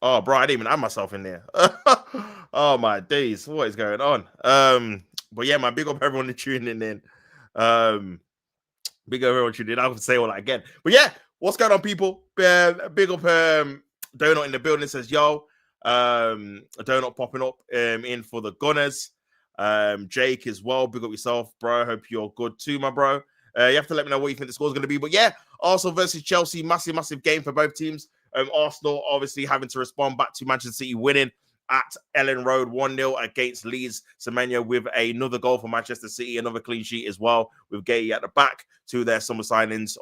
Oh, bro, I didn't even have myself in there. Oh my days, what is going on? But yeah, man, big up everyone to tuning in. Um, big up everyone tuning in. I would say all that again. But yeah, what's going on, people? Big up Donut in the building says, yo, Donut popping up in for the Gunners. Jake as well. Big up yourself, bro. Hope you're good too, my bro. You have to let me know what you think the score's going to be. But yeah, Arsenal versus Chelsea, massive game for both teams. Arsenal obviously having to respond back to Manchester City winning at Ellen Road 1-0 against Leeds. Semenyo with another goal for Manchester City, another clean sheet as well, with Gay at the back to their summer signings,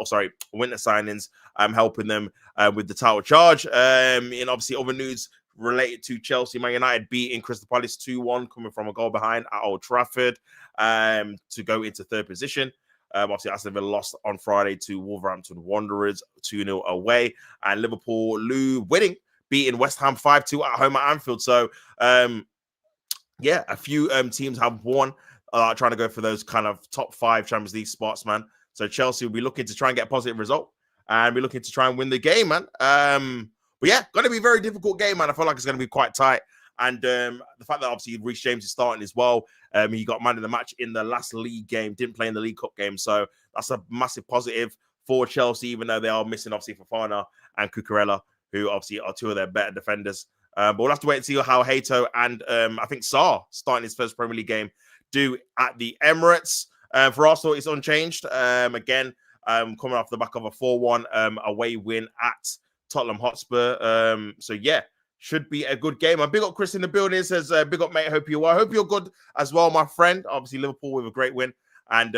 winter signings, helping them with the title charge. And obviously other news related to Chelsea, Man United beating Crystal Palace 2-1, coming from a goal behind at Old Trafford to go into third position. Obviously, Aston Villa lost on Friday to Wolverhampton Wanderers 2-0 away. And Liverpool winning, beating West Ham 5-2 at home at Anfield. So, yeah, a few teams have won, trying to go for those kind of top 5 Champions League spots, man. So Chelsea will be looking to try and get a positive result. And we're looking to try and win the game, man. But yeah, going to be a very difficult game, man. I feel like it's going to be quite tight. And the fact that obviously Reece James is starting as well. He got man of the match in the last league game, didn't play in the League Cup game. So that's a massive positive for Chelsea, even though they are missing obviously Fofana and Cucurella, who obviously are two of their better defenders. But we'll have to wait and see how Hato and I think Sarr, starting his first Premier League game, do at the Emirates. For Arsenal, it's unchanged. Again, coming off the back of a 4-1 away win at Tottenham Hotspur. So yeah, should be a good game. A big up Chris in the building says, big up, mate. Hope you are. Hope you're good as well, my friend. Obviously, Liverpool with a great win and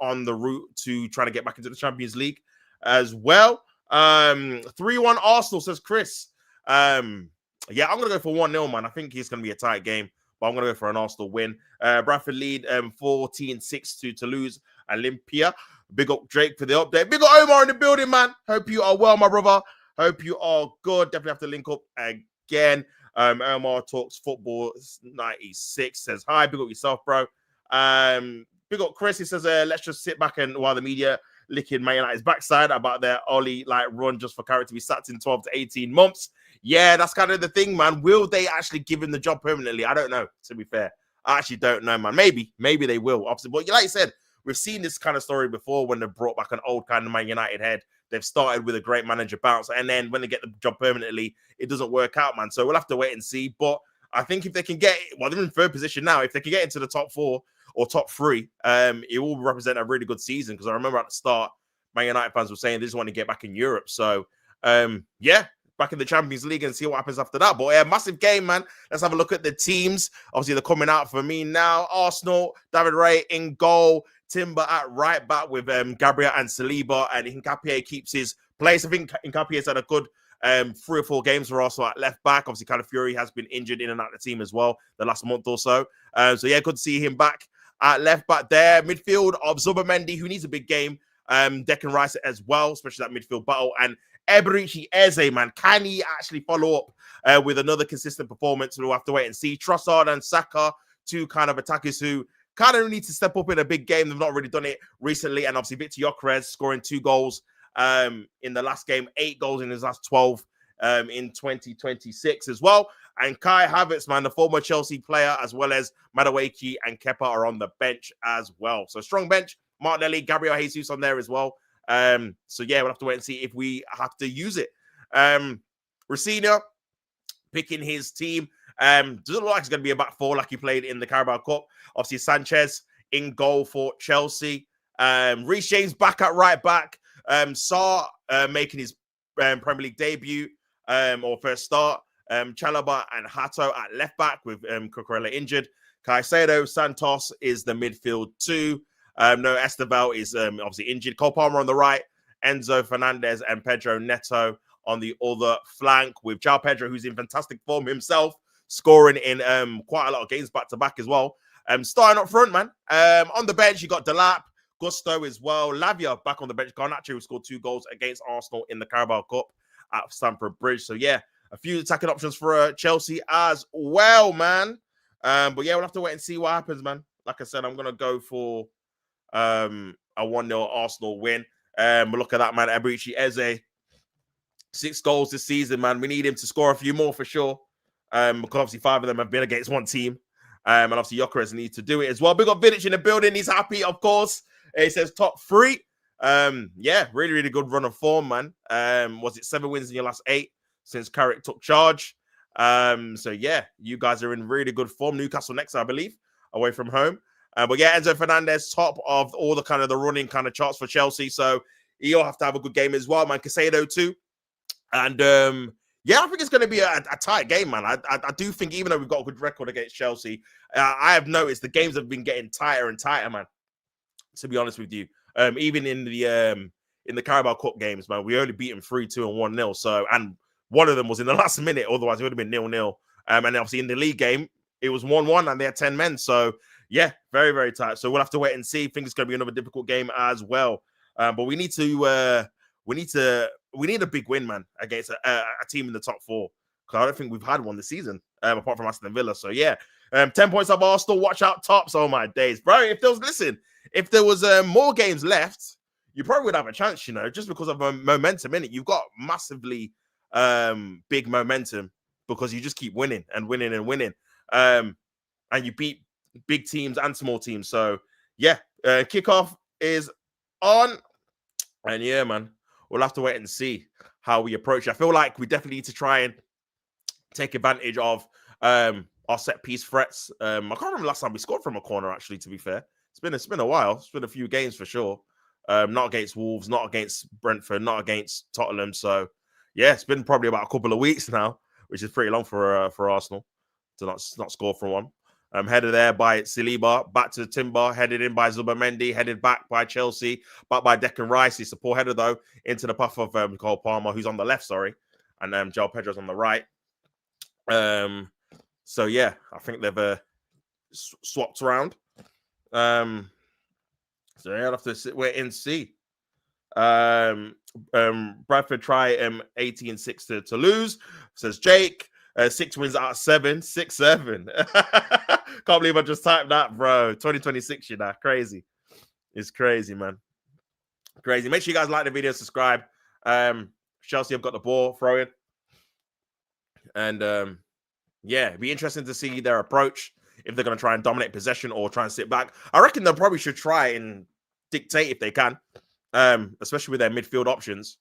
on the route to trying to get back into the Champions League as well. 3-1 Arsenal, says Chris. Yeah, I'm going to go for 1-0, man. I think it's going to be a tight game, but I'm going to go for an Arsenal win. Bradford lead 14-6 to Toulouse Olympia. Big up Drake for the update. Big up Omar in the building, man. Hope you are well, my brother. Hope you are good. Definitely have to link up again. Omar Talks Football 96 says, hi, big up yourself, bro. Big up Chris. He says, let's just sit back and while the media licking Man United's backside about their Ollie run just for Carrick to be sacked in 12 to 18 months. Yeah, that's kind of the thing, man. Will they actually give him the job permanently? I don't know, to be fair. I actually don't know, man. Maybe they will. Obviously, but like you said, we've seen this kind of story before when they brought back an old kind of Man United head. They've started with a great manager bounce, and then when they get the job permanently, it doesn't work out, man. So we'll have to wait and see. But I think if they can get, well, they're in third position now. If they can get into the top 4 or top 3, it will represent a really good season. Because I remember at the start, Man United fans were saying they just want to get back in Europe. So, yeah, back in the Champions League and see what happens after that. But yeah, massive game, man. Let's have a look at the teams. Obviously, they're coming out for me now. Arsenal, David Ray in goal. Timber at right back with Gabriel and Saliba. And Nkapie keeps his place. I think Nkapie's had a good 3 or 4 games for Arsenal at left back. Obviously, Calafiori has been injured in and out of the team as well the last month or so. So yeah, good to see him back at left back there. Midfield of Zubomendi, who needs a big game. Declan Rice as well, especially that midfield battle. And Eberechi Eze, man, can he actually follow up with another consistent performance? We'll have to wait and see. Trossard and Saka, 2 kind of attackers who kind of need to step up in a big game. They've not really done it recently. And obviously, Victor Gyökeres scoring 2 goals in the last game, 8 goals in his last 12 in 2026 as well. And Kai Havertz, man, the former Chelsea player, as well as Madueke and Kepa are on the bench as well. So strong bench. Martinelli, Gabriel Jesus on there as well. So yeah, we'll have to wait and see if we have to use it. Racina picking his team. Doesn't look like it's going to be a back 4 like he played in the Carabao Cup. Obviously, Sanchez in goal for Chelsea. Reece James back at right back. Sarr making his Premier League debut or first start. Chalobah and Hato at left back with Cucurella injured. Caicedo Santos is the midfield 2. No, Esteval is obviously injured. Cole Palmer on the right, Enzo Fernandez and Pedro Neto on the other flank with João Pedro, who's in fantastic form himself, scoring in quite a lot of games back-to-back as well. Starting up front, man. On the bench, you got Delap, Gusto as well. Lavia back on the bench. Garnacho, who scored 2 goals against Arsenal in the Carabao Cup at Stamford Bridge. So, yeah, a few attacking options for Chelsea as well, man. But, yeah, we'll have to wait and see what happens, man. Like I said, I'm going to go for a 1-0 Arsenal win. But look at that, man. Eberechi Eze 6 goals this season, man. We need him to score a few more for sure. Because obviously 5 of them have been against one team. And obviously Gyökeres needs to do it as well. Big up Vidic in the building. He's happy, of course. He says top 3. Yeah, really, really good run of form, man. Was it 7 wins in your last 8 since Carrick took charge? So yeah, you guys are in really good form. Newcastle next, I believe, away from home. But yeah, Enzo Fernandez, top of all the kind of the running kind of charts for Chelsea. So he'll have to have a good game as well, man. Casado too. And yeah, I think it's going to be a tight game, man. I do think, even though we've got a good record against Chelsea, I have noticed the games have been getting tighter and tighter, man. To be honest with you, even in the Carabao Cup games, man, we only beat them 3-2 and 1-0. So, and one of them was in the last minute. Otherwise, it would have been 0-0. And obviously in the league game, it was 1-1, and they had 10 men. So yeah, very, very tight. So we'll have to wait and see. I think it's going to be another difficult game as well. But we need a big win, man, against a team in the top 4. Because I don't think we've had one this season, apart from Aston Villa. So yeah, 10 points of Arsenal. Watch out, tops. Oh my days, bro. If there was more games left, you probably would have a chance, you know, just because of momentum in it. You've got massively big momentum because you just keep winning and winning and winning. And you beat big teams and small teams. So yeah, kickoff is on. And yeah, man, we'll have to wait and see how we approach it. I feel like we definitely need to try and take advantage of our set piece threats. I can't remember last time we scored from a corner, actually, to be fair. It's been a while. It's been a few games for sure. Not against Wolves, not against Brentford, not against Tottenham. So yeah, it's been probably about a couple of weeks now, which is pretty long for Arsenal to not score from one. Headed there by Saliba, back to Timber, headed in by Zubamendi, headed back by Chelsea, back by Declan Rice. It's a poor header, though, into the path of Cole Palmer, who's on the left, sorry, and Joel Pedro's on the right. So, yeah, I think they've swapped around. So, yeah, I'll have to wait and see. Bradford try 18-6 to lose, says Jake. 6 wins out of 7, 6-7. Can't believe I just typed that, bro. 2026, you know, crazy. It's crazy, man. Crazy. Make sure you guys like the video, subscribe. Chelsea have got the ball, throw it. And yeah, it'd be interesting to see their approach, if they're going to try and dominate possession or try and sit back. I reckon they probably should try and dictate if they can, especially with their midfield options.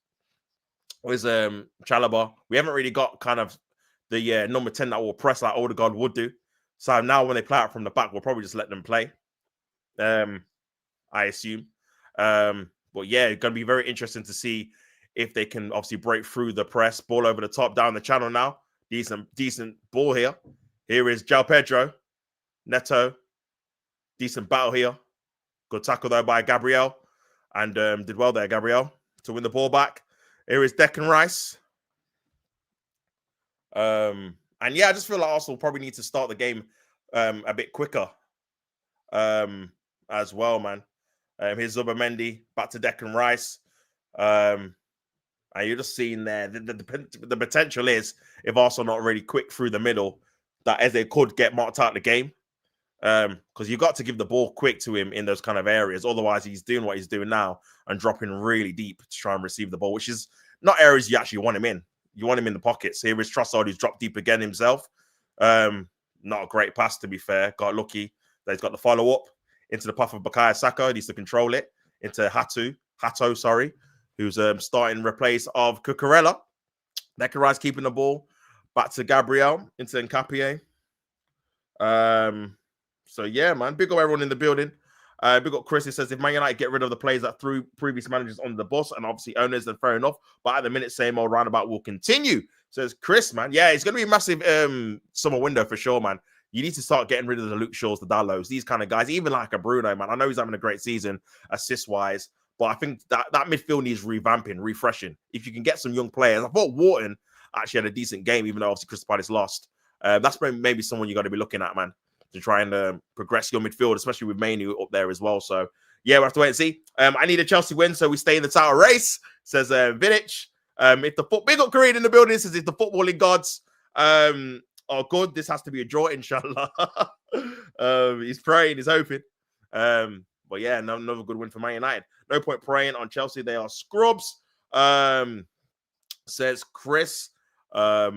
With Chalobah, we haven't really got kind of the number 10 that will press like Odegaard would do. So now when they play out from the back, we'll probably just let them play. I assume. But yeah, it's going to be very interesting to see if they can obviously break through the press. Ball over the top, down the channel now. Decent ball here. Here is João Pedro. Neto. Decent battle here. Good tackle though by Gabriel. And did well there, Gabriel, to win the ball back. Here is Declan Rice. And yeah, I just feel like Arsenal probably need to start the game a bit quicker as well, man. Here's Zubamendi, back to Declan Rice. And you're just seeing there, the potential is, if Arsenal not really quick through the middle, that Eze could get marked out the game. Because you've got to give the ball quick to him in those kind of areas. Otherwise, he's doing what he's doing now and dropping really deep to try and receive the ball, which is not areas you actually want him in. You want him in the pockets. Here is Trossard, who's dropped deep again himself. Not a great pass, to be fair. Got lucky that he's got the follow-up into the path of Bukayo Saka. He needs to control it. Into Hato, sorry, who's starting in replace of Cucurella. Declan Rice keeping the ball. Back to Gabriel, into Nkapie. So, yeah, man. Big up everyone in the building. Big up Chris. He says, if Man United get rid of the players that threw previous managers on the bus and obviously owners, then fair enough. But at the minute, same old roundabout will continue. Says Chris, man. Yeah, it's going to be a massive summer window for sure, man. You need to start getting rid of the Luke Shaws, the Dallows, these kind of guys, even like a Bruno, man. I know he's having a great season assist-wise, but I think that midfield needs revamping, refreshing. If you can get some young players. I thought Wharton actually had a decent game, even though obviously Crystal Palace lost. That's maybe someone you got to be looking at, man, to try and progress your midfield, especially with Manu up there as well. So, yeah, we'll have to wait and see. I need a Chelsea win so we stay in the title race, says Vidic. Big up Kareem in the building, says if the footballing gods are good, this has to be a draw, inshallah. He's praying, he's hoping. But yeah, another good win for Man United. No point praying on Chelsea. They are scrubs. says Chris. But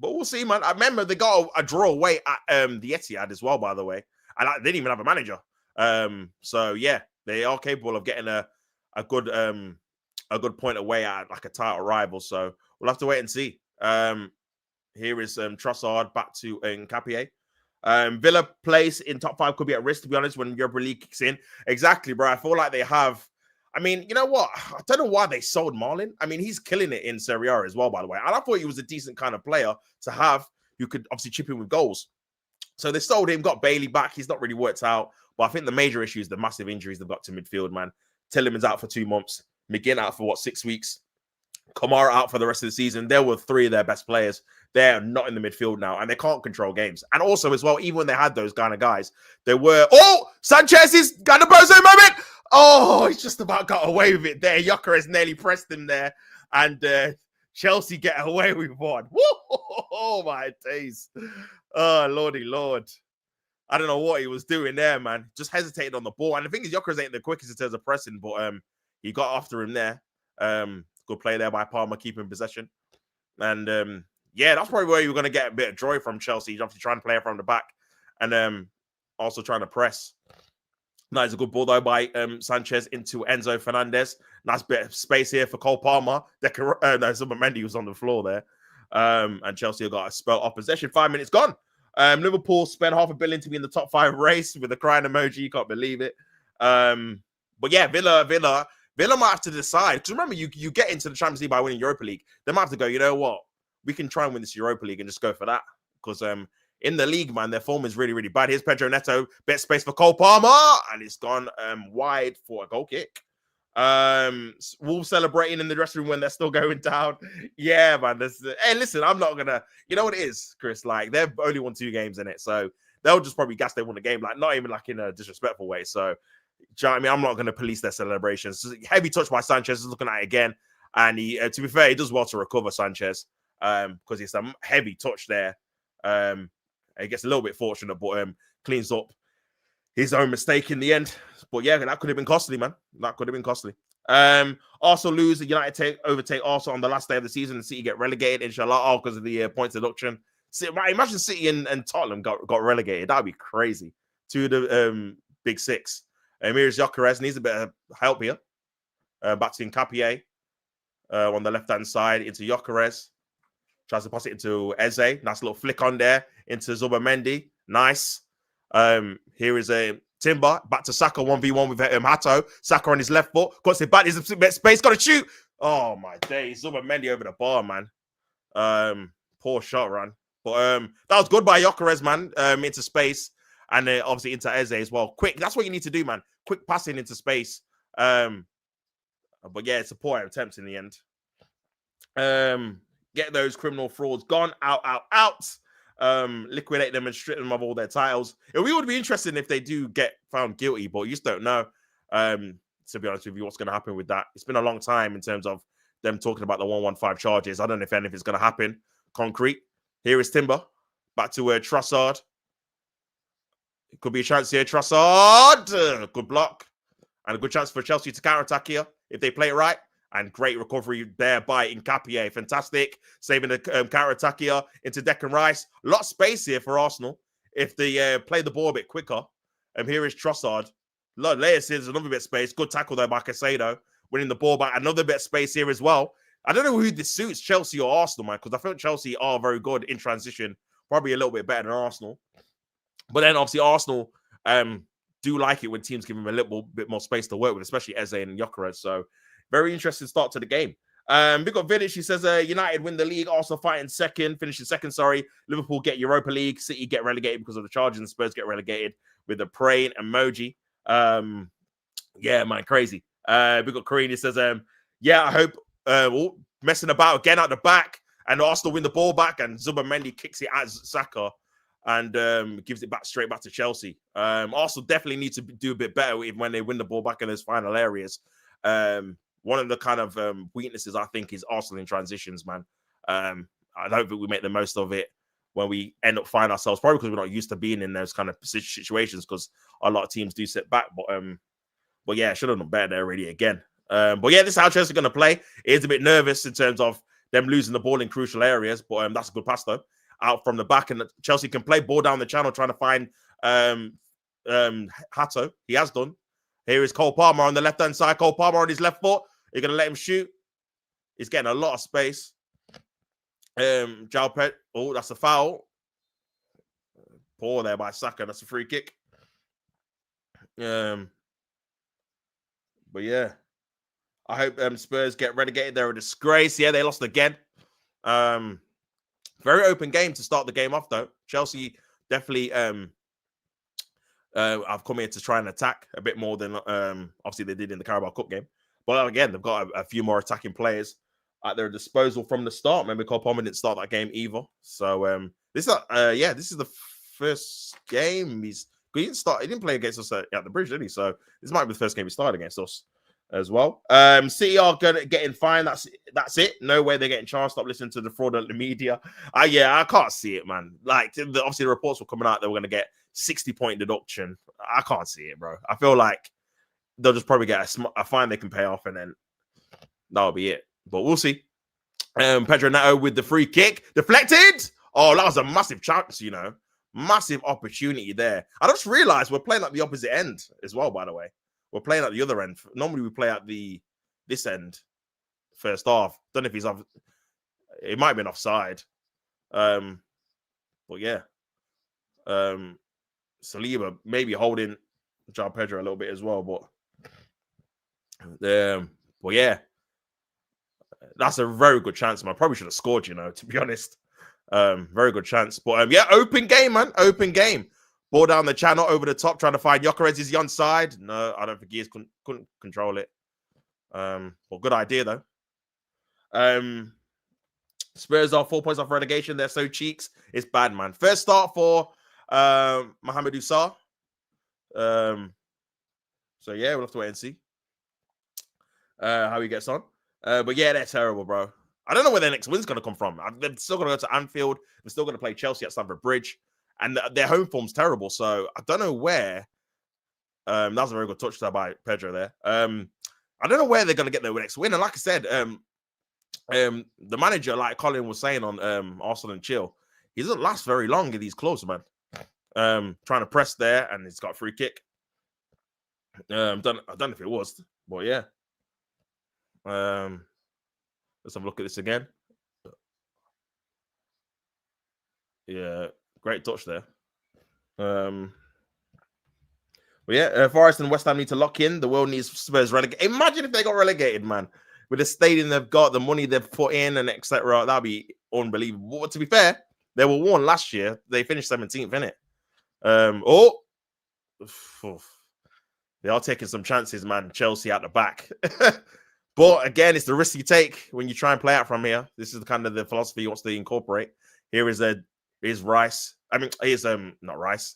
we'll see, man. I remember they got a draw away at the Etihad as well, by the way. And they didn't even have a manager. So yeah, they are capable of getting a good point away at like a title rival. So we'll have to wait and see. Here is Trossard back to Nkapie. Villa place in top 5 could be at risk, to be honest, when Europa League kicks in. Exactly, bro. I feel like they have. I mean, you know what? I don't know why they sold Marlin. I mean, he's killing it in Serie A as well, by the way. And I thought he was a decent kind of player to have who could obviously chip in with goals. So they sold him, got Bailey back. He's not really worked out. But I think the major issue is the massive injuries they've got to midfield, man. Tielemans out for 2 months. McGinn out for, 6 weeks? Kamara out for the rest of the season. There were 3 of their best players. They're not in the midfield now, and they can't control games. And also, as well, even when they had those kind of guys, they were... Oh! Sanchez is got the Bozo moment! Oh, he's just about got away with it there. Gyökeres nearly pressed him there. And Chelsea get away with one. Oh, my days. Oh, lordy lord. I don't know what he was doing there, man. Just hesitated on the ball. And the thing is, Gyökeres ain't the quickest in terms of pressing, but he got after him there. Good play there by Palmer, keeping possession. And yeah, that's probably where you're going to get a bit of joy from Chelsea. He's obviously trying to play it from the back and also trying to press. Nice, a good ball though by Sanchez into Enzo Fernandez. Nice bit of space here for Cole Palmer. Mendy was on the floor there. And Chelsea got a spell off possession. 5 minutes gone. Liverpool spent $500 million to be in the top 5 race with a crying emoji. You can't believe it. But yeah, Villa might have to decide. Because remember, you get into the Champions League by winning Europa League. They might have to go, you know what? We can try and win this Europa League and just go for that. Because in the league, man, their form is really, really bad. Here's Pedro Neto. Bit space for Cole Palmer. And it's gone wide for a goal kick. Wolves celebrating in the dressing room when they're still going down. Yeah, man. Hey, listen, I'm not going to... You know what it is, Chris? Like, they've only won 2 games in it. So they'll just probably guess they won the game. Like, not even like in a disrespectful way. So, do you know what I mean? I'm not going to police their celebrations. Heavy touch by Sanchez. Is looking at it again. And he, to be fair, he does well to recover, Sanchez. Because it's a heavy touch there. He gets a little bit fortunate, but cleans up his own mistake in the end. But yeah, that could have been costly, man. That could have been costly. Arsenal lose. United overtake Arsenal on the last day of the season, and City get relegated, inshallah, because of the points deduction. Imagine City and Tottenham got relegated. That would be crazy. 2 of the big 6. Here's Gyökeres, needs a bit of help here. Back to Nkapie on the left-hand side into Gyökeres. Tries to pass it into Eze. Nice little flick on there into Zubimendi. Nice. Here is a Timber. Back to Saka 1v1 with Hato. Saka on his left foot. Cuts it back. There's a bit of space. Got to shoot. Oh, my days. Zubimendi over the bar, man. Poor shot run. But that was good by Gyökeres, man. Into space. And obviously into Eze as well. Quick. That's what you need to do, man. Quick passing into space. But yeah, it's a poor attempt in the end. Get those criminal frauds gone. Out. Liquidate them and strip them of all their titles. It would be interesting if they do get found guilty, but you just don't know. To be honest with you, what's going to happen with that? It's been a long time in terms of them talking about the 115 charges. I don't know if anything's going to happen. Concrete. Here is Timber. Back to Trossard. It could be a chance here. Trossard. Good block. And a good chance for Chelsea to counter-attack here if they play it right. And great recovery there by Nkapie. Fantastic. Saving the counter-attack here into Declan Rice. A lot of space here for Arsenal if they play the ball a bit quicker. Here is Trossard. There's another bit of space. Good tackle there by Caicedo. Winning the ball back. Another bit of space here as well. I don't know who this suits, Chelsea or Arsenal, man, because I feel Chelsea are very good in transition. Probably a little bit better than Arsenal. But then, obviously, Arsenal do like it when teams give them a little bit more space to work with, especially Eze and Gyökeres. So, very interesting start to the game. We got Village. He says United win the league. Arsenal fighting finishing second. Liverpool get Europa League. City get relegated because of the charges, and Spurs get relegated with the praying emoji. Yeah, man, crazy. We got Kareem. He says, yeah, I hope messing about again at the back, and Arsenal win the ball back, and Zubimendi kicks it at Saka and gives it straight back to Chelsea. Arsenal definitely need to do a bit better when they win the ball back in those final areas. One of the kind of weaknesses, I think, is Arsenal in transitions, man. I don't think we make the most of it when we end up finding ourselves, probably because we're not used to being in those kind of situations, because a lot of teams do sit back. But yeah, should have done better there already again. But yeah, this is how Chelsea are going to play. It is a bit nervous in terms of them losing the ball in crucial areas. But that's a good pass though, out from the back, and Chelsea can play ball down the channel trying to find Hato. He has done. Here is Cole Palmer on the left hand side. Cole Palmer on his left foot. You're gonna let him shoot. He's getting a lot of space. Jalpet. Oh, that's a foul. Poor there by Saka. That's a free kick. But yeah, I hope Spurs get relegated. They're a disgrace. Yeah, they lost again. Very open game to start the game off, though. Chelsea definitely I've come here to try and attack a bit more than obviously they did in the Carabao Cup game. But again, they've got a few more attacking players at their disposal from the start. Remember, Cole Palmer didn't start that game either. So this is the first game he didn't play against us at the Bridge, did he? So this might be the first game he started against us as well. City are getting fined. That's it. No way they're getting charged. Stop listening to the fraudulent media. I can't see it, man. Like obviously the reports were coming out they were going to get 60-point deduction. I can't see it, bro. I feel like they'll just probably get a fine they can pay off, and then that'll be it. But we'll see. Pedro Neto with the free kick. Deflected. Oh, that was a massive chance, Massive opportunity there. I just realized we're playing at the opposite end as well, by the way. We're playing at the other end. Normally we play at this end first half. Don't know if he's off. It might have been offside. But yeah. Saliba maybe holding João Pedro a little bit as well, but yeah. That's a very good chance, man. Probably should have scored, to be honest. Very good chance. But yeah, open game, man. Open game. Ball down the channel over the top, trying to find Gyökeres. Is he onside? No, I don't think he is. Couldn't control it. Well, good idea though. Spurs are 4 points off relegation. They're so cheeks. It's bad, man. First start for Mohamedou Sarr. So yeah, we'll have to wait and see how he gets on. But yeah, they're terrible, bro. I don't know where their next win's going to come from. They're still going to go to Anfield. They're still going to play Chelsea at Stamford Bridge. And their home form's terrible. So I don't know where. That was a very good touch there by Pedro there. I don't know where they're going to get their next win. And like I said, the manager, like Colin was saying on Arsenal and Chill, he doesn't last very long in these clubs, man. Trying to press there, and he's got a free kick. I don't know if it was, but yeah. Let's have a look at this again. Yeah, great touch there. But yeah, Forest and West Ham need to lock in. The world needs Spurs relegated. Imagine if they got relegated, man. With the stadium they've got, the money they've put in, and etc. That'd be unbelievable. But to be fair, they were warned last year. They finished 17th, innit? They are taking some chances, man. Chelsea at the back. But again, it's the risk you take when you try and play out from here. This is kind of the philosophy he wants to incorporate. Here is Rice. I mean, here's not Rice.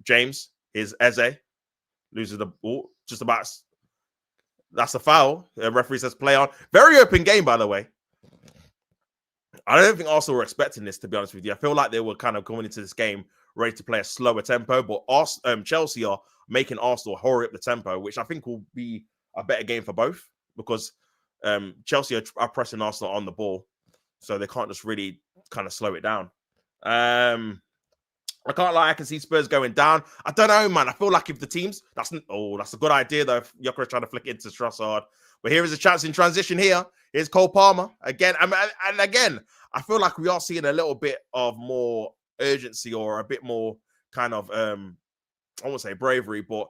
James. Here's Eze. Loses the ball. Just about. That's a foul. The referee says play on. Very open game, by the way. I don't think Arsenal were expecting this, to be honest with you. I feel like they were kind of going into this game ready to play a slower tempo, but Chelsea are making Arsenal hurry up the tempo, which I think will be a better game for both, because Chelsea are pressing Arsenal on the ball, so they can't just really kind of slow it down. I can't lie, I can see Spurs going down. I don't know, man. I feel like if the teams... That's a good idea, though. Gyökeres trying to flick it into Trossard. But here is a chance in transition here. Here's Cole Palmer. Again, and again, I feel like we are seeing a little bit of more urgency, or a bit more kind of, I won't say bravery, but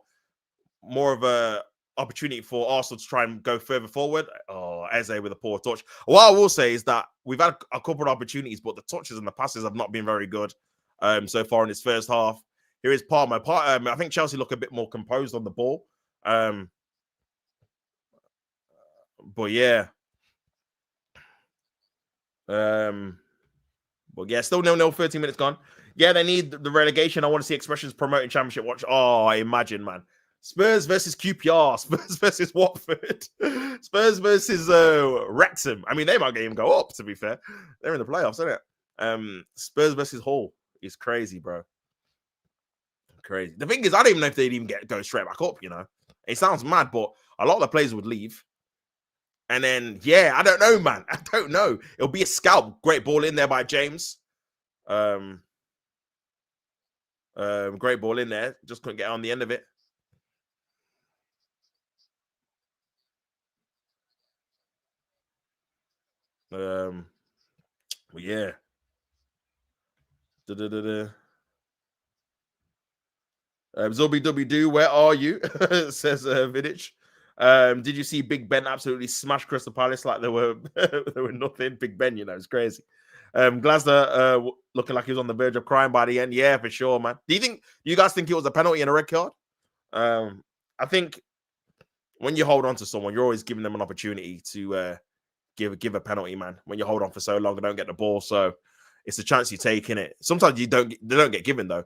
more of a opportunity for Arsenal to try and go further forward. Oh, Eze with a poor touch. What I will say is that we've had a couple of opportunities, but the touches and the passes have not been very good so far in this first half. Here is Palmer. I think Chelsea look a bit more composed on the ball. But yeah. But yeah, still 0-0, 13 minutes gone. Yeah, they need the relegation. I want to see Expressions promoting Championship Watch. Oh, I imagine, man. Spurs versus QPR. Spurs versus Watford. Spurs versus Wrexham. I mean, they might even go up, to be fair. They're in the playoffs, isn't it? Spurs versus Hull is crazy, bro. Crazy. The thing is, I don't even know if they'd even go straight back up, It sounds mad, but a lot of the players would leave. And then, yeah, I don't know, man. I don't know. It'll be a scalp. Great ball in there by James. Great ball in there. Just couldn't get on the end of it. But yeah. Zobby Dubby Doo, where are you? Says Vidic. Did you see Big Ben absolutely smash Crystal Palace like they were they were nothing? Big Ben, you know, it's crazy. Glasner looking like he was on the verge of crying by the end. Yeah, for sure, man. You guys think it was a penalty and a red card? I think when you hold on to someone, you're always giving them an opportunity to give a penalty, man. When you hold on for so long and don't get the ball, so it's a chance you take in it. Sometimes they don't get given though.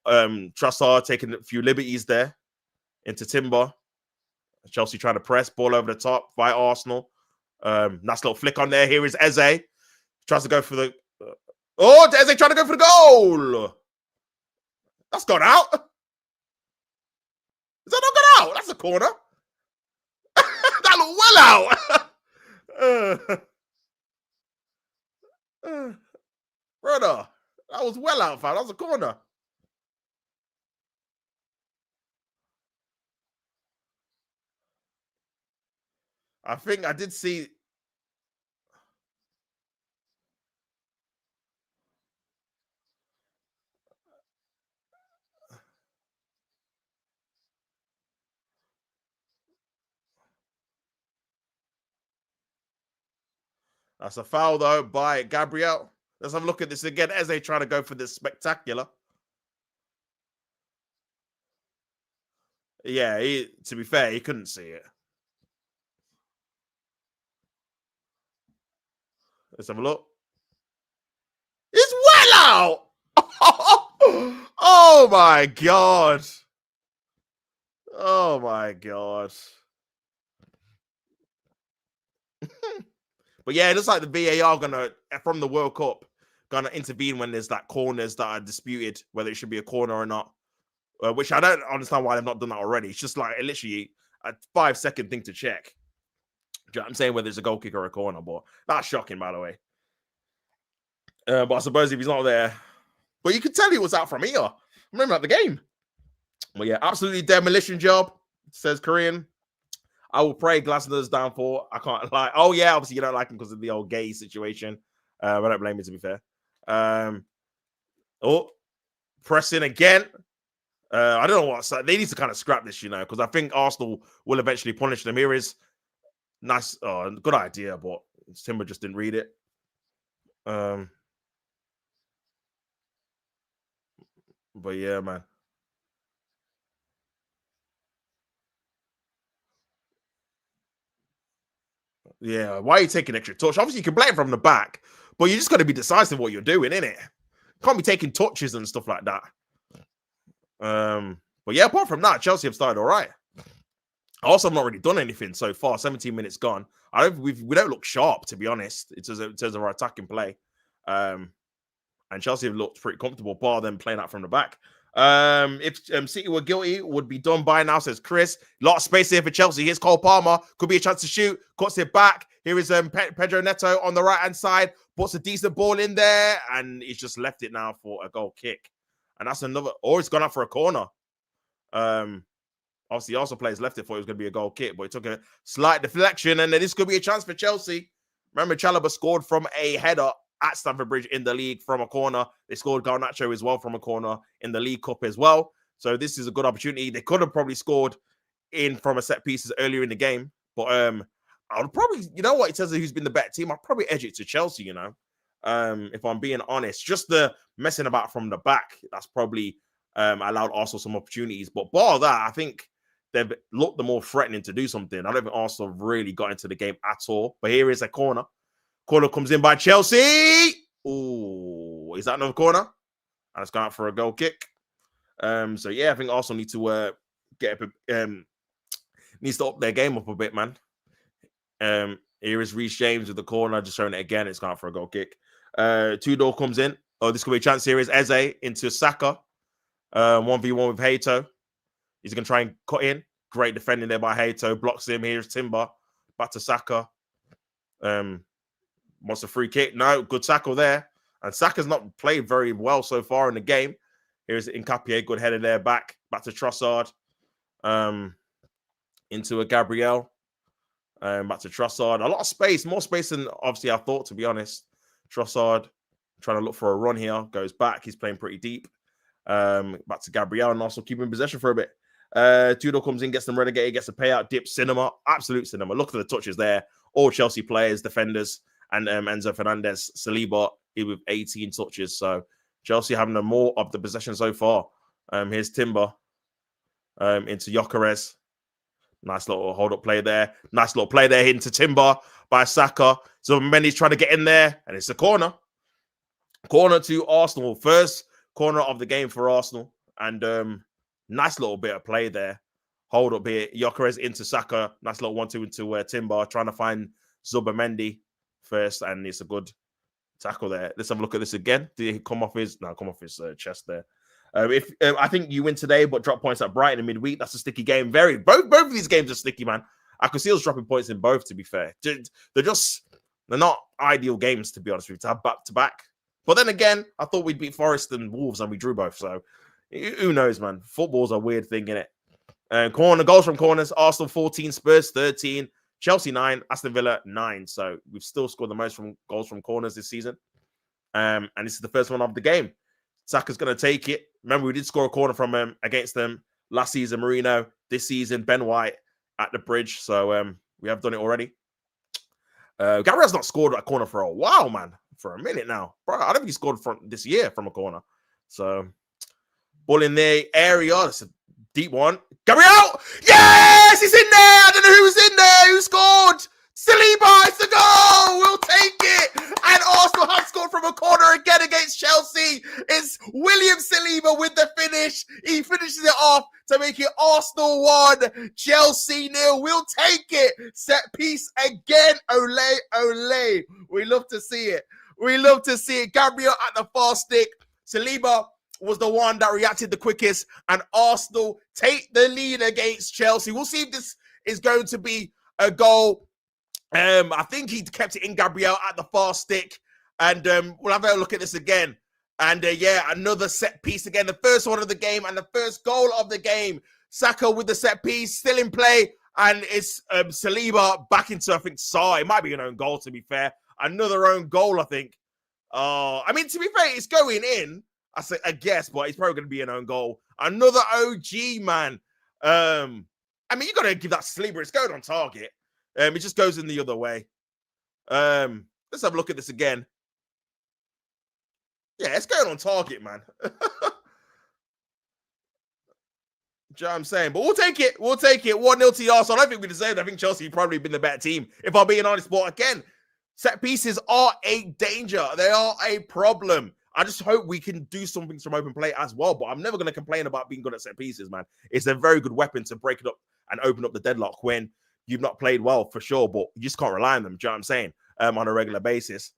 Trossard taking a few liberties there into Timber. Chelsea trying to press, ball over the top by Arsenal. Nice little flick on there. Here is Eze. Tries to go for the... Eze trying to go for the goal! That's gone out. Is that not gone out? That's a corner. That looked well out. Brother, that was well out, fam. That was a corner. I think I did see... That's a foul, though, by Gabriel. Let's have a look at this again. Eze trying to go for this spectacular. Yeah, to be fair, he couldn't see it. Let's have a look. It's well out! Oh, my God. Oh, my God. But yeah, it looks like the VAR from the World Cup, gonna intervene when there's like corners that are disputed, whether it should be a corner or not. Which I don't understand why they've not done that already. It's just like literally a 5-second thing to check. Do you know what I'm saying? Whether it's a goal kick or a corner, but that's shocking, by the way. But I suppose if he's not there, but you could tell he was out from here. I remember at the game. Well, yeah, absolutely demolition job, says Korean. I will pray Glasner's downfall. I can't lie. Oh, yeah, obviously you don't like him because of the old gay situation. I don't blame you, to be fair. Pressing again. I don't know what. They need to kind of scrap this, you know, because I think Arsenal will eventually punish them. Here is nice. Good idea, but Timber just didn't read it. But yeah, man. Yeah, why are you taking extra touch? Obviously, you can play it from the back, but you just got to be decisive what you're doing, innit? Can't be taking touches and stuff like that. But yeah, apart from that, Chelsea have started all right. Also, I've not really done anything so far. 17 minutes gone. We don't look sharp, to be honest, in terms of our attacking play. And Chelsea have looked pretty comfortable, bar them playing out from the back. If City were guilty, would be done by now, says Chris. A lot of space here for Chelsea. Here's Cole Palmer. Could be a chance to shoot. Cuts it back. Here is Pedro Neto on the right-hand side. Puts a decent ball in there. And he's just left it now for a goal kick. And that's another... Or it's gone up for a corner. Obviously, also players left it for it was going to be a goal kick. But it took a slight deflection. And then this could be a chance for Chelsea. Remember, Chalobah scored from a header at Stamford Bridge in the league from a corner. They scored Garnacho as well from a corner in the League Cup as well. So this is a good opportunity. They could have probably scored in from a set pieces earlier in the game. But I would probably, you know what, it tells you who's been the better team. I'd probably edge it to Chelsea, you know, if I'm being honest. Just the messing about from the back, that's probably allowed Arsenal some opportunities. But bar that, I think they've looked the more threatening to do something. I don't think Arsenal really got into the game at all. But here is a corner. Corner comes in by Chelsea. Oh, is that another corner? And it's gone out for a goal kick. So yeah, I think Arsenal need to needs to up their game up a bit, man. Here is Reece James with the corner, just showing it again. It's gone out for a goal kick. Tudor comes in. Oh, this could be a chance. Here is Eze into Saka. 1v1 with Hato. He's gonna try and cut in. Great defending there by Hato. Blocks him. Here's Timber. Back to Saka. Wants a free kick. No, good tackle there. And Saka's not played very well so far in the game. Here's Nkapie, good header there, back to Trossard. Into a Gabriel. Back to Trossard. A lot of space, more space than obviously I thought, to be honest. Trossard trying to look for a run here. Goes back. He's playing pretty deep. Back to Gabriel and also keeping possession for a bit. Tudor comes in, gets them relegated, gets a payout, dip, cinema, absolute cinema. Look at the touches there. All Chelsea players, defenders, and Enzo Fernandez, Saliba with 18 touches. So Chelsea having more of the possession so far. Here's Timber into Gyökeres. Nice little hold-up play there. Nice little play there into Timber by Saka. So Mendy's trying to get in there, and it's a corner. Corner to Arsenal. First corner of the game for Arsenal. And nice little bit of play there. Hold up here. Gyökeres into Saka. Nice little 1-2 into Timber. Trying to find Zubimendi first, and it's a good tackle there. Let's have a look at this again. Did he come off his chest there? If I think you win today, but drop points at Brighton in midweek, that's a sticky game. Both of these games are sticky, man. Akosil's dropping points in both. To be fair, they're not ideal games, to be honest with you, to have back to back. But then again, I thought we'd beat Forest and Wolves, and we drew both. So who knows, man? Football's a weird thing, innit? Goals from corners: Arsenal 14, Spurs 13, Chelsea 9, Aston Villa 9. So we've still scored the most from goals from corners this season. And this is the first one of the game. Saka's going to take it. Remember, we did score a corner from him against them last season, Marino. This season, Ben White at the bridge. So we have done it already. Gabriel's not scored a corner for a while, man. For a minute now. Bro, I don't think he scored from this year from a corner. So, ball in the area. That's a deep one. Gabriel! Yes! He's in there! I don't know who was in there. Who scored? Saliba! It's the goal! We'll take it! And Arsenal have scored from a corner again against Chelsea. It's William Saliba with the finish. He finishes it off to make it Arsenal 1, Chelsea 0. We'll take it. Set piece again. Ole, ole. We love to see it. We love to see it. Gabriel at the far stick. Saliba was the one that reacted the quickest. And Arsenal take the lead against Chelsea. We'll see if this is going to be a goal. I think he kept it in, Gabriel, at the far stick. And we'll have a look at this again. And yeah, another set piece again. The first one of the game and the first goal of the game. Saka with the set piece, still in play. And it's Saliba back into, I think, Sarr. It might be an own goal, to be fair. Another own goal, I think. I mean, to be fair, it's going in. I guess, but it's probably going to be an own goal. Another OG, man. I mean, you got to give that Saliba. It's going on target. It just goes in the other way. Let's have a look at this again. Yeah, it's going on target, man. Do you know what I'm saying? But we'll take it. We'll take it. 1-0 to Arsenal. I don't think we deserved it. I think Chelsea probably been the better team, if I'm being honest. But again, set pieces are a danger. They are a problem. I just hope we can do something from open play as well. But I'm never going to complain about being good at set pieces, man. It's a very good weapon to break it up and open up the deadlock when you've not played well, for sure, but you just can't rely on them. Do you know what I'm saying? On a regular basis.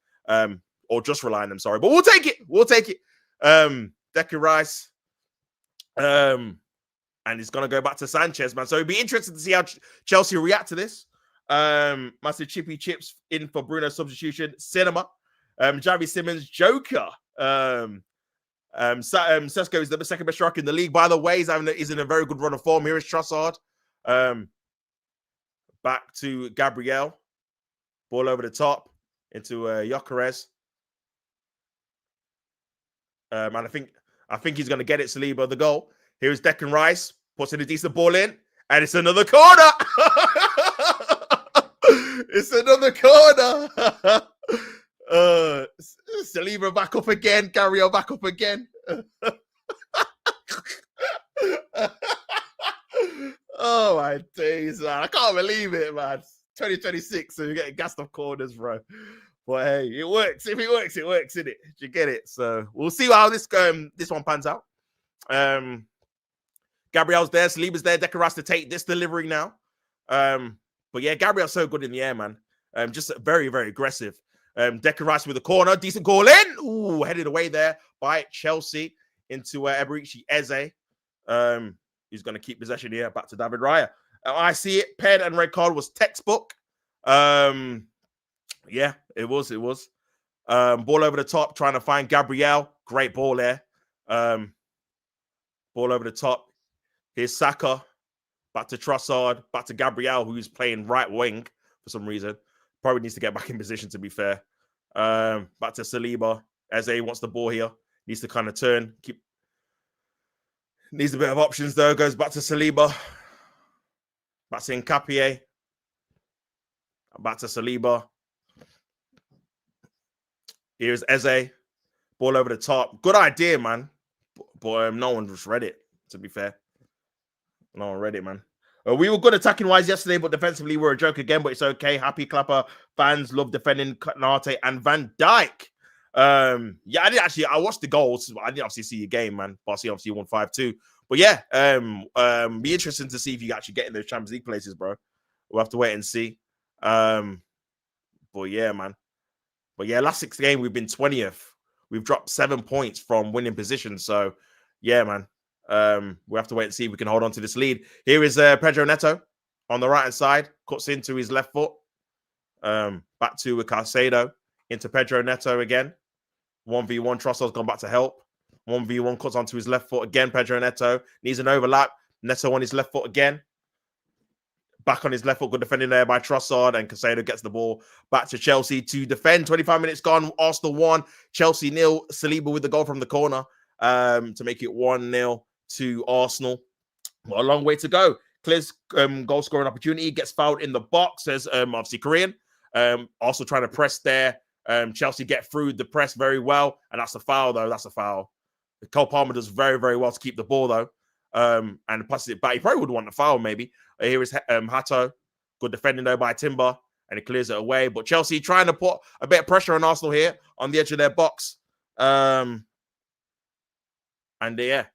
Or just rely on them, sorry. But we'll take it. We'll take it. Declan Rice. And he's going to go back to Sanchez, man. So it'd be interesting to see how Chelsea react to this. Massive chippy chips in for Bruno substitution. Cinema. Javi Simmons, Joker. Sesko is the second best striker in the league. By the way, he's in a very good run of form. Here is Trossard. Back to Gabriel. Ball over the top into Gyökeres. And I think he's going to get it, Saliba, the goal. Here's Declan Rice. Puts in a decent ball in. And it's another corner. It's another corner. Saliba back up again. Gabriel back up again. Oh my days, man. I can't believe it, man. 2026, so you're getting gassed off corners, bro. But hey, it works. If it works, it works, innit? You get it? So we'll see how this one pans out. Gabriel's there, Saliba's there, Declan Rice to take this delivery now. But yeah, Gabriel's so good in the air, man. Just very, very aggressive. Declan Rice with a corner, decent goal in. Ooh, headed away there by Chelsea into Eberici Eze. He's going to keep possession here. Back to David Raya. I see it. Pen and red card was textbook. Yeah, it was. It was. Ball over the top, trying to find Gabriel. Great ball there. Um, Ball over the top. Here's Saka. Back to Trossard. Back to Gabriel, who's playing right wing for some reason. Probably needs to get back in position, to be fair. Back to Saliba. Eze wants the ball here. Needs to kind of turn. Needs a bit of options, though. Goes back to Saliba. Back to Nkapie. Back to Saliba. Here's Eze. Ball over the top. Good idea, man. But no one just read it, to be fair. No one read it, man. We were good attacking wise yesterday, but defensively we're a joke again, but it's okay. Happy Clapper fans love defending Nate and Van Dijk. Yeah, I watched the goals. I didn't obviously see your game, man. But I see obviously you won 5-2. But yeah, be interesting to see if you actually get in those Champions League places, bro. We'll have to wait and see. But yeah, man. But yeah, last 6 games we've been 20th. We've dropped 7 points from winning position. So yeah, man. We have to wait and see if we can hold on to this lead. Here is Pedro Neto on the right hand side, cuts into his left foot. Back to Caicedo, into Pedro Neto again. 1v1, Trossard's gone back to help. 1v1, cuts onto his left foot again. Pedro Neto needs an overlap. Neto on his left foot again. Back on his left foot, good defending there by Trossard, and Caicedo gets the ball back to Chelsea to defend. 25 minutes gone, Arsenal 1, Chelsea 0. Saliba with the goal from the corner to make it 1-0 to Arsenal. Well, a long way to go. Clears goal scoring opportunity, gets fouled in the box, says obviously Korean. Also trying to press there. Chelsea get through the press very well, and that's a foul, though. That's a foul. Cole Palmer does very, very well to keep the ball, though. And passes it back. He probably would want the foul, maybe. Here is Hato. Good defending, though, by Timber, and it clears it away. But Chelsea trying to put a bit of pressure on Arsenal here on the edge of their box. And yeah,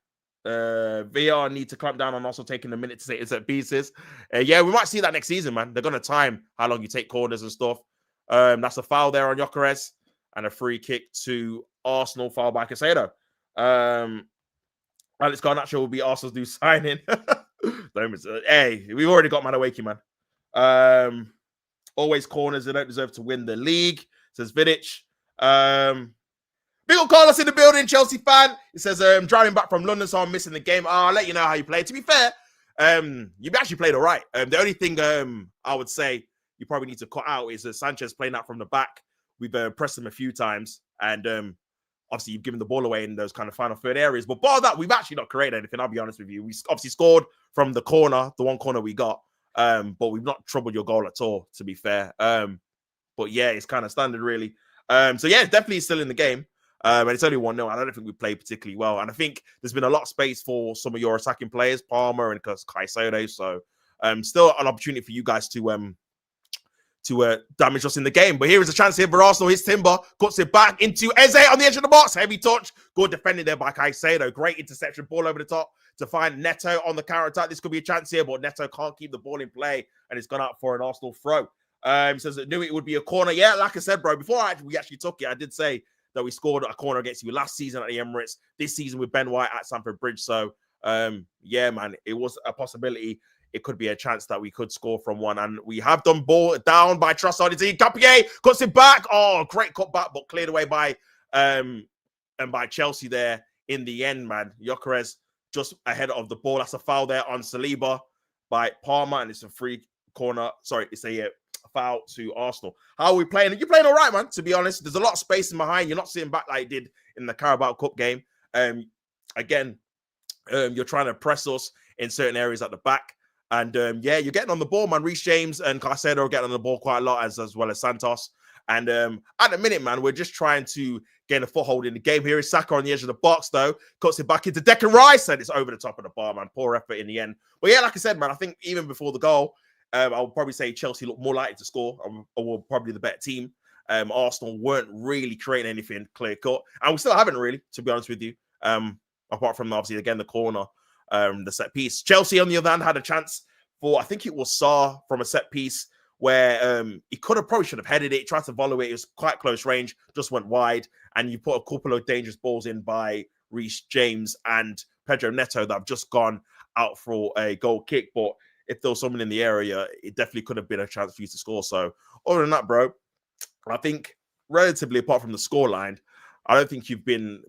VR need to clamp down on also taking a minute to say it's at pieces. Yeah, we might see that next season, man. They're going to time how long you take corners and stuff. That's a foul there on Gyökeres and a free kick to Arsenal, foul by Caicedo. Alex Garnacho will be Arsenal's new signing. Hey, we've already got Madueke, man. Always corners. They don't deserve to win the league, says Vidic. Big old Carlos in the building, Chelsea fan. It says, driving back from London, so I'm missing the game. I'll let you know how you play. To be fair, you actually played all right. The only thing I would say you probably need to cut out is Sanchez playing out from the back. We've pressed him a few times, and obviously you've given the ball away in those kind of final third areas. But bar that, we've actually not created anything, I'll be honest with you. We obviously scored from the corner, the one corner we got, but we've not troubled your goal at all, to be fair. But yeah, it's kind of standard, really. So yeah, definitely still in the game. And it's only 1-0. I don't think we played particularly well. And I think there's been a lot of space for some of your attacking players, Palmer and Caicedo. So still an opportunity for you guys to damage us in the game. But here is a chance here for Arsenal. Here's Timber, cuts it back into Eze on the edge of the box. Heavy touch. Good defending there by Caicedo. Great interception. Ball over the top to find Neto on the counter-attack. This could be a chance here, but Neto can't keep the ball in play, and it's gone out for an Arsenal throw. He says that knew it would be a corner. Yeah, like I said, bro, before we actually took it, I did say that we scored a corner against you last season at the Emirates, this season with Ben White at Stamford Bridge. So, yeah, man, it was a possibility. It could be a chance that we could score from one. And we have done ball down by Trossard. It's Nkapie, cuts it back. Oh, great cut back, but cleared away by Chelsea there in the end, man. Gyökeres just ahead of the ball. That's a foul there on Saliba by Palmer, and it's a free corner. Sorry, it's a foul to Arsenal. How are we playing? You're playing all right, man, to be honest. There's a lot of space in behind. You're not sitting back like you did in the Carabao Cup game. Again, you're trying to press us in certain areas at the back. And yeah, you're getting on the ball, man. Reece James and Caicedo are getting on the ball quite a lot, as well as Santos. And at the minute, man, we're just trying to gain a foothold in the game. Here is Saka on the edge of the box, though. Cuts it back into Declan Rice, and it's over the top of the bar, man. Poor effort in the end. But yeah, like I said, man, I think even before the goal, I would probably say Chelsea looked more likely to score, or were probably the better team. Arsenal weren't really creating anything clear cut, and we still haven't really, to be honest with you. Apart from obviously again the corner, the set piece. Chelsea on the other hand had a chance for, I think it was Sarr from a set piece where he probably should have headed it, tried to volley it. It was quite close range, just went wide, and you put a couple of dangerous balls in by Reece James and Pedro Neto that have just gone out for a goal kick. But if there was someone in the area, it definitely could have been a chance for you to score. So other than that, bro, I think relatively apart from the scoreline, I don't think you've been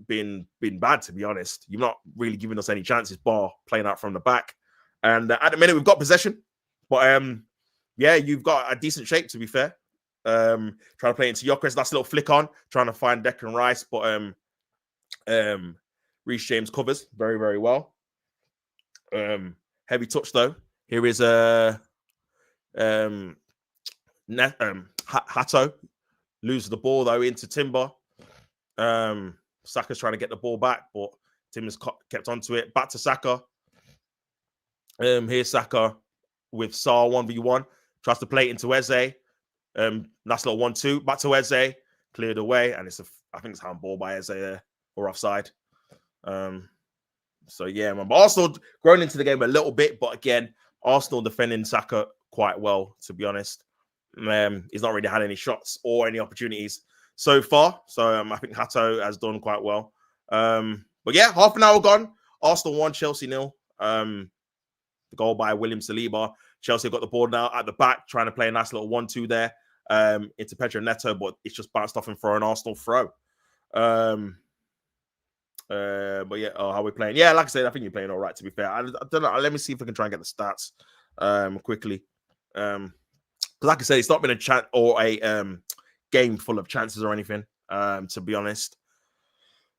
bad, to be honest. You've not really given us any chances, bar playing out from the back. And at the minute we've got possession, but yeah, you've got a decent shape, to be fair. Trying to play into Gyökeres, that's a little flick on, trying to find Declan Rice, but Reece James covers very, very well. Heavy touch though. Here is Hato loses the ball though into Timber. Saka's trying to get the ball back, but Timber's kept onto it. Back to Saka. Here's Saka with Saar 1v1. Tries to play it into Eze. Nice little 1-2. Back to Eze. Cleared away, and I think it's handball by Eze there, or offside. So yeah, man. But Arsenal grown into the game a little bit, but again, Arsenal defending Saka quite well, to be honest. He's not really had any shots or any opportunities so far. So I think Hato has done quite well. But yeah, half an hour gone. Arsenal 1, Chelsea 0. The goal by William Saliba. Chelsea got the ball now at the back, trying to play a nice little 1-2 there into Pedro Neto, but it's just bounced off him for an Arsenal throw. But yeah, how are we playing? Yeah, like I said, I think you're playing all right, to be fair. I don't know. Let me see if I can try and get the stats quickly. Like I said, it's not been a chance or a game full of chances or anything, to be honest.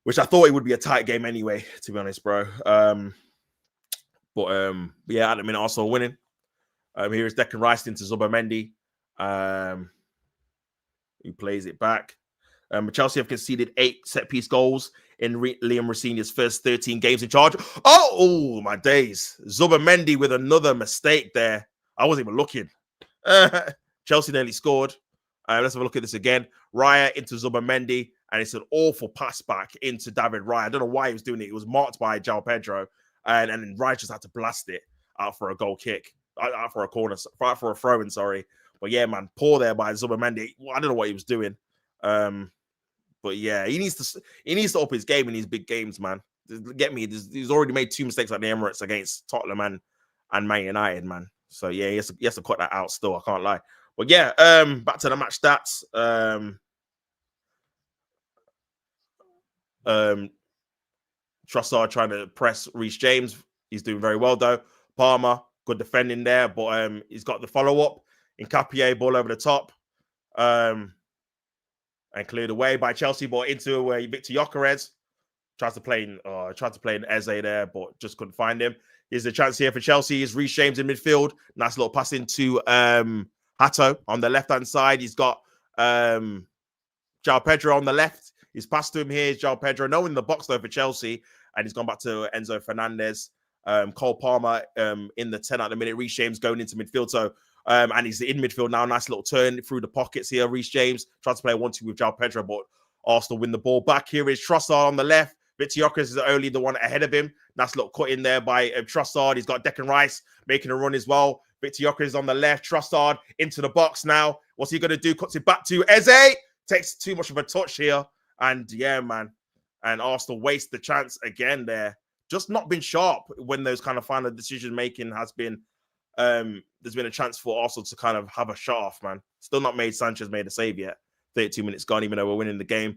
Which I thought it would be a tight game anyway, to be honest, bro. But yeah, at the minute, Arsenal winning. Here is Declan Rice into Zubomendi, who plays it back. Chelsea have conceded 8 set-piece goals in Liam Rosenior's first 13 games in charge. Oh, my days. Zubomendi with another mistake there. I wasn't even looking. Chelsea nearly scored. Let's have a look at this again. Raya into Zubomendi, and it's an awful pass back into David Raya. I don't know why he was doing it. It was marked by João Pedro, and then Raya just had to blast it out for a goal kick, out for a corner, for a throw-in, sorry. But yeah, man, poor there by Zubomendi. I don't know what he was doing. But yeah, he needs to up his game in these big games, man. Get me? He's already made 2 mistakes at the Emirates against Tottenham and Man United, man. So yeah, he has to cut that out still. I can't lie. But yeah, back to the match stats. Trossard trying to press Reece James. He's doing very well though. Palmer, good defending there, but he's got the follow-up. Nkapie, ball over the top. And cleared away by Chelsea, but into Victor Gyökeres. Tried to play in Eze there, but just couldn't find him. Here's a chance here for Chelsea. Is Reece James in midfield. Nice little pass into Hato on the left-hand side. He's got João Pedro on the left. He's passed to him here. João Pedro. No one in the box, though, for Chelsea. And he's gone back to Enzo Fernandez. Cole Palmer in the 10 at the minute. Reece James going into midfield. So, and he's in midfield now. Nice little turn through the pockets here. Reece James tries to play a 1-2 with João Pedro, but Arsenal win the ball back. Here is Trossard on the left. Victor Gyökeres is only the one ahead of him. Nice little cut in there by Trossard. He's got Declan Rice making a run as well. Victor Gyökeres is on the left. Trossard into the box now. What's he going to do? Cuts it back to Eze. Takes too much of a touch here. And yeah, man. And Arsenal waste the chance again there. Just not been sharp when those kind of final decision making has been. There's been a chance for Arsenal to kind of have a shot off, man. Still not made Sanchez made a save yet. 32 minutes gone, even though we're winning the game.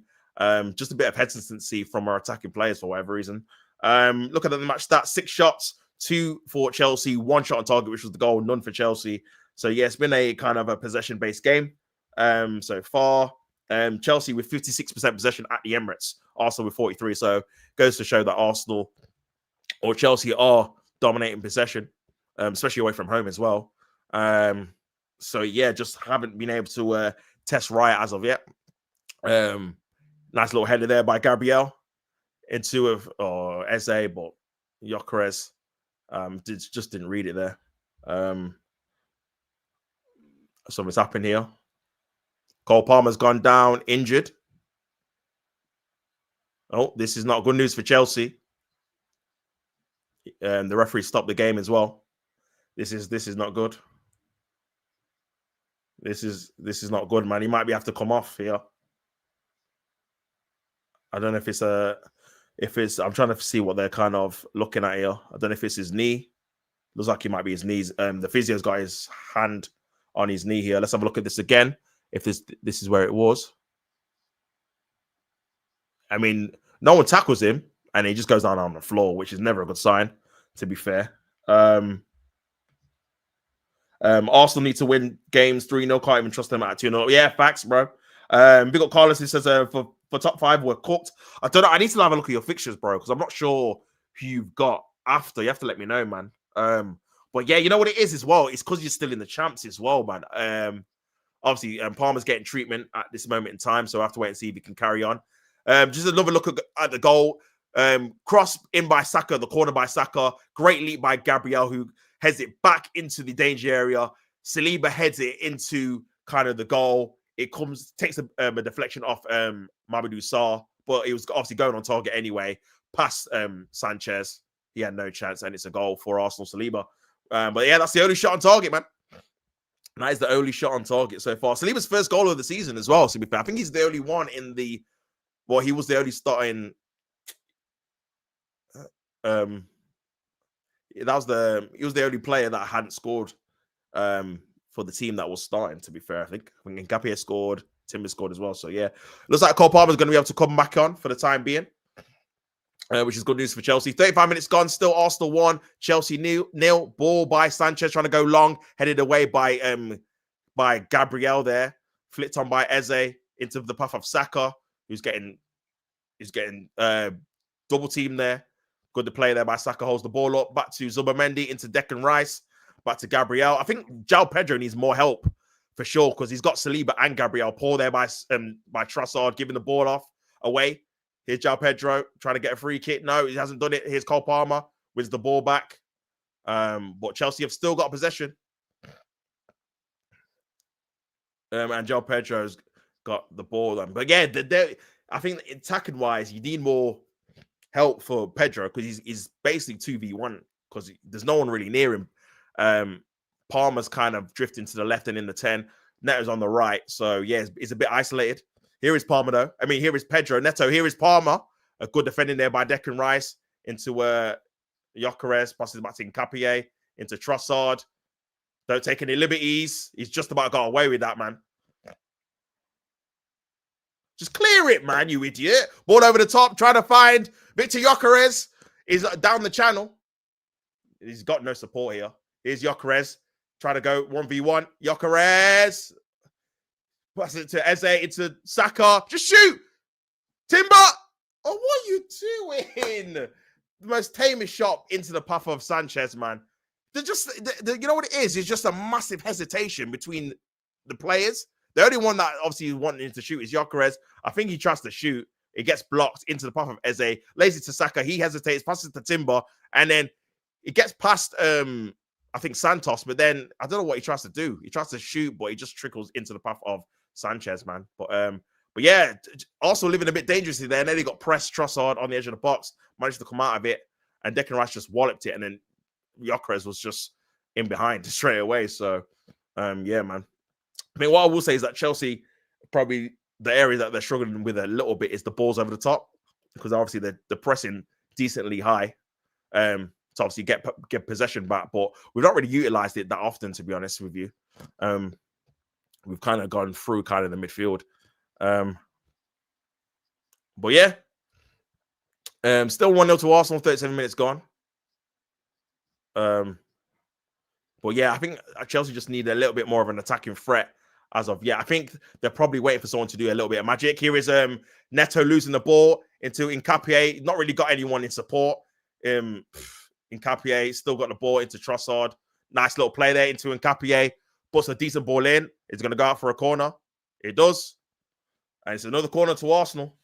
Just a bit of hesitancy from our attacking players for whatever reason. Look at the match stats: 6 shots, 2 for Chelsea, 1 shot on target, which was the goal, none for Chelsea. So yeah, it's been a kind of a possession-based game so far. Chelsea with 56% possession at the Emirates, Arsenal with 43%. So goes to show that Arsenal or Chelsea are dominating possession, especially away from home as well. So yeah, just haven't been able to test Raya as of yet. Nice little header there by Gabriel into Eze, but Gyökeres just didn't read it there. Something's happened here. Cole Palmer's gone down injured. Oh, this is not good news for Chelsea. The referee stopped the game as well. This is not good. This is not good, man. He might have to come off here. I don't know if it's I'm trying to see what they're kind of looking at here. I don't know if it's his knee. Looks like it might be his knees. The physio's got his hand on his knee here. Let's have a look at this again. if this is where it was. I mean, no one tackles him, and he just goes down on the floor, which is never a good sign, to be fair. Arsenal need to win games 3-0. Can't even trust them at 2-0. Yeah, facts, bro. Big up Carlos. He says for top 5, we're cooked. I don't know. I need to have a look at your fixtures, bro, because I'm not sure who you've got after. You have to let me know, man. But yeah, you know what it is as well? It's because you're still in the champs as well, man. Obviously, Palmer's getting treatment at this moment in time, so I have to wait and see if he can carry on. Just another look at the goal. Cross in by Saka, the corner by Saka. Great leap by Gabriel, who heads it back into the danger area. Saliba heads it into kind of the goal. It takes a deflection off Mamadou Sarr, but it was obviously going on target anyway. Past Sanchez, he had no chance, and it's a goal for Arsenal. Saliba. But yeah, that's the only shot on target, man. And that is the only shot on target so far. Saliba's first goal of the season as well, to be fair. I think he's the only one in the... Well, he was the only starting... he was the only player that hadn't scored for the team that was starting, to be fair. I think Nkapie scored, Timber scored as well. So, yeah. Looks like Cole Palmer's going to be able to come back on for the time being, which is good news for Chelsea. 35 minutes gone, still Arsenal 1, Chelsea 0. Ball by Sanchez trying to go long, headed away by Gabriel there. Flicked on by Eze into the path of Saka, who's getting double team there. Good to play there by Saka, holds the ball up. Back to Zubimendi, into Declan Rice. Back to Gabriel. I think João Pedro needs more help for sure, because he's got Saliba and Gabriel. Paul there by Trossard, giving the ball away. Here's João Pedro trying to get a free kick. No, he hasn't done it. Here's Cole Palmer wins the ball back. But Chelsea have still got possession. And João Pedro's got the ball. But yeah, I think attacking wise, you need more help for Pedro, because he's basically 2v1, because there's no one really near him. Palmer's kind of drifting to the left and in the 10. Neto's on the right. So yeah, it's a bit isolated. Here is Palmer, though. I mean, here is Pedro. Neto, here is Palmer. A good defending there by Declan Rice into Gyökeres, passes back to Nkapie, into Trossard. Don't take any liberties. He's just about got away with that, man. Just clear it, man, you idiot. Ball over the top, trying to find Victor Gyökeres. Is down the channel. He's got no support here. Here's Gyökeres. Trying to go 1v1. Gyökeres. Pass it to Eze, into Saka. Just shoot! Timber! Oh, what are you doing? The most tamest shot into the path of Sanchez, man. They're just, you know what it is? It's just a massive hesitation between the players. The only one that obviously wanting to shoot is Gyökeres. I think he tries to shoot. It gets blocked into the path of Eze. Lays it to Saka. He hesitates, passes to Timber. And then it gets past, I think, Santos. But then I don't know what he tries to do. He tries to shoot, but he just trickles into the path of Sanchez, man. But yeah, also living a bit dangerously there. And then he got pressed Trossard on the edge of the box. Managed to come out of it. And Declan Rice just walloped it. And then Gyökeres was just in behind straight away. So, yeah, man. I mean, what I will say is that Chelsea, probably the area that they're struggling with a little bit is the balls over the top, because obviously they're pressing decently high to obviously get possession back. But we've not really utilized it that often, to be honest with you. We've kind of gone through kind of the midfield. But yeah, still 1-0 to Arsenal, 37 minutes gone. But yeah, I think Chelsea just need a little bit more of an attacking threat as of I think they're probably waiting for someone to do a little bit of magic. Here is Neto losing the ball into Nkapie. Not really got anyone in support. Nkapie still got the ball into Trossard. Nice little play there into Nkapie. Puts a decent ball in. It's going to go out for a corner. It does. And it's another corner to Arsenal.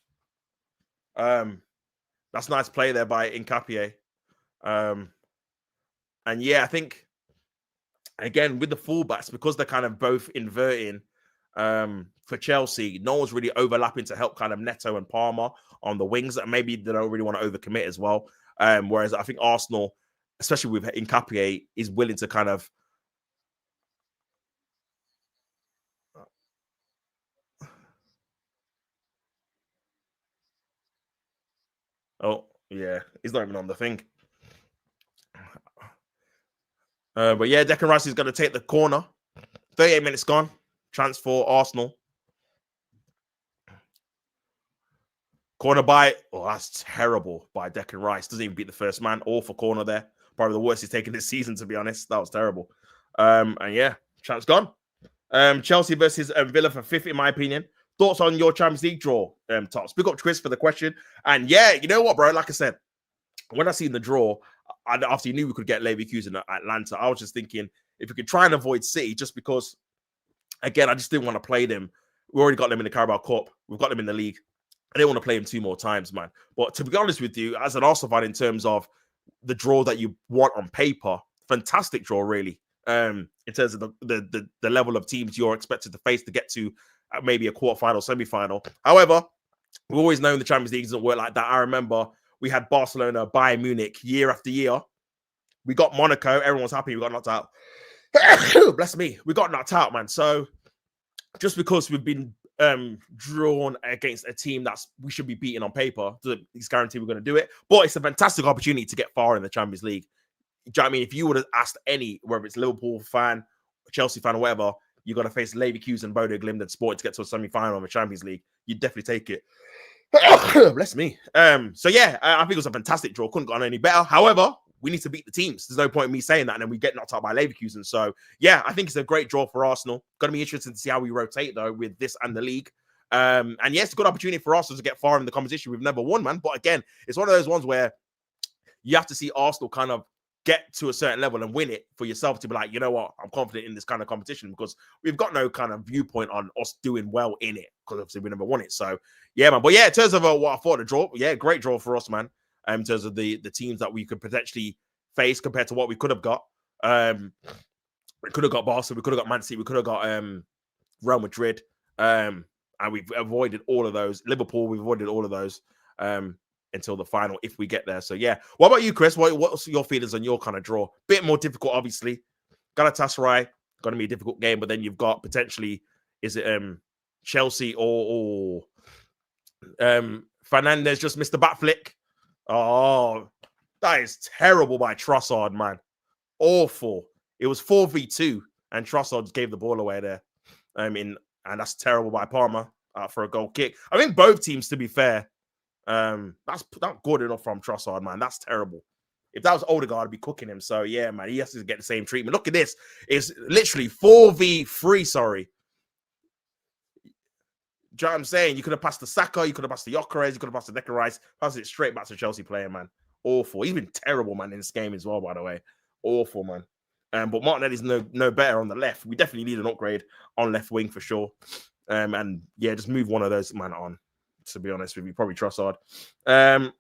That's nice play there by Nkapie. And yeah, I think, again, with the fullbacks, because they're kind of both inverting for Chelsea, no one's really overlapping to help kind of Neto and Palmer on the wings. And maybe they don't really want to overcommit as well. Whereas I think Arsenal, especially with Nkapie, is willing to kind of... Oh, yeah. He's not even on the thing. But yeah, Declan Rice is going to take the corner. 38 minutes gone. Chance for Arsenal. Corner by, oh, that's terrible by Declan Rice. Doesn't even beat the first man. Awful corner there. Probably the worst he's taken this season, to be honest. That was terrible. And yeah, chance gone. Chelsea versus Villa for fifth, in my opinion. Thoughts on your Champions League draw, Tops? Big up Chris for the question. And yeah, you know what, bro? Like I said, when I seen the draw, I obviously knew we could get Leverkusen at Atlanta. I was just thinking if we could try and avoid City, just because, again, I just didn't want to play them. We already got them in the Carabao Cup. We've got them in the league. I didn't want to play him 2 more times, man. But to be honest with you, as an Arsenal fan, in terms of the draw that you want on paper, fantastic draw, really. In terms of the level of teams you're expected to face to get to maybe a quarterfinal, semi-final. However, we've always known the Champions League doesn't work like that. I remember we had Barcelona, Bayern Munich year after year. We got Monaco. Everyone was happy. We got knocked out. Bless me. We got knocked out, man. So just because we've been drawn against a team that's we should be beating on paper, it's guaranteed we're going to do it. But it's a fantastic opportunity to get far in the Champions League. Do you know what I mean? If you would have asked any, whether it's Liverpool fan, Chelsea fan, or whatever, you're going to face Leverkusen, Bodo Glimt, and Sport to get to a semi-final of the Champions League, you'd definitely take it. Bless me. So yeah, I think it was a fantastic draw. Couldn't have gone any better. However, we need to beat the teams. There's no point in me saying that, and then we get knocked out by Leverkusen. So yeah, I think it's a great draw for Arsenal. Going to be interesting to see how we rotate though with this and the league. And yes, it's a good opportunity for Arsenal to get far in the competition. We've never won, man. But again, it's one of those ones where you have to see Arsenal kind of get to a certain level and win it for yourself to be like, you know what, I'm confident in this kind of competition, because we've got no kind of viewpoint on us doing well in it, because obviously we never won it. So yeah, man. But yeah, in terms of what I thought the draw, yeah, great draw for us, man. In terms of the teams that we could potentially face compared to what we could have got. We could have got Barca, we could have got Man City, we could have got Real Madrid, and we've avoided all of those. Liverpool, we've avoided all of those until the final, if we get there. So yeah, what about you, Chris? What's your feelings on your kind of draw? Bit more difficult, obviously. Galatasaray, going to be a difficult game, but then you've got potentially, is it Chelsea or Fernandez just missed the bat flick? Oh, that is terrible by Trossard, man. Awful. It was 4v2, and Trossard gave the ball away there. And that's terrible by Palmer for a goal kick. I think both teams, to be fair, that's not good enough from Trossard, man. That's terrible. If that was Odegaard, I'd be cooking him. So yeah, man, he has to get the same treatment. Look at this. It's literally 4v3, sorry. Do you know what I'm saying? You could have passed the Saka, you could have passed the Gyökeres, you could have passed the Declan Rice, passed it straight back to Chelsea player, man. Awful. He's been terrible, man, in this game as well, by the way. Awful, man. But Martinelli's no better on the left. We definitely need an upgrade on left wing for sure. And yeah, just move one of those man on, to be honest with you. Probably Trossard. I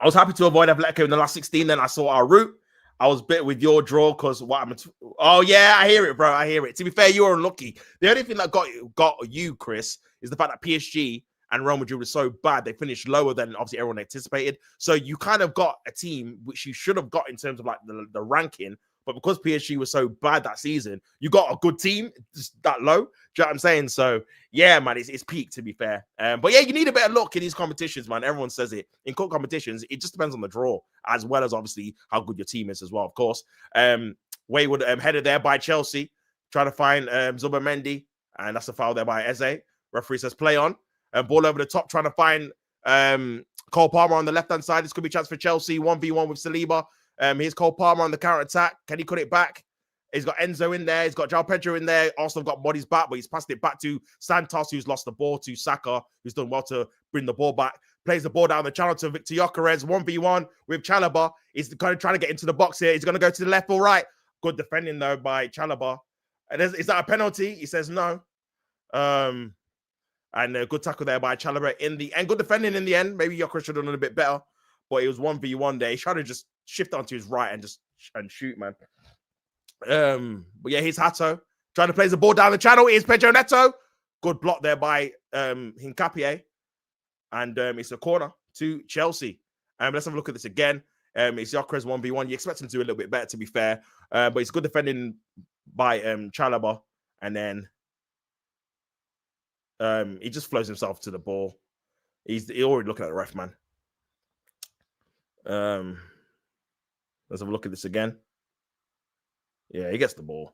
was happy to avoid Atletico in the last 16. Then I saw our route. I was bit with your draw because what I'm. Oh yeah, I hear it, bro. I hear it. To be fair, you were unlucky. The only thing that got you, Chris, is the fact that PSG and Real Madrid was so bad. They finished lower than obviously everyone anticipated. So you kind of got a team which you should have got in terms of like the ranking. But because PSG was so bad that season, you got a good team just that low. Do you know what I'm saying? So yeah, man, it's peak, to be fair. But yeah, you need a bit of luck in these competitions, man. Everyone says it. In cup competitions, it just depends on the draw, as well as obviously how good your team is as well, of course. Wayward headed there by Chelsea, trying to find Zubomendi, and that's a foul there by Eze. Referee says play on. Ball over the top, trying to find Cole Palmer on the left-hand side. This could be a chance for Chelsea, 1v1 with Saliba. Here's Cole Palmer on the counter-attack. Can he cut it back? He's got Enzo in there. He's got João Pedro in there. Arsenal got bodies back, but he's passed it back to Santos, who's lost the ball, to Saka, who's done well to bring the ball back. Plays the ball down the channel to Victor Gyökeres, 1v1 with Chalobah. He's kind of trying to get into the box here. He's going to go to the left or right. Good defending, though, by Chalobah. And is that a penalty? He says no. And a good tackle there by Chalobah and good defending in the end. Maybe Gyökeres should have done a bit better, but it was 1v1 there. He's trying to just shift onto his right and shoot, man. But yeah, here's Hato trying to play the ball down the channel. Here's Pedro Neto. Good block there by Hincapié. And it's a corner to Chelsea. Let's have a look at this again. It's Gyökeres 1v1. You expect him to do a little bit better, to be fair. But it's good defending by Chalobah. And then he just flows himself to the ball. He's already looking at the ref, man. Let's have a look at this again. Yeah, he gets the ball.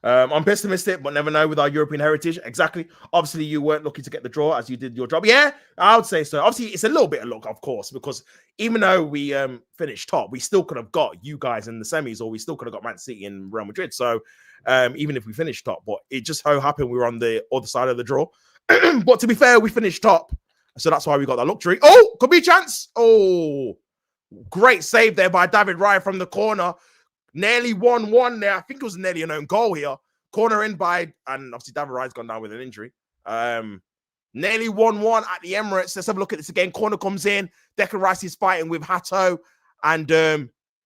I'm pessimistic, but never know with our European heritage. Exactly. Obviously, you weren't lucky to get the draw as you did your job. Yeah, I would say so. Obviously, it's a little bit of luck, of course, because even though we finished top, we still could have got you guys in the semis, or we still could have got Man City and Real Madrid. So even if we finished top, but it just so happened we were on the other side of the draw. But to be fair, we finished top. So that's why we got that luxury. Oh, could be a chance. Oh, great save there by David Raya from the corner. Nearly 1-1 there. I think it was nearly an own goal here. Corner in by, and obviously David Raya's gone down with an injury. Nearly 1-1 at the Emirates. Let's have a look at this again. Corner comes in. Declan Rice is fighting with Hato. And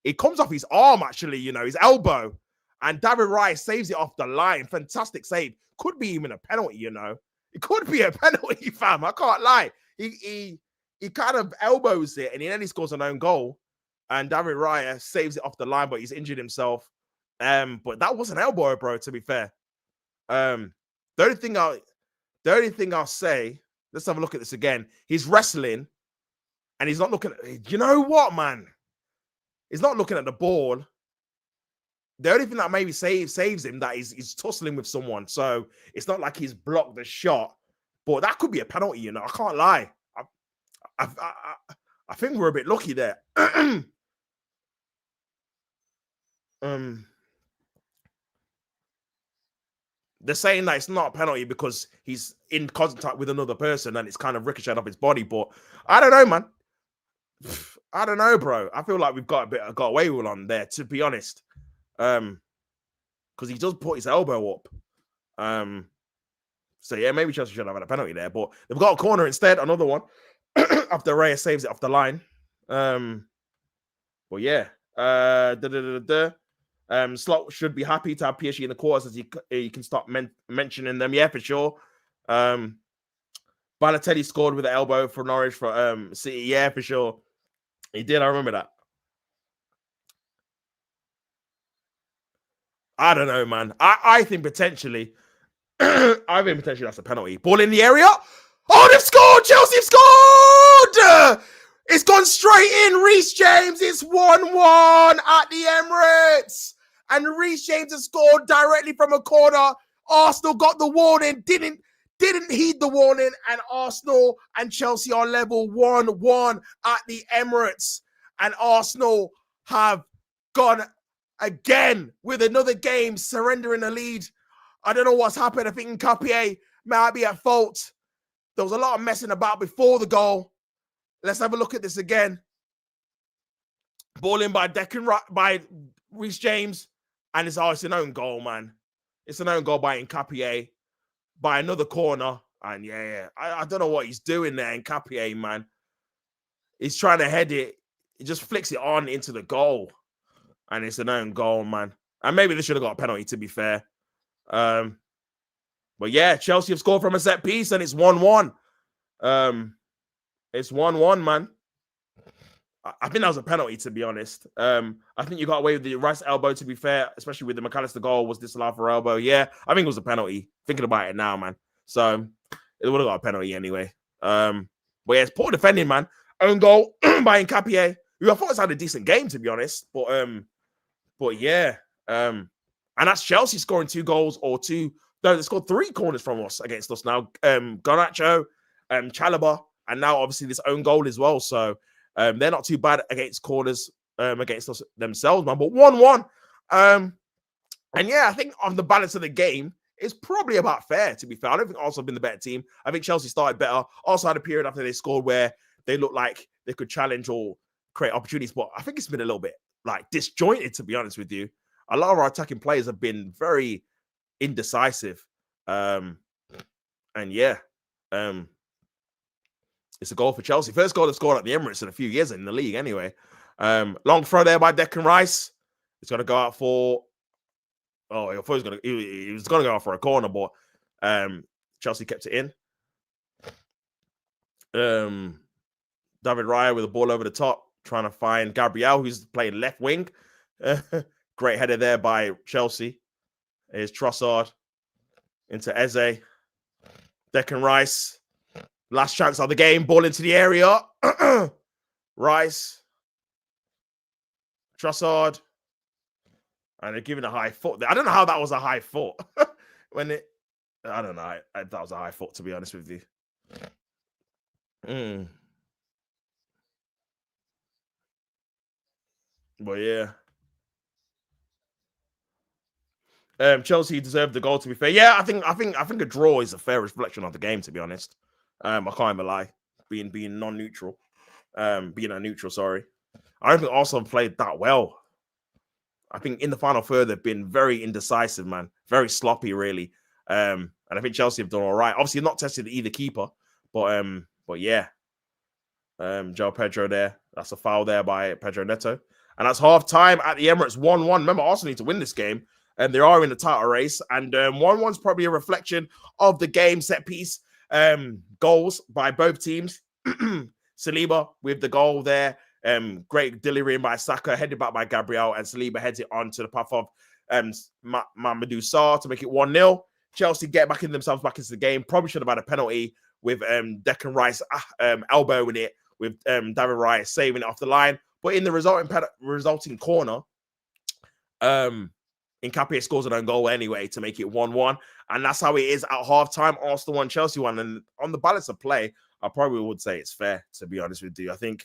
it comes off his arm, actually, his elbow. And David Raya saves it off the line. Fantastic save. Could be even a penalty, It could be a penalty, fam. I can't lie. He kind of elbows it and he nearly scores an own goal. And David Raya saves it off the line, but he's injured himself. But that was an elbow, bro, to be fair. The only thing I'll say, let's have a look at this again. He's wrestling and he's not looking at, you know what, man? He's not looking at the ball. The only thing that maybe saves him that he's tussling with someone. So it's not like he's blocked the shot, but that could be a penalty, I can't lie. I think we're a bit lucky there. They're saying that it's not a penalty because he's in contact with another person and it's kind of ricocheted off his body. But I don't know, man. I don't know, bro. I feel like we've got away with on there, to be honest. Because he does put his elbow up. So yeah, maybe Chelsea should have had a penalty there, but they've got a corner instead, another one. After Raya saves it off the line. But yeah. Slot should be happy to have PSG in the quarters as he can start mentioning them. Yeah, for sure. Balotelli scored with the elbow for Norwich for City. Yeah, for sure. He did. I remember that. I don't know, man. I think potentially that's a penalty. Ball in the area. Oh, they've scored! Chelsea have scored! It's gone straight in. Reece James. It's 1-1 at the Emirates. And Reece James has scored directly from a corner. Arsenal got the warning, didn't heed the warning, and Arsenal and Chelsea are level 1-1 at the Emirates. And Arsenal have gone again with another game, surrendering the lead. I don't know what's happened. I think Nkapie might be at fault. There was a lot of messing about before the goal. Let's have a look at this again. Ball in by Reece James. And it's an own goal, man. It's an own goal by Nkapie. By another corner. And yeah. I don't know what he's doing there, Nkapie, man. He's trying to head it. He just flicks it on into the goal. And it's an own goal, man. And maybe they should have got a penalty, to be fair. But yeah, Chelsea have scored from a set piece and it's 1-1. It's 1-1, man. I think that was a penalty, to be honest. I think you got away with the Rice elbow, to be fair, especially with the McAllister goal. Was disallowed for elbow? Yeah, I think it was a penalty. Thinking about it now, man. So it would have got a penalty anyway. But yeah, it's poor defending, man. Own goal by Nkapie, who I thought has had a decent game, to be honest. But yeah. And that's Chelsea scoring 2 goals or 2. No, they scored 3 corners from us against us now. Garnacho, Chalobah, and now obviously this own goal as well. So they're not too bad against corners against us themselves, man. But 1-1. And yeah, I think on the balance of the game, it's probably about fair, to be fair. I don't think Arsenal have been the better team. I think Chelsea started better. Also had a period after they scored where they looked like they could challenge or create opportunities. But I think it's been a little bit disjointed, to be honest with you. A lot of our attacking players have been very indecisive. And yeah, it's a goal for Chelsea. First goal they've scored at the Emirates in a few years in the league anyway. Long throw there by Declan Rice. It's going to go out for... Oh, I thought he was going to go out for a corner, but Chelsea kept it in. David Raya with the ball over the top, trying to find Gabriel, who's playing left wing. Great header there by Chelsea. Here's Trossard into Eze. Declan Rice. Last chance of the game. Ball into the area. Rice. Trossard. and they're giving a high foot. I don't know how that was a high foot when it. I don't know. That was a high foot, to be honest with you. Mm. But yeah, Chelsea deserved the goal. To be fair, yeah, I think a draw is a fair reflection of the game. To be honest, I can't even lie. Being non-neutral, being a neutral. Sorry, I don't think Arsenal played that well. I think in the final third they've been very indecisive, man. Very sloppy, really. And I think Chelsea have done all right. Obviously, not tested either keeper, but yeah, Joe Pedro there. That's a foul there by Pedro Neto. And that's half time at the Emirates 1-1. Remember, Arsenal need to win this game. And they are in the title race. And 1-1's probably a reflection of the game set piece goals by both teams. Saliba with the goal there. Great delivery by Saka, headed back by Gabriel. And Saliba heads it on to the path of Mamadou Sarr to make it 1-0. Chelsea get themselves back into the game. Probably should have had a penalty with Declan Rice elbowing it, with David Raya saving it off the line. But in the resulting corner, Nkapie scores an own goal anyway to make it 1-1. And that's how it is at halftime. Arsenal 1, Chelsea 1. And on the balance of play, I probably would say it's fair, to be honest with you. I don't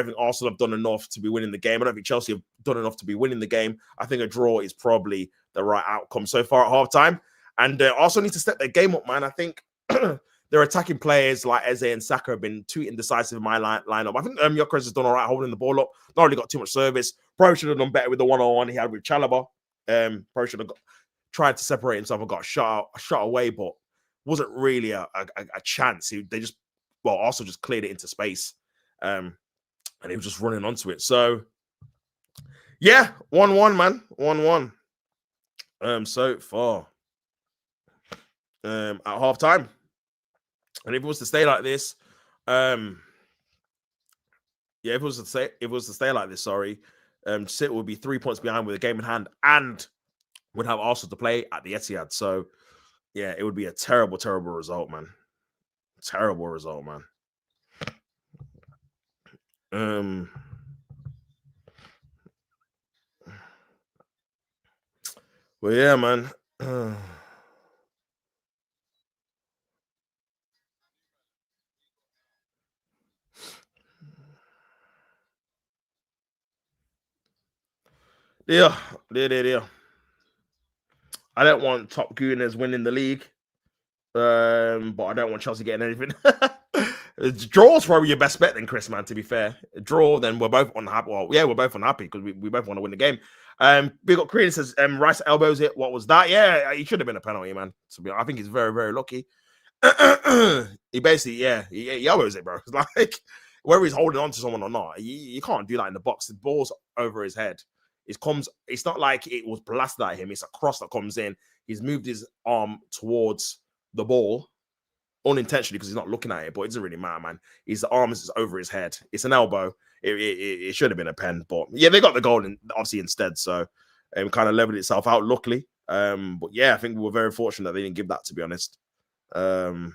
think Arsenal have done enough to be winning the game. I don't think Chelsea have done enough to be winning the game. I think a draw is probably the right outcome so far at halftime. And Arsenal need to step their game up, man. I think their attacking players like Eze and Saka have been too indecisive in my lineup. I think Gyökeres has done all right holding the ball up. Not really got too much service. Probably should have done better with the one-on-one he had with Chalobah. Probably should have tried to separate himself and got shot away, but wasn't really a chance. Arsenal just cleared it into space. And he was just running onto it. So, yeah, 1-1, man. 1-1. So far. At half time. And if it was to stay like this, if it was to stay like this, City would be 3 points behind with a game in hand and would have Arsenal to play at the Etihad. So yeah, it would be a terrible, terrible result, man. Terrible result, man. Well, yeah, man. Yeah. I don't want Top Gooners winning the league, but I don't want Chelsea getting anything. Draw's probably your best bet then, Chris, man, to be fair. Draw, then we're both unhappy. Well, yeah, we're both unhappy because we both want to win the game. Big up Korean says, Rice elbows it. What was that? Yeah, it should have been a penalty, man. I think he's very, very lucky. He basically, he elbows it, bro. It's like, whether he's holding on to someone or not, you can't do that in the box. The ball's over his head. It's not like it was blasted at him. It's a cross that comes in. He's moved his arm towards the ball unintentionally because he's not looking at it, but it doesn't really matter, man. His arm is over his head. It's an elbow. It should have been a pen, but yeah, they got the goal obviously instead. So it kind of leveled itself out, luckily. But yeah, I think we were very fortunate that they didn't give that, to be honest. But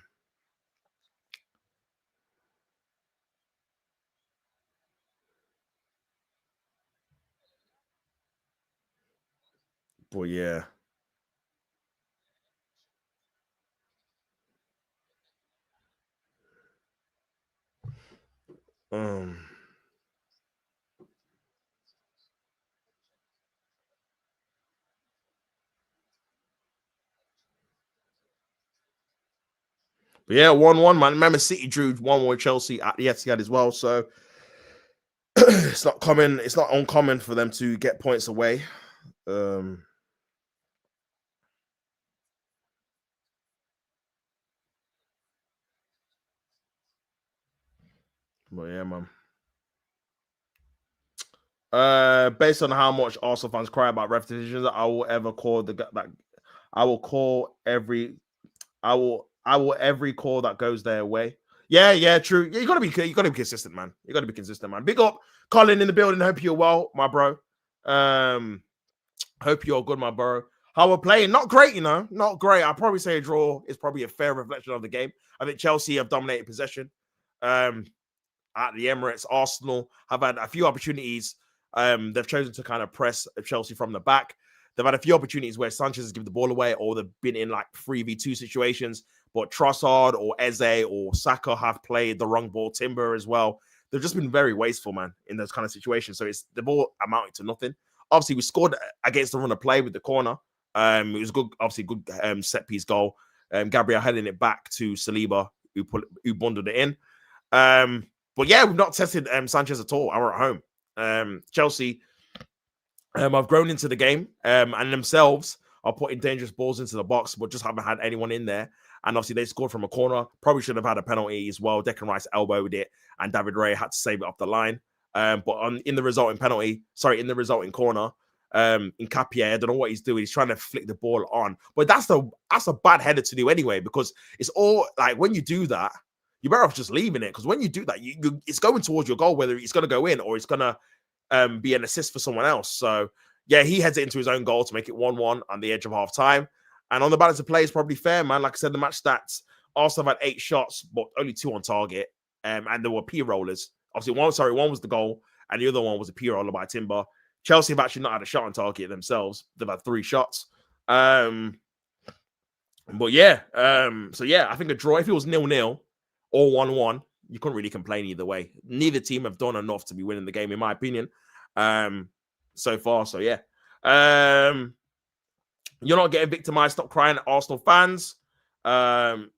yeah. But yeah, 1-1, man. Remember, City drew 1-1 with Chelsea at the Etihad as well. So it's not common. It's not uncommon for them to get points away. But yeah, man. Based on how much Arsenal fans cry about ref decisions, I will ever call I will call every every call that goes their way. Yeah, true. Yeah, you gotta be consistent, man. You gotta be consistent, man. Big up, Colin in the building. Hope you're well, my bro. Hope you're good, my bro. How we're playing, not great, not great. I'd probably say a draw is probably a fair reflection of the game. I think Chelsea have dominated possession. At the Emirates, Arsenal have had a few opportunities. They've chosen to kind of press Chelsea from the back. They've had a few opportunities where Sanchez has given the ball away, or they've been in like 3v2 situations. But Trossard or Eze or Saka have played the wrong ball. Timber as well. They've just been very wasteful, man, in those kind of situations. So it's the ball amounting to nothing. Obviously, we scored against the run of play with the corner. It was good, obviously good set piece goal. Gabriel heading it back to Saliba, who bundled it in. But yeah, we've not tested Sanchez at all. We're at home. Chelsea have grown into the game and themselves are putting dangerous balls into the box, but just haven't had anyone in there. And obviously, they scored from a corner. Probably should have had a penalty as well. Declan Rice elbowed it, and David Ray had to save it off the line. But in the resulting corner, Nkapie, I don't know what he's doing. He's trying to flick the ball on, but that's a bad header to do anyway, because it's all like when you do that, you're better off just leaving it, because when you do that, it's going towards your goal, whether it's going to go in or it's going to be an assist for someone else. So yeah, he heads it into his own goal to make it 1-1 on the edge of half time. And on the balance of play, it's probably fair, man. Like I said, the match stats, Arsenal had 8 shots, but only 2 on target. And there were P rollers. Obviously, one was the goal, and the other one was a P roller by Timber. Chelsea have actually not had a shot on target themselves. They've had 3 shots. But yeah, so yeah, I think a draw, if it was 0-0 or 1-1, you couldn't really complain either way. Neither team have done enough to be winning the game, in my opinion, so far. So yeah. You're not getting victimized. Stop crying, Arsenal fans.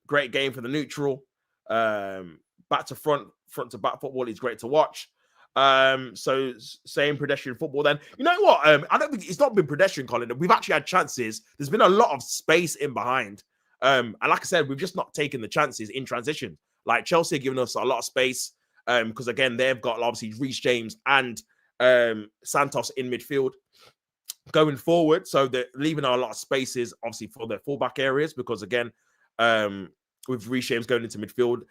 Great game for the neutral. Back to front to back football is great to watch. So same pedestrian football then. You know what? I don't think it's not been pedestrian, Colin. We've actually had chances. There's been a lot of space in behind. And like I said, we've just not taken the chances in transition. Like Chelsea are giving us a lot of space. Because again, they've got obviously Reece James and Santos in midfield going forward, so they're leaving a lot of spaces, obviously, for their fullback areas, because again, with Reece James going into midfield,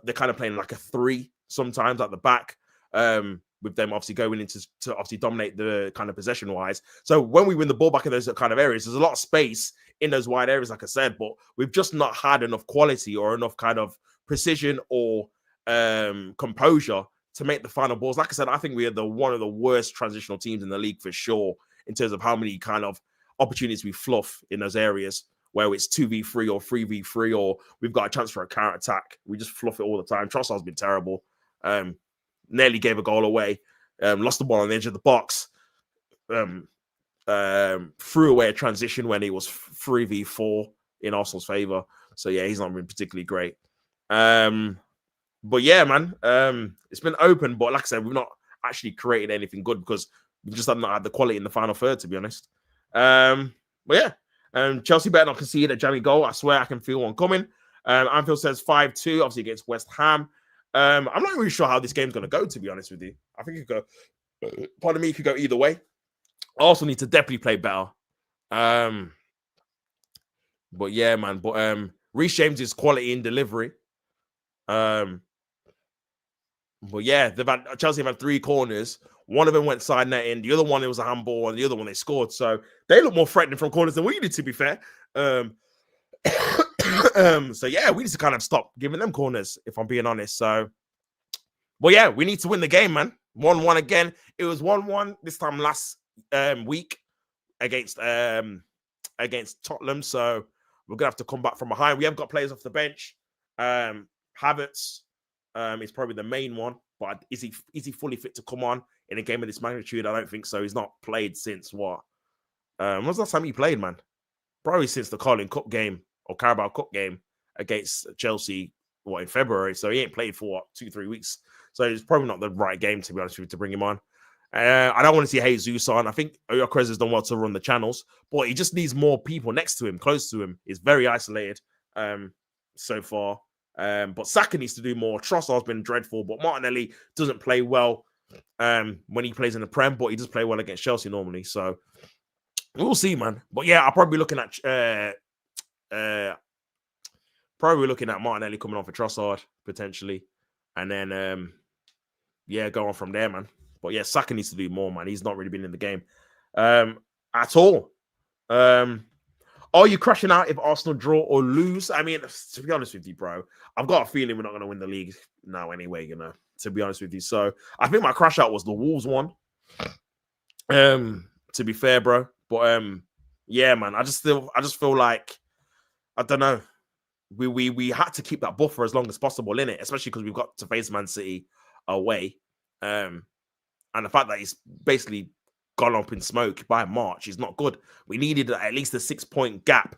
they're kind of playing like a 3 sometimes at the back, with them obviously going into to obviously dominate the kind of possession wise. So when we win the ball back in those kind of areas, there's a lot of space in those wide areas, like I said, but we've just not had enough quality or enough kind of precision or composure to make the final balls. Like I said, I think we are one of the worst transitional teams in the league for sure, in terms of how many kind of opportunities we fluff in those areas, where it's 2v3 or 3v3, or we've got a chance for a counter attack. We just fluff it all the time. Trossard's been terrible. Nearly gave a goal away. Lost the ball on the edge of the box. Threw away a transition when it was 3v4 in Arsenal's favour. So yeah, he's not been particularly great. But yeah, man, it's been open, but like I said, we've not actually created anything good because we've just not had the quality in the final third, to be honest. But yeah, Chelsea better not concede a jammy goal. I swear I can feel one coming. Anfield says 5-2, obviously against West Ham. I'm not really sure how this game's going to go, to be honest with you. I think it could go, pardon me, it could go either way. Arsenal need to definitely play better. But yeah, man. But Reece James is quality in delivery. But yeah, Chelsea have had 3 corners. One of them went side netting. The other one, it was a handball, and the other one they scored. So they look more threatening from corners than we did, to be fair. So yeah, we need to kind of stop giving them corners, if I'm being honest. So, well, yeah, we need to win the game, man. 1-1 again. It was 1-1 this time last week against Tottenham. So we're gonna have to come back from behind. We have got players off the bench. Havertz is probably the main one, but is he fully fit to come on in a game of this magnitude? I don't think so. He's not played since what? When was the last time he played, man? Probably since the Carling Cup game or Carabao Cup game against Chelsea, in February. So he ain't played for 2-3 weeks. So it's probably not the right game, to be honest with you, to bring him on. I don't want to see Jesus on. I think Oyakrez has done well to run the channels, but he just needs more people next to him, close to him. He's very isolated so far. But Saka needs to do more. Trossard's been dreadful, but Martinelli doesn't play well when he plays in the Prem, but he does play well against Chelsea normally. So we'll see, man. But yeah, I'll probably be looking at Martinelli coming on for Trossard potentially, and then go on from there, man. But yeah, Saka needs to do more, man. He's not really been in the game at all. Are you crashing out if Arsenal draw or lose? I mean, to be honest with you, bro, I've got a feeling we're not going to win the league now anyway, to be honest with you. So I think my crash out was the Wolves one, to be fair, bro. But yeah, man, I just feel like I don't know. We had to keep that buffer as long as possible in it, especially because we've got to face Man City away. And the fact that he's basically gone up in smoke by March is not good. We needed at least a 6-point gap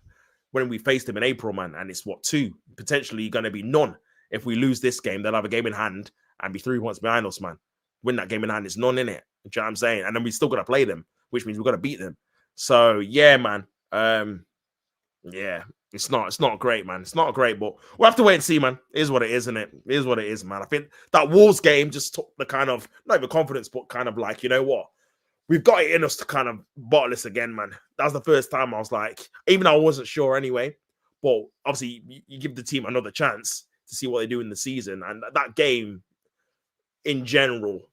when we faced him in April, man. And it's what, 2, potentially going to be none. If we lose this game, they'll have a game in hand and be 3 points behind us, man. Win that game in hand, it's none in it. Do you know what I'm saying? And then we still got to play them, which means we've got to beat them. So yeah, man. Yeah, it's not great, man. It's not great, but we'll have to wait and see, man. It is what it is, isn't it? It is what it is, man. I think that Wolves game just took the kind of, not even confidence, but kind of like, you know what? We've got it in us to kind of bottle this again, man. That was the first time I was like, even though I wasn't sure anyway, but obviously you give the team another chance to see what they do in the season. And that game in general,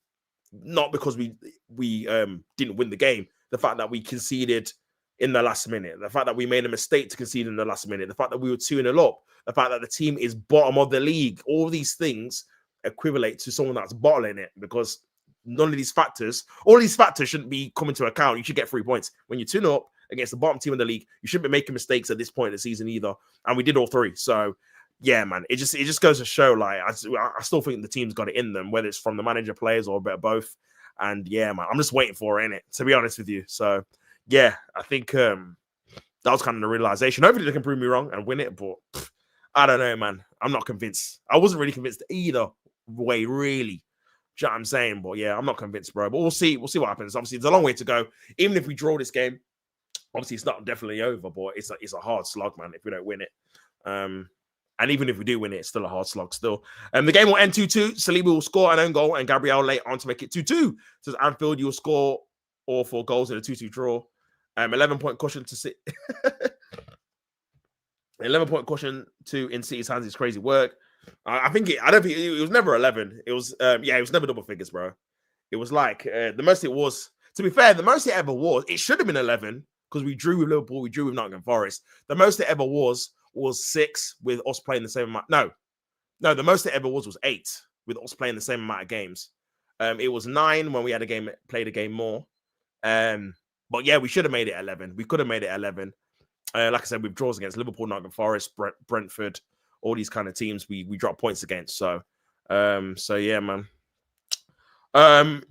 not because we didn't win the game, the fact that we conceded in the last minute, the fact that we made a mistake to concede in the last minute, the fact that we were 2-0 up, the fact that the team is bottom of the league, all these things equivalent to someone that's bottling it, because none of these factors, all these factors shouldn't be coming to account. You should get 3 points. When you're 2-0 up against the bottom team in the league, you shouldn't be making mistakes at this point in the season either. And we did all 3. So yeah, man, it just goes to show, like, I still think the team's got it in them, whether it's from the manager, players, or a bit of both. And yeah, man, I'm just waiting for it, innit, to be honest with you. So yeah, I think that was kind of the realization. Hopefully they can prove me wrong and win it, but I don't know, man. I'm not convinced. I wasn't really convinced either way, really. Do you know what I'm saying? But yeah, I'm not convinced, bro. But we'll see. We'll see what happens. Obviously, it's a long way to go. Even if we draw this game, obviously it's not definitely over, but it's a hard slog, man, if we don't win it. And even if we do win it, it's still a hard slog still. The game will end 2-2. Saliba will score an own goal, and Gabriel late on to make it 2-2. Says Anfield, you'll score all 4 goals in a 2-2 draw. 11-point cushion to sit. 11-point cushion to in City's hands is crazy work. I don't think it was never 11. It was it was never double figures, bro. It was like the most it was. To be fair, the most it ever was, it should have been 11 because we drew with Liverpool, we drew with Nottingham Forest. The most it ever was 6 with us playing the same amount. No, the most it ever was 8 with us playing the same amount of games. It was 9 when we had played a game more. But yeah, we should have made it 11. We could have made it 11. Like I said, with draws against Liverpool, Nottingham Forest, Brentford, all these kind of teams we drop points against. So yeah, man.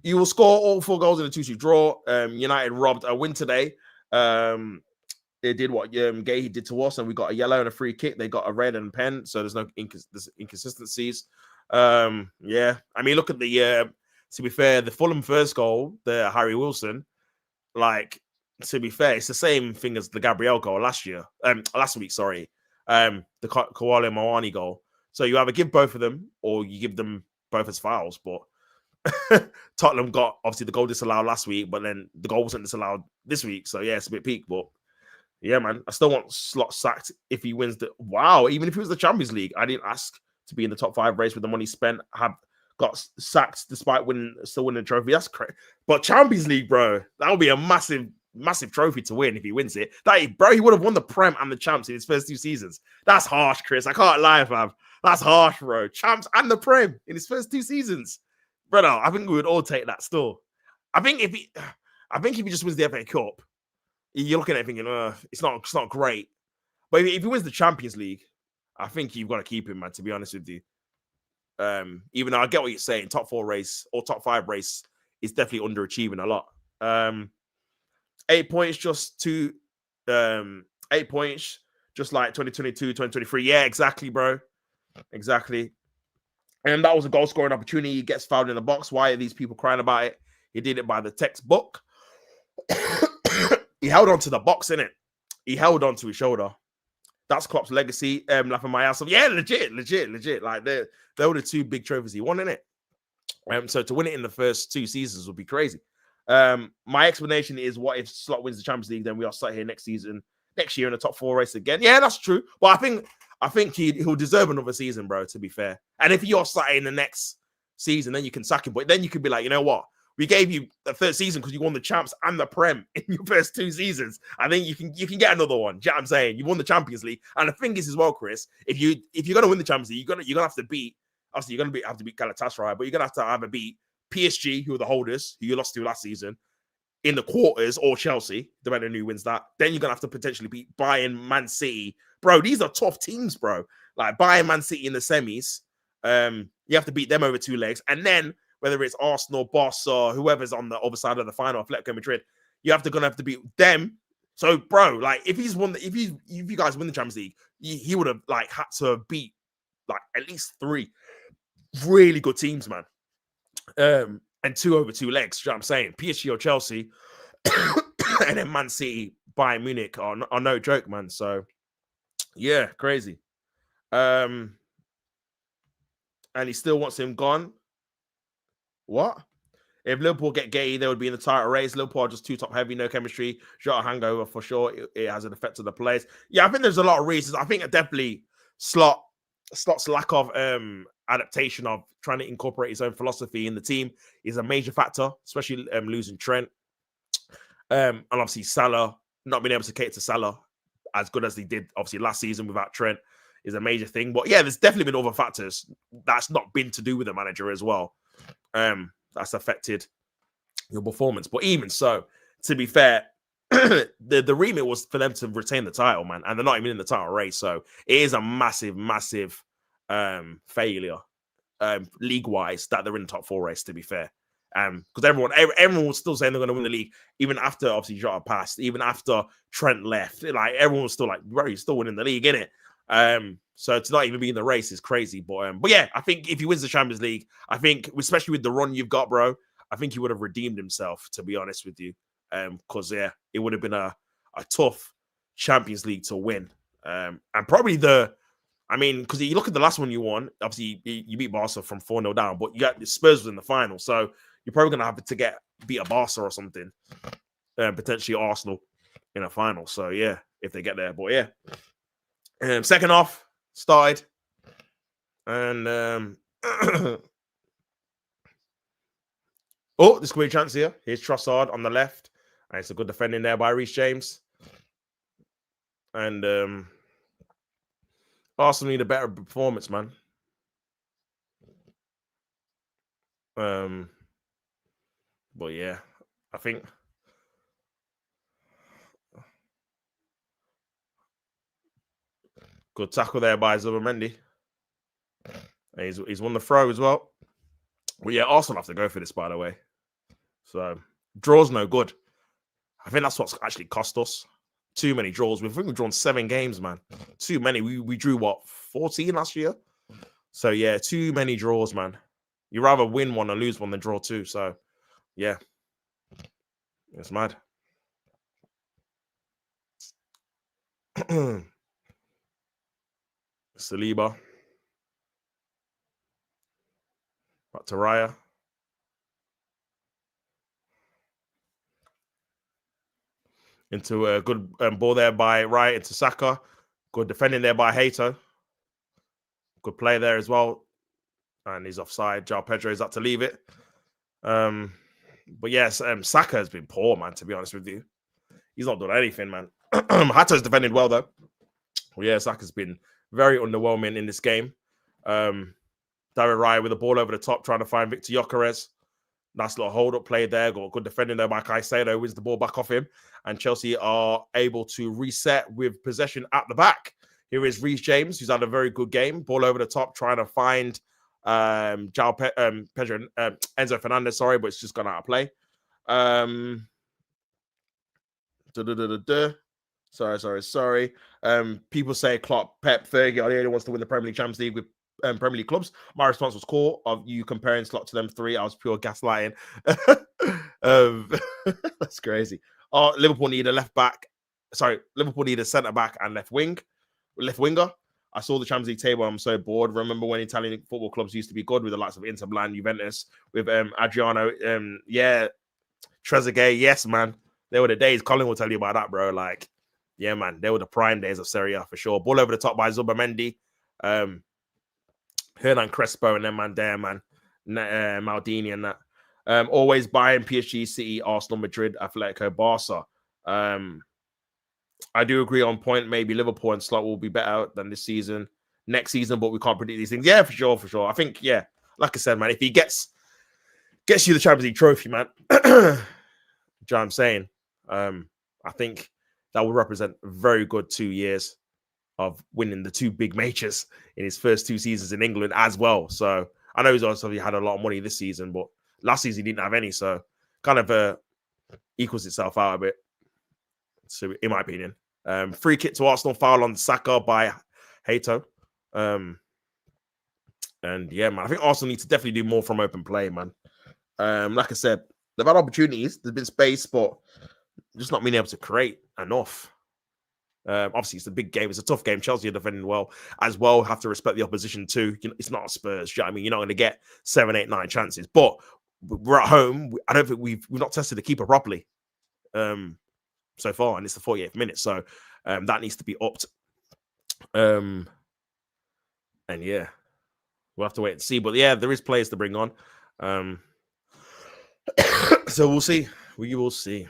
You will score all 4 goals in a 2-2 draw. United robbed a win today. They did what Gay did to us, and we got a yellow and a free kick. They got a red and a pen, so there's no inconsistencies. Yeah, I mean, look at the. To be fair, the Fulham first goal, the Harry Wilson, like, to be fair, it's the same thing as the Gabriel goal last week. Sorry, the Kawale Mawani goal. So you either give both of them, or you give them both as fouls. But Tottenham got obviously the goal disallowed last week, but then the goal wasn't disallowed this week. So yeah, it's a bit peak, but. Yeah, man. I still want Slot sacked if he wins the. Wow, even if it was the Champions League, I didn't ask to be in the top 5 race with the money spent. Have got sacked despite still winning the trophy. That's crazy. But Champions League, bro, that would be a massive trophy to win if he wins it. Bro, he would have won the Prem and the Champs in his first 2 seasons. That's harsh, Chris. I can't lie, fam. That's harsh, bro. Champs and the Prem in his first 2 seasons, brother. I think we would all take that still. I think if he just wins the FA Cup. You're looking at it thinking, it's not great. But if he wins the Champions League, I think you've got to keep him, man, to be honest with you. Even though I get what you're saying, top 4 race or top 5 race is definitely underachieving a lot. 8 points just to 8 points, just like 2022, 2023. Yeah, exactly, bro. Exactly. And that was a goal scoring opportunity. He gets fouled in the box. Why are these people crying about it? He did it by the textbook. He held on to the box, innit? He held on to his shoulder. That's Klopp's legacy. Laughing my ass off. Yeah, legit. Like they were the 2 big trophies he won, innit? So to win it in the first 2 seasons would be crazy. My explanation is, what if Slot wins the Champions League? Then we are sat here next year in the top 4 race again. Yeah, that's true. But I think he'll deserve another season, bro. To be fair, and if you're sat in the next season, then you can sack him. But then you could be like, you know what? We gave you the 3rd season because you won the Champs and the Prem in your first 2 seasons. I think you can get another one. Do you know what I'm saying? You won the Champions League, and the thing is as well, Chris. If you're gonna win the Champions League, you're gonna have to beat. Obviously, you're gonna have to beat Galatasaray, but you're gonna have to either beat PSG, who are the holders, who you lost to last season, in the quarters, or Chelsea, depending on who wins that. Then you're gonna have to potentially beat Bayern, Man City, bro. These are tough teams, bro. Like Bayern, Man City in the semis. You have to beat them over 2 legs, and then whether it's Arsenal, Barca, whoever's on the other side of the final, Atletico Madrid, gonna have to beat them. So, bro, like if you guys win the Champions League, he would have like had to beat like at least 3 really good teams, man. And 2 over 2 legs. You know what I'm saying? PSG or Chelsea, and then Man City, Bayern Munich are no joke, man. So yeah, crazy. And he still wants him gone. What? If Liverpool get Gay, they would be in the title race. Liverpool are just too top heavy, no chemistry. Jota hangover for sure. It has an effect on the players. Yeah, I think there's a lot of reasons. I think definitely Slot's lack of adaptation of trying to incorporate his own philosophy in the team is a major factor, especially losing Trent. And obviously Salah, not being able to cater to Salah as good as they did obviously last season without Trent is a major thing. But yeah, there's definitely been other factors that's not been to do with the manager as well. That's affected your performance. But even so, to be fair, the remit was for them to retain the title, man, and they're not even in the title race. So it is a massive failure league-wise that they're in the top 4 race, to be fair. Because everyone was still saying they're going to win the league, even after obviously Jota passed, even after Trent left. Like everyone was still like, bro, you're still winning the league, innit? So to not even be in the race is crazy. But yeah, I think if he wins the Champions League, I think, especially with the run you've got, bro, I think he would have redeemed himself, to be honest with you. Because yeah, it would have been a tough Champions League to win. And probably because you look at the last one you won, obviously you beat Barca from 4-0 down, but you got the Spurs in the final, so you're probably gonna have to beat a Barca or something, potentially Arsenal in a final. So yeah, if they get there, but yeah. Second half started, and oh, this could be a chance here. Here's Trossard on the left, and it's a good defending there by Reece James, and Arsenal need a better performance, man. But yeah, I think good tackle there by Zubimendi. And he's won the throw as well. But yeah, Arsenal have to go for this, by the way. So draw's no good. I think that's what's actually cost us. Too many draws. We've drawn 7 games, man. Too many. We drew what, 14 last year? So yeah, too many draws, man. You rather win one or lose one than draw 2. So yeah, it's mad. Saliba. Back to Raya. Into a good ball there by Raya into Saka. Good defending there by Hato. Good play there as well. And he's offside. João Pedro is up to leave it. But yes, Saka has been poor, man, to be honest with you. He's not done anything, man. Hato's defended well, though. Well, yeah, Saka's been very underwhelming in this game. David Raya with the ball over the top, trying to find Victor Gyökeres. Nice little hold-up play there. Got good defending there by Caicedo. Wins the ball back off him. And Chelsea are able to reset with possession at the back. Here is Reece James, who's had a very good game. Ball over the top, trying to find Enzo Fernandez, sorry, but it's just gone out of play. Sorry. People say Klopp, Pep, Fergie are the only ones to win the Premier League, Champions League with Premier League clubs. My response was cool of you comparing Slot to them 3. I was pure gaslighting. That's crazy. Oh, Liverpool need a left back. Sorry, Liverpool need a centre back and left winger. I saw the Champions League table. I'm so bored. Remember when Italian football clubs used to be good with the likes of Inter Milan, Juventus, with Adriano. Yeah, Trezeguet. Yes, man. There were the days. Colin will tell you about that, bro. Like, yeah, man. They were the prime days of Serie A for sure. Ball over the top by Zubimendi. Hernan Crespo and then man there, man. Maldini and that. Always buying PSG, City, Arsenal, Madrid, Atletico, Barca. I do agree on point. Maybe Liverpool and Slot will be better than this season, next season, but we can't predict these things. Yeah, for sure. I think, yeah, like I said, man, if he gets you the Champions League trophy, man, you know what I'm saying? I think that would represent a very good 2 years of winning the 2 big majors in his first 2 seasons in England as well. So I know he's also had a lot of money this season, but last season he didn't have any. So kind of equals itself out a bit. So in my opinion, free kick to Arsenal, foul on Saka by Hato. And yeah, man, I think Arsenal need to definitely do more from open play, man. Like I said, they've had opportunities, there's been space, but just not being able to create enough. Obviously, it's a big game. It's a tough game. Chelsea are defending well as well. Have to respect the opposition too. You know, it's not Spurs. You know what I mean, you're not going to get 7, 8, 9 chances. But we're at home. I don't think we've not tested the keeper properly so far, and it's the 48th minute. So that needs to be upped. And yeah, we'll have to wait and see. But yeah, there is players to bring on. So we'll see. We will see.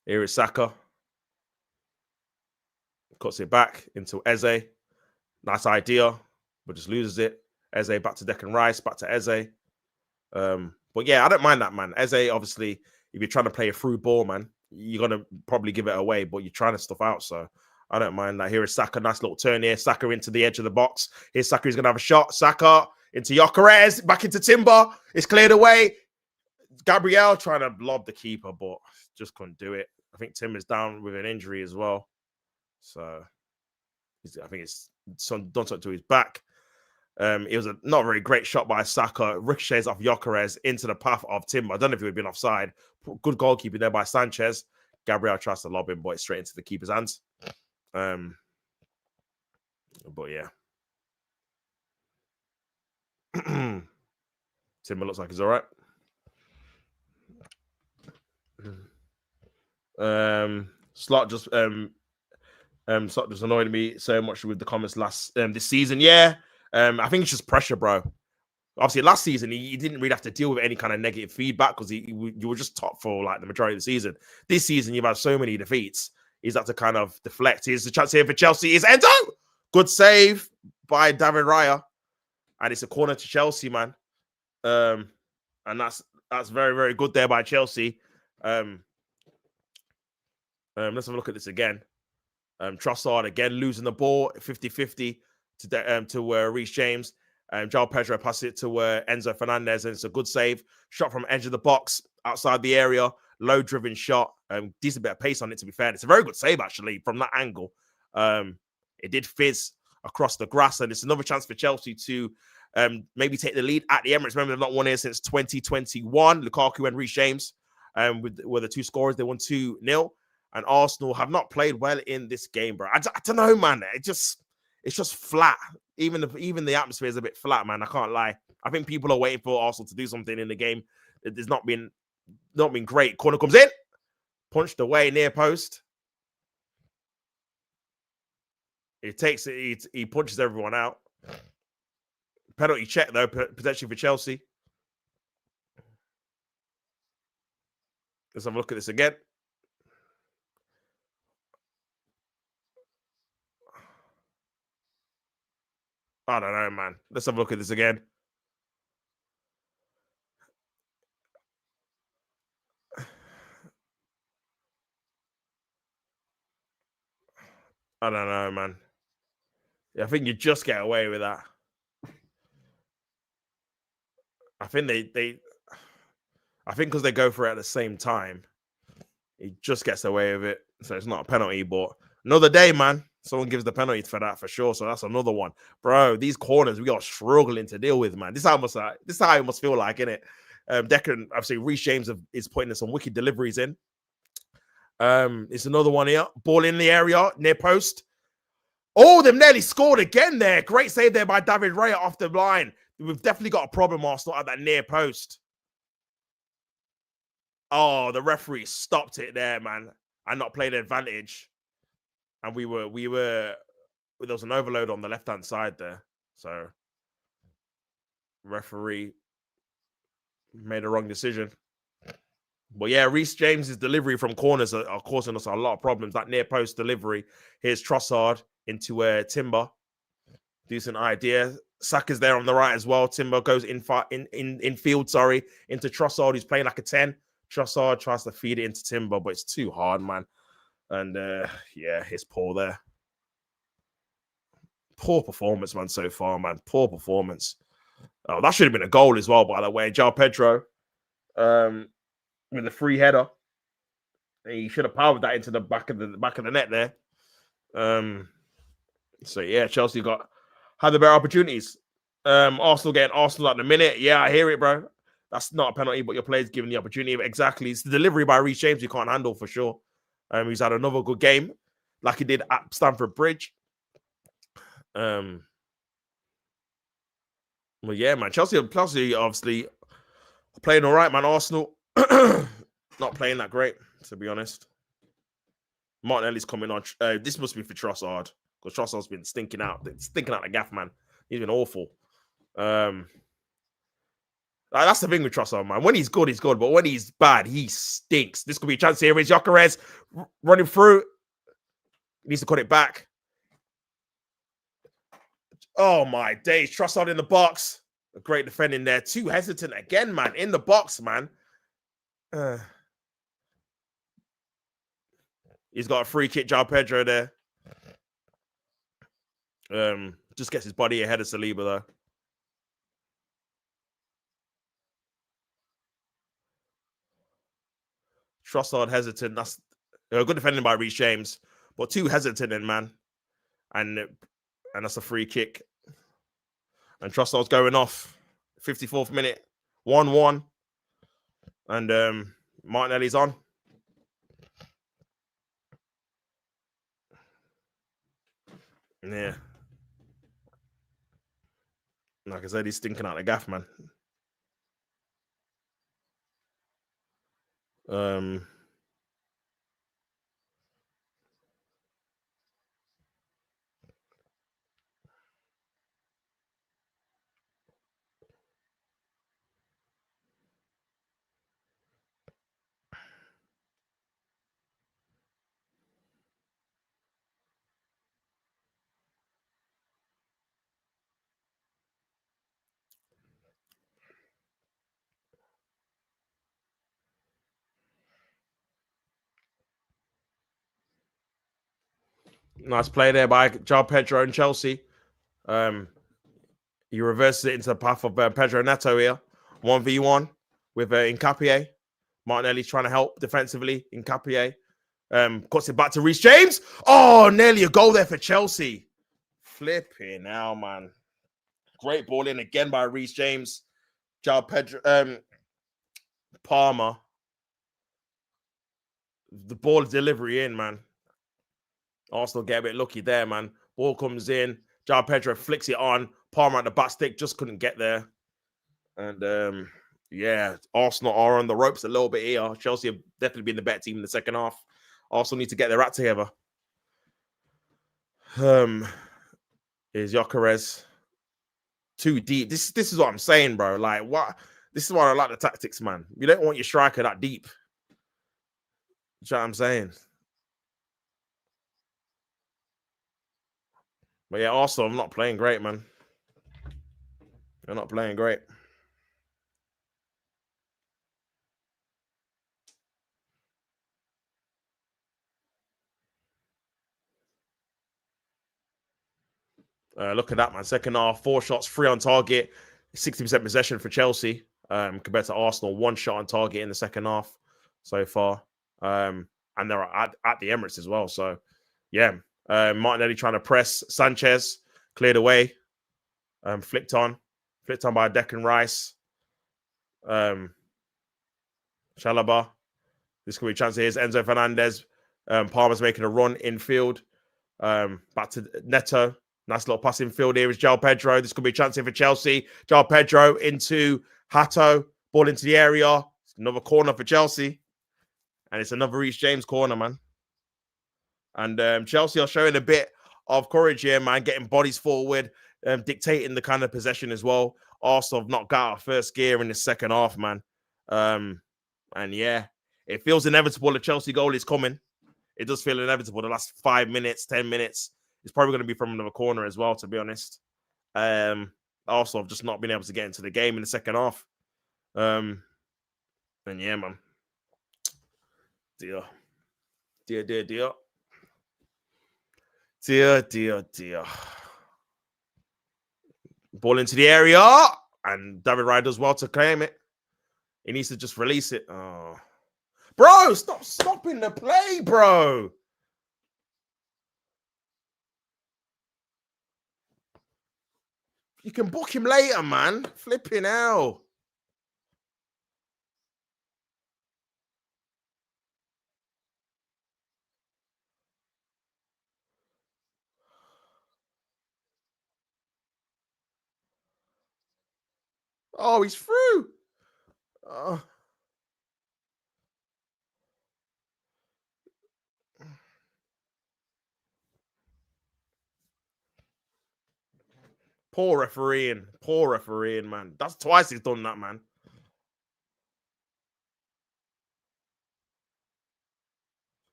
Here is Saka. Cuts it back into Eze. Nice idea, but just loses it. Eze back to Declan Rice, back to Eze. But yeah, I don't mind that, man. Eze, obviously, if you're trying to play a through ball, man, you're going to probably give it away, but you're trying to stuff out. So I don't mind that. Here is Saka. Nice little turn here. Saka into the edge of the box. Here's Saka. He's going to have a shot. Saka into Gyökeres. Back into Timber. It's cleared away. Gabriel trying to lob the keeper, but just couldn't do it. I think Tim is down with an injury as well. So I think it's done something to his back. It was a not very great shot by Saka. Ricochets off Gyökeres into the path of Timber. I don't know if he would have been offside. Good goalkeeping there by Sanchez. Gabriel tries to lob him, but it's straight into the keeper's hands. But yeah. Timber looks like he's all right. Slot just annoyed me so much with the comments this season. Yeah, I think it's just pressure, bro. Obviously, last season he didn't really have to deal with any kind of negative feedback because you were just top for like the majority of the season. This season you've had so many defeats. He's had to kind of deflect. Here's the chance here for Chelsea. Is Endo? Good save by David Raya, and it's a corner to Chelsea, man. And that's very, very good there by Chelsea. Let's have a look at this again. Trossard again losing the ball 50-50 to Reece James. João Pedro passes it to Enzo Fernandez, and it's a good save. Shot from edge of the box, outside the area. Low-driven shot. Decent bit of pace on it, to be fair. It's a very good save, actually, from that angle. It did fizz across the grass, and it's another chance for Chelsea to maybe take the lead at the Emirates. Remember, they've not won here since 2021. Lukaku and Reece James were the 2 scorers. They won 2-0. And Arsenal have not played well in this game, bro. I don't know, man. It's just flat. Even the atmosphere is a bit flat, man. I can't lie. I think people are waiting for Arsenal to do something in the game. It's not been great. Corner comes in, punched away near post. He takes it. He punches everyone out. Penalty check though, potentially for Chelsea. Let's have a look at this again. I don't know, man. Let's have a look at this again. I don't know, man. Yeah, I think you just get away with that. I think I think because they go for it at the same time, he just gets away with it. So it's not a penalty, but another day, man. Someone gives the penalty for that for sure. So that's another one. Bro, these corners we are struggling to deal with, man. This is how it must feel like, innit? Declan, obviously, Reece James is putting in some wicked deliveries in. It's another one here. Ball in the area, near post. Oh, they've nearly scored again there. Great save there by David Raya off the line. We've definitely got a problem, Arsenal, at that near post. Oh, the referee stopped it there, man, and not played advantage. And there was an overload on the left-hand side there. So referee made a wrong decision. But yeah, Reece James's delivery from corners are causing us a lot of problems. That near post delivery. Here's Trossard into Timber. Decent idea. Saka's there on the right as well. Timber goes in field, into Trossard, who's playing like a 10. Trossard tries to feed it into Timber, but it's too hard, man. And yeah, it's poor there. Poor performance, man, so far, man. Poor performance. Oh, that should have been a goal as well, by the way. João Pedro with the free header. He should have powered that into the back of the net there. So yeah, Chelsea had the better opportunities. Arsenal getting Arsenal at the minute. Yeah, I hear it, bro. That's not a penalty, but your player's given the opportunity. Exactly. It's the delivery by Reece James you can't handle for sure. He's had another good game, like he did at Stamford Bridge. Well, yeah, man. Chelsea obviously playing all right, man. Arsenal not playing that great, to be honest. Martinelli's coming on. This must be for Trossard, because Trossard's been stinking out the gaff, man. He's been awful. That's the thing with Trossard, man. When he's good, he's good. But when he's bad, he stinks. This could be a chance here. Is Gyökeres running through? He needs to cut it back. Oh, my days. Trossard in the box. A great defending there. Too hesitant again, man. In the box, man. He's got a free kick, João Pedro there. Just gets his body ahead of Saliba, though. Trossard hesitant. That's a good defending by Reece James, but too hesitant, in man. And that's a free kick. And Trossard's going off. 54th minute. 1-1. And Martinelli's on. Yeah. Like I said, he's stinking out the gaff, man. Nice play there by João Pedro and Chelsea. He reverses it into the path of Pedro Neto here. 1v1 with Nkapie. Martinelli's trying to help defensively. Nkapie cuts it back to Reece James. Oh, nearly a goal there for Chelsea. Flipping now, man. Great ball in again by Reece James. João Pedro, Palmer. The ball delivery in, man. Arsenal get a bit lucky there, man. Ball comes in. João Pedro flicks it on. Palmer at the back stick just couldn't get there. And yeah, Arsenal are on the ropes a little bit here. Chelsea have definitely been the better team in the second half. Arsenal need to get their act together. Is Gyökeres too deep? This is what I'm saying, bro. Like, what? This is why I like the tactics, man. You don't want your striker that deep. You know what I'm saying? But yeah, Arsenal, I'm not playing great, man. They're not playing great. Look at that, man. Second half, 4 shots, 3 on target, 60% possession for Chelsea compared to Arsenal. 1 shot on target in the second half so far. And they're at the Emirates as well. So, yeah. Martinelli trying to press. Sanchez cleared away. Flicked on by Declan Rice. Chalobah. This could be a chance. Here's Enzo Fernandez. Palmer's making a run infield. Back to Neto. Nice little passing field here is João Pedro. This could be a chance here for Chelsea. João Pedro into Hato. Ball into the area. Another corner for Chelsea. And it's another Reece James corner, man. And Chelsea are showing a bit of courage here, man. Getting bodies forward. Dictating the kind of possession as well. Arsenal have not got out of first gear in the second half, man. And yeah, it feels inevitable. The Chelsea goal is coming. It does feel inevitable. The last 5 minutes, 10 minutes. It's probably going to be from another corner as well, to be honest. Also, I've just not been able to get into the game in the second half. And yeah, man. dear. Dear, dear, dear. Dear, dear, dear. Ball into the area. And David Raya does well to claim it. He needs to just release it. Oh. Bro, stop stopping the play, bro. You can book him later, man. Flipping hell. Oh, he's through. Oh. Poor refereeing, man. That's twice he's done that, man.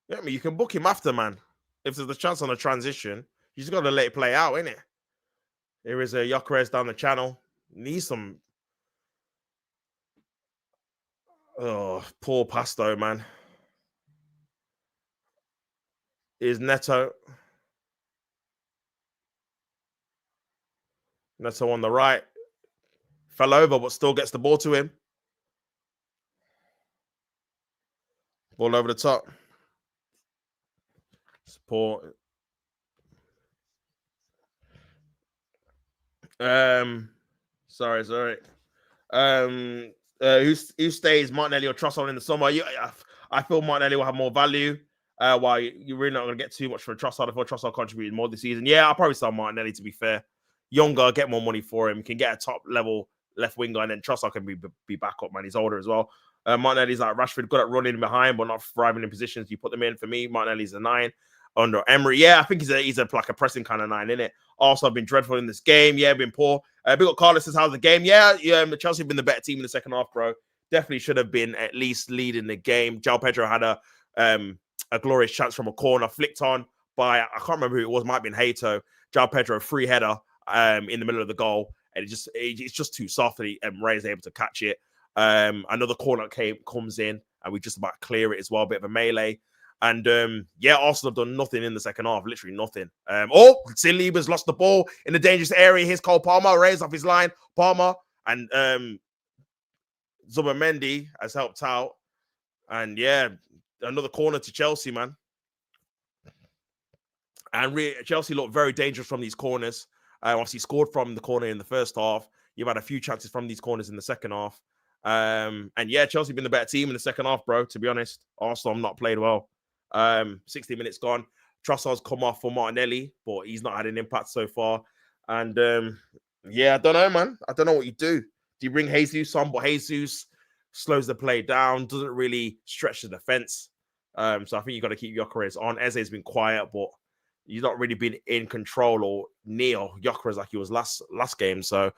Yeah, I mean, you can book him after, man. If there's a chance on a transition, you just got to let it play out, innit? Here is a Gyökeres down the channel. Needs some. Oh, poor pass though, man. Is Neto. Neto on the right. Fell over, but still gets the ball to him. Ball over the top. Support. Sorry. Who stays, Martinelli or Trossard in the summer? I feel Martinelli will have more value. While you're really not going to get too much for Trossard. I thought Trossard contributed more this season. Yeah, I'll probably sell Martinelli, to be fair. Younger, get more money for him. Can get a top level left winger, and then Trossard can be backup, man. He's older as well. Martinelli's like Rashford, good at running behind, but not thriving in positions. You put them in. For me, Martinelli's a 9 under Emery. Yeah, I think he's a like a pressing kind of 9, isn't it? Also, I've been dreadful in this game. Yeah, been poor. Big up Carlos says, how's the game? Yeah. Chelsea have been the better team in the second half, bro. Definitely should have been at least leading the game. João Pedro had a glorious chance from a corner, flicked on by, I can't remember who it was, might have been Hato. João Pedro, free header in the middle of the goal. And it's just too soft, and Ray is able to catch it. Another corner comes in, and we just about clear it as well. A bit of a melee. And Arsenal have done nothing in the second half, literally nothing. Saliba's lost the ball in the dangerous area. Here's Cole Palmer, raised off his line. Palmer and Zubimendi has helped out. And another corner to Chelsea, man. And Chelsea look very dangerous from these corners. Obviously scored from the corner in the first half. You've had a few chances from these corners in the second half. Chelsea been the better team in the second half, bro, to be honest. Arsenal have not played well. 60 minutes gone. Trossard's come off for Martinelli, but he's not had an impact so far. And I don't know, man. I don't know what you do. Do you bring Jesus on? But Jesus slows the play down, doesn't really stretch the defense. So I think you got to keep Gyökeres on. Eze's been quiet, but he's not really been in control or near Gyökeres like he was last game. So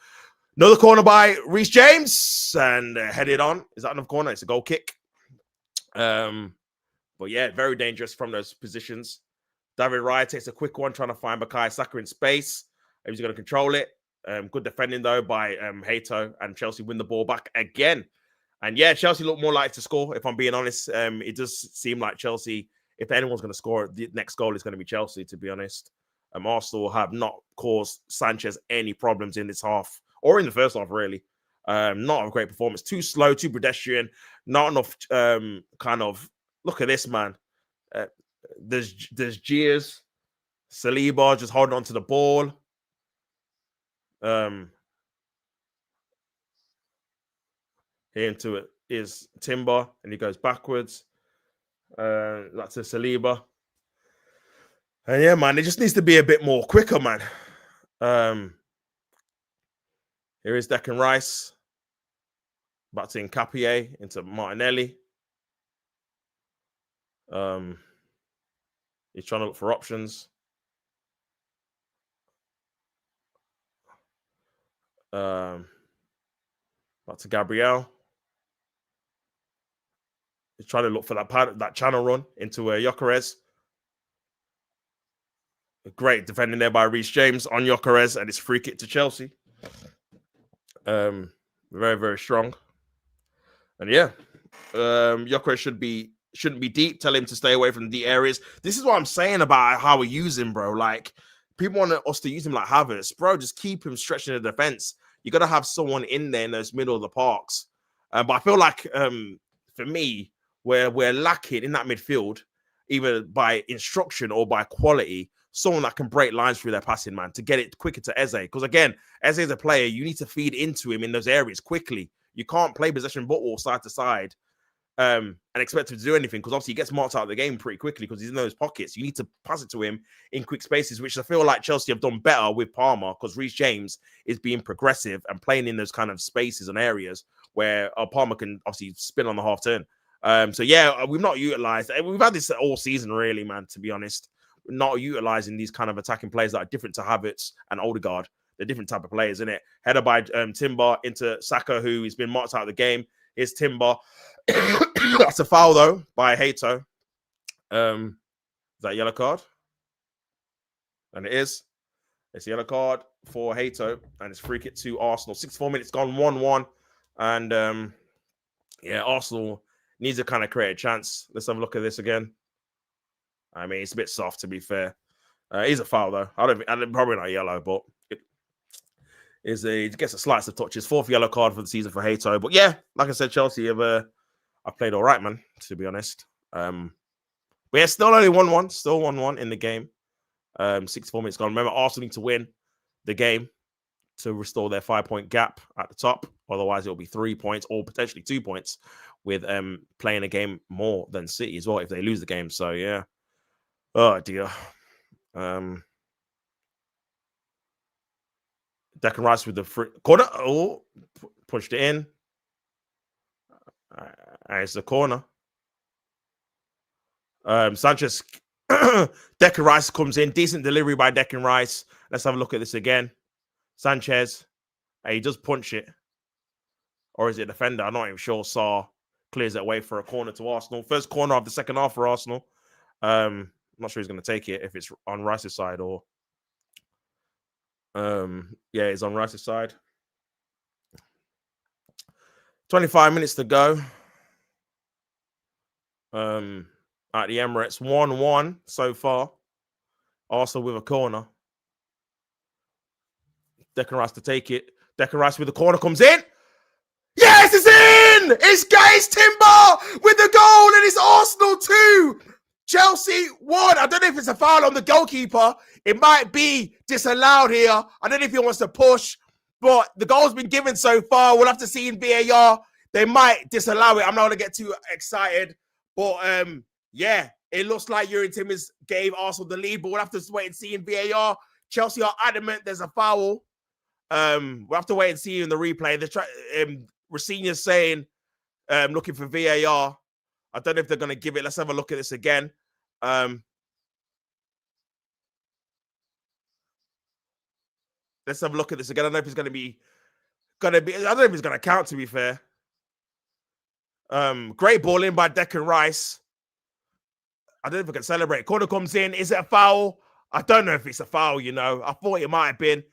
another corner by Reece James and headed on. Is that another corner? It's a goal kick. But very dangerous from those positions. David Raya takes a quick one, trying to find Bukayo Saka in space. He's going to control it. Good defending, though, by Hato, and Chelsea win the ball back again. And Chelsea look more likely to score, if I'm being honest. It does seem like Chelsea, if anyone's going to score, the next goal is going to be Chelsea, to be honest. Arsenal have not caused Sanchez any problems in this half, or in the first half, really. Not a great performance. Too slow, too pedestrian. Not enough look at this, man. There's Giers, Saliba just holding on to the ball. Here into it is Timber, and he goes backwards. That's a Saliba. And man, it just needs to be a bit more quicker, man. Here is Declan Rice. Back to Nkapie, into Martinelli. He's trying to look for options. Back to Gabriel. He's trying to look for that channel run into Gyökeres. Great defending there by Reece James on Gyökeres, and it's free kick to Chelsea. Very, very strong. And Gyökeres should be shouldn't be deep. Tell him to stay away from the areas. This is what I'm saying about how we use him, bro. Like, people want us to use him like Havertz. Bro, just keep him stretching the defense. You got to have someone in there in those middle of the parks. But I feel like, for me, where we're lacking in that midfield, either by instruction or by quality, someone that can break lines through their passing, man, to get it quicker to Eze. Because, again, Eze is a player. You need to feed into him in those areas quickly. You can't play possession football side to side and expect him to do anything, because obviously he gets marked out of the game pretty quickly because he's in those pockets. You need to pass it to him in quick spaces, which I feel like Chelsea have done better with Palmer, because Reece James is being progressive and playing in those kind of spaces and areas where Palmer can obviously spin on the half turn. So yeah, we've not utilized. We've had this all season, really, man. To be honest, we're not utilizing these kind of attacking players that are different to Havertz and Odegaard. They're different type of players, isn't it? Header by Timber into Saka, who has been marked out of the game. Here's Timber. That's a foul though by Hato. Is that yellow card? And it is. It's a yellow card for Hato, and it's free kick to Arsenal. 64 minutes gone, 1-1, and yeah, Arsenal needs to kind of create a chance. Let's have a look at this again. I mean, it's a bit soft, to be fair. He's a foul though. Probably not yellow, but it gets a slice of touches. 4th yellow card for the season for Hato. But yeah, like I said, Chelsea have played all right, man, to be honest. But yeah, still only 1-1. Still 1-1 in the game. 64 minutes gone. Remember, Arsenal need to win the game to restore their 5-point gap at the top. Otherwise, it'll be 3 points or potentially 2 points with playing a game more than City as well if they lose the game. So yeah. Oh dear. Declan Rice with the free corner. Oh, pushed it in. It's the corner. Sanchez. Declan Rice comes in. Decent delivery by Declan Rice. Let's have a look at this again. Sanchez. He does punch it. Or is it a defender? I'm not even sure. Saw clears that way for a corner to Arsenal. First corner of the second half for Arsenal. I'm not sure he's going to take it if it's on Rice's side or... yeah, it's on Rice's side. 25 minutes to go. At the Emirates, 1-1 so far. Arsenal with a corner. Declan Rice to take it. Declan Rice with the corner comes in. Yes, it's in! It's Timber with the goal, and it's Arsenal 2. Chelsea 1. I don't know if it's a foul on the goalkeeper. It might be disallowed here. I don't know if he wants to push, but the goal's been given so far. We'll have to see in VAR. They might disallow it. I'm not going to get too excited. But, yeah, it looks like Yuri Timmins gave Arsenal the lead, but we'll have to wait and see in VAR. Chelsea are adamant there's a foul. We'll have to wait and see in the replay. Racinia's saying, looking for VAR. I don't know if they're going to give it. Let's have a look at this again. Let's have a look at this again. I don't know if it's going to be. I don't know if it's going to count, to be fair. Great ball in by Declan Rice. I don't know if we can celebrate. Corner comes in. Is it a foul? I don't know if it's a foul, you know. I thought it might have been.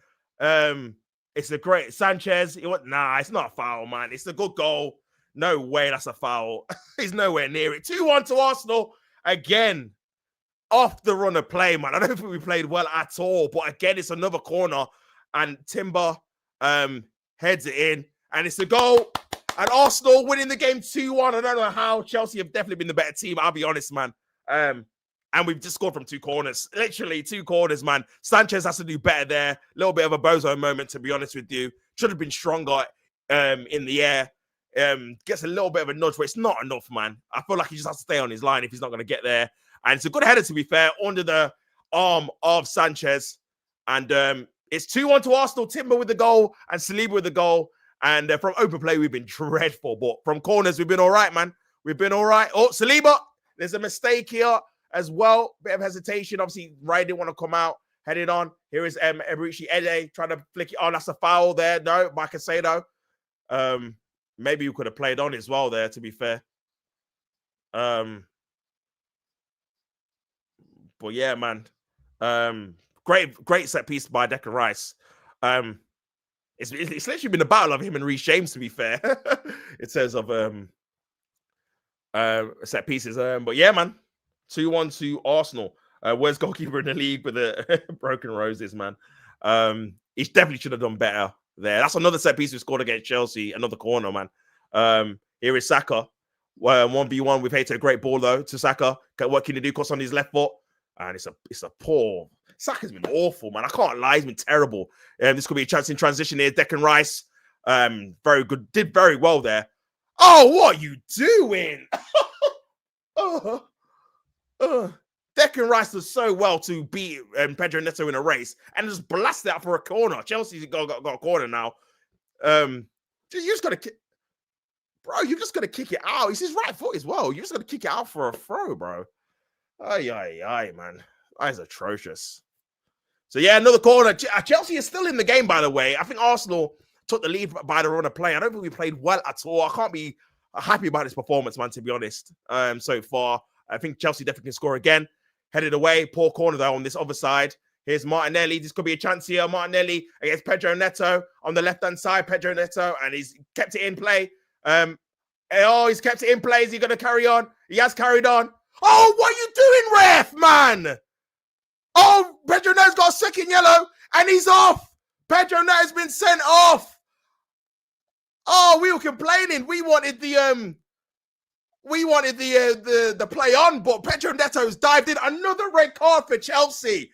It's a great Sanchez. Nah, it's not a foul, man. It's a good goal. No way that's a foul. He's nowhere near it. 2-1 to Arsenal. Again, off the run of play, man. I don't think we played well at all. But again, it's another corner. And Timber heads it in. And it's a goal. And Arsenal winning the game 2-1. I don't know how. Chelsea have definitely been the better team. I'll be honest, man. And we've just scored from 2 corners. Literally 2 corners, man. Sanchez has to do better there. A little bit of a bozo moment, to be honest with you. Should have been stronger in the air. Gets a little bit of a nudge, but it's not enough, man. I feel like he just has to stay on his line if he's not going to get there. And it's a good header, to be fair, under the arm of Sanchez. And it's 2-1 to Arsenal. Timber with the goal and Saliba with the goal. And from open play, we've been dreadful. But from corners, we've been all right, man. We've been all right. Oh, Saliba, there's a mistake here as well. Bit of hesitation. Obviously, Ray didn't want to come out. Headed on. Here is Eberici Ede trying to flick it on. That's a foul there. No, by Casado. Maybe you could have played on as well there, to be fair. But yeah, man. Great set piece by Declan Rice. It's literally been a battle of him and Reece James, to be fair. It says of set pieces. But yeah, man, 2-1 to Arsenal. Worst goalkeeper in the league with the broken roses, man. He definitely should have done better there. That's another set piece we scored against Chelsea, another corner, man. Here is Saka. 1v1 with Hater. Great ball though to Saka. What can he do? Cross on his left foot. And it's a poor. Saka's been awful, man. I can't lie, he's been terrible. This could be a chance in transition here. Declan Rice. Very good. Did very well there. Oh, what are you doing? Declan Rice does so well to beat Pedro Neto in a race and just blast it out for a corner. Chelsea's got a corner now. You just got to, bro. You just got to kick it out. It's his right foot as well. You just got to kick it out for a throw, bro. Ay, man. That is atrocious. So yeah, another corner. Chelsea is still in the game, by the way. I think Arsenal took the lead by the run of play. I don't think we played well at all. I can't be happy about this performance, man, to be honest. So far, I think Chelsea definitely can score again. Headed away, poor corner though on this other side. Here's Martinelli. This could be a chance here. Martinelli against Pedro Neto on the left-hand side. Pedro Neto, and he's kept it in play. He's kept it in play. Is he going to carry on? He has carried on. Oh, what are you doing, ref, man? Oh, Pedro Neto's got a second yellow, and he's off. Pedro Neto's been sent off. Oh, we were complaining. We wanted the play on, but Pedro Neto's dived in. Another red card for Chelsea.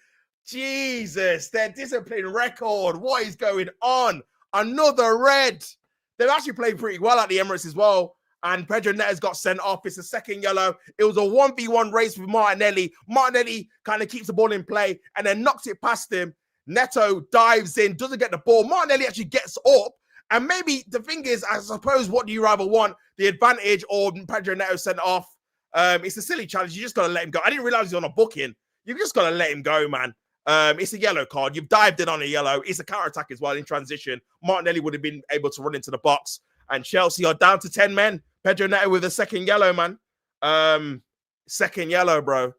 Jesus, their discipline record. What is going on? Another red. They've actually played pretty well at the Emirates as well. And Pedro Neto's got sent off. It's a second yellow. It was a 1v1 race with Martinelli. Martinelli kind of keeps the ball in play and then knocks it past him. Neto dives in, doesn't get the ball. Martinelli actually gets up. And maybe the thing is, I suppose, what do you rather want? The advantage or Pedro Neto sent off? It's a silly challenge. You just got to let him go. I didn't realize he's on a booking. You just got to let him go, man. It's a yellow card. You've dived in on a yellow. It's a counter-attack as well in transition. Martinelli would have been able to run into the box. And Chelsea are down to 10 men. Pedro Neto with a second yellow, man. Second yellow, bro.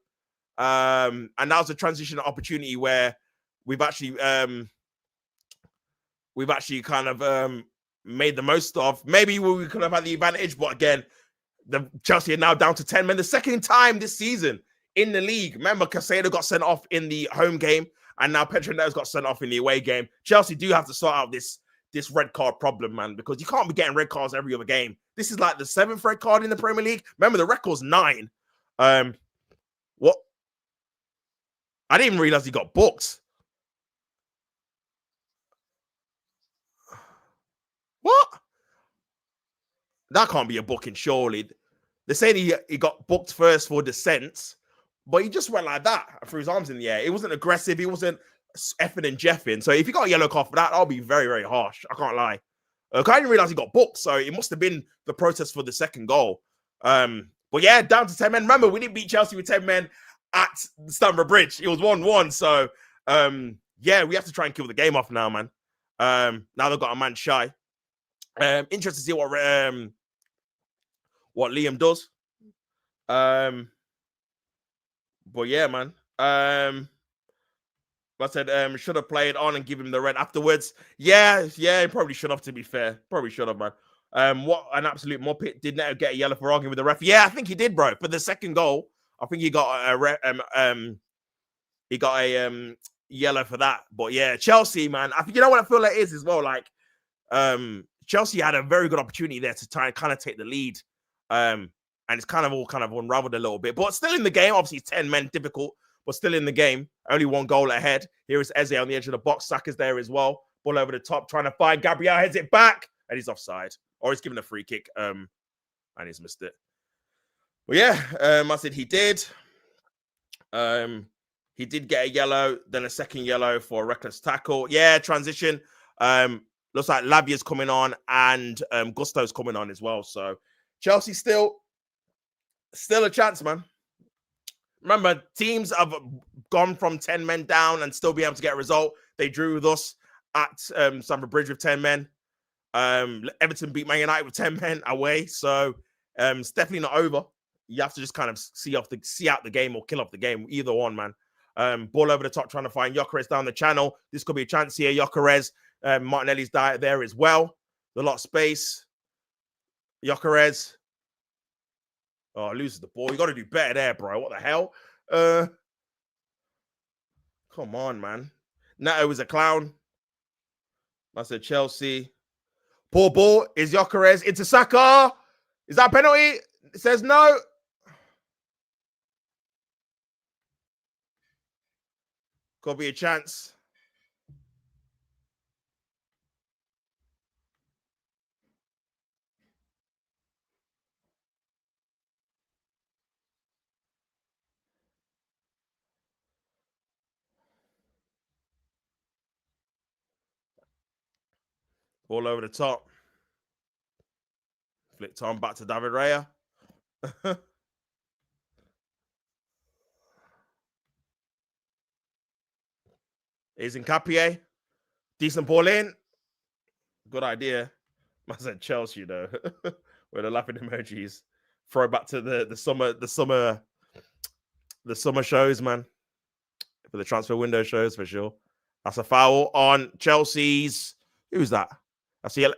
And that was a transition opportunity where we've actually kind of made the most of. Maybe we could have had the advantage, but again, the Chelsea are now down to 10 men. The second time this season in the league. Remember, Caicedo got sent off in the home game, and now Pedro Neto's got sent off in the away game. Chelsea do have to sort out this red card problem, man, because you can't be getting red cards every other game. This is like the 7th red card in the Premier League. Remember, the record's 9. What? I didn't even realize he got booked. What? That can't be a booking, surely. They're saying he got booked first for dissent, but he just went like that, threw his arms in the air. It wasn't aggressive. He wasn't effing and jeffing. So if you got a yellow card for that, that'll be very, very harsh. I can't lie. I didn't realize he got booked, so it must have been the protest for the second goal. But yeah, down to 10 men. Remember, we didn't beat Chelsea with 10 men at Stamford Bridge. It was 1-1. So yeah, we have to try and kill the game off now, man. Now they've got a man shy. Interested to see what Liam does. But yeah, man. I said should have played on and give him the red afterwards. Yeah, he probably should have, to be fair. Probably should have, man. What an absolute muppet. Did Neto get a yellow for arguing with the ref? Yeah, I think he did, bro. For the second goal, I think he got a yellow for that. But yeah, Chelsea, man. I think, you know what I feel like it is as well. Like Chelsea had a very good opportunity there to try and kind of take the lead. And it's kind of unraveled a little bit. But still in the game. Obviously, it's 10 men, difficult. But still in the game. Only 1 goal ahead. Here is Eze on the edge of the box. Saka's there as well. Ball over the top, trying to find Gabriel. Heads it back. And he's offside. Or he's given a free kick. And he's missed it. Well, yeah. I said he did. He did get a yellow. Then a second yellow for a reckless tackle. Yeah, transition. Looks like Lavia's coming on. And Gusto's coming on as well. So Chelsea still a chance, man. Remember, teams have gone from 10 men down and still be able to get a result. They drew with us at Stamford Bridge with 10 men. Everton beat Man United with 10 men away. So it's definitely not over. You have to just kind of see out the game or kill off the game. Either one, man. Ball over the top, trying to find Gyökeres down the channel. This could be a chance here. Gyökeres, Martinelli's there as well. A lot of space. Gyökeres. Oh, loses the ball. You got to do better there, bro. What the hell? Come on, man. Nato was a clown. I said Chelsea. Poor ball. Is Gyökeres into Saka? Is that a penalty? It says no. Could be a chance. Ball over the top. Flicked on back to David Raya. Is Nkapie. Decent ball in. Good idea. I said Chelsea, though. With the laughing emojis. Throw back to the summer shows, man. For the transfer window shows, for sure. That's a foul on Chelsea's. Who's that? That's a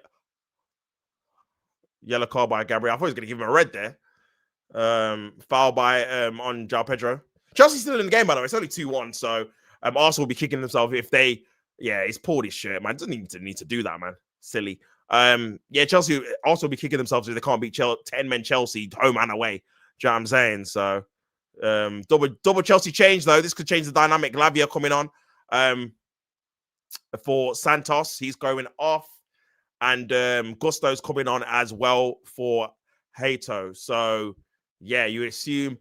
yellow card by Gabriel. I thought he was going to give him a red there. Foul by on João Pedro. Chelsea's still in the game, by the way. It's only 2-1, so Arsenal will be kicking themselves if they. Yeah, he's pulled his shirt, man. Doesn't even need to do that, man. Silly. Yeah, Chelsea also will be kicking themselves if they can't beat 10-men Chelsea home and away. Do you know what I'm saying? So double Chelsea change, though. This could change the dynamic. Lavia coming on for Santos. He's going off. And Gusto's coming on as well for Hato. So, yeah, you assume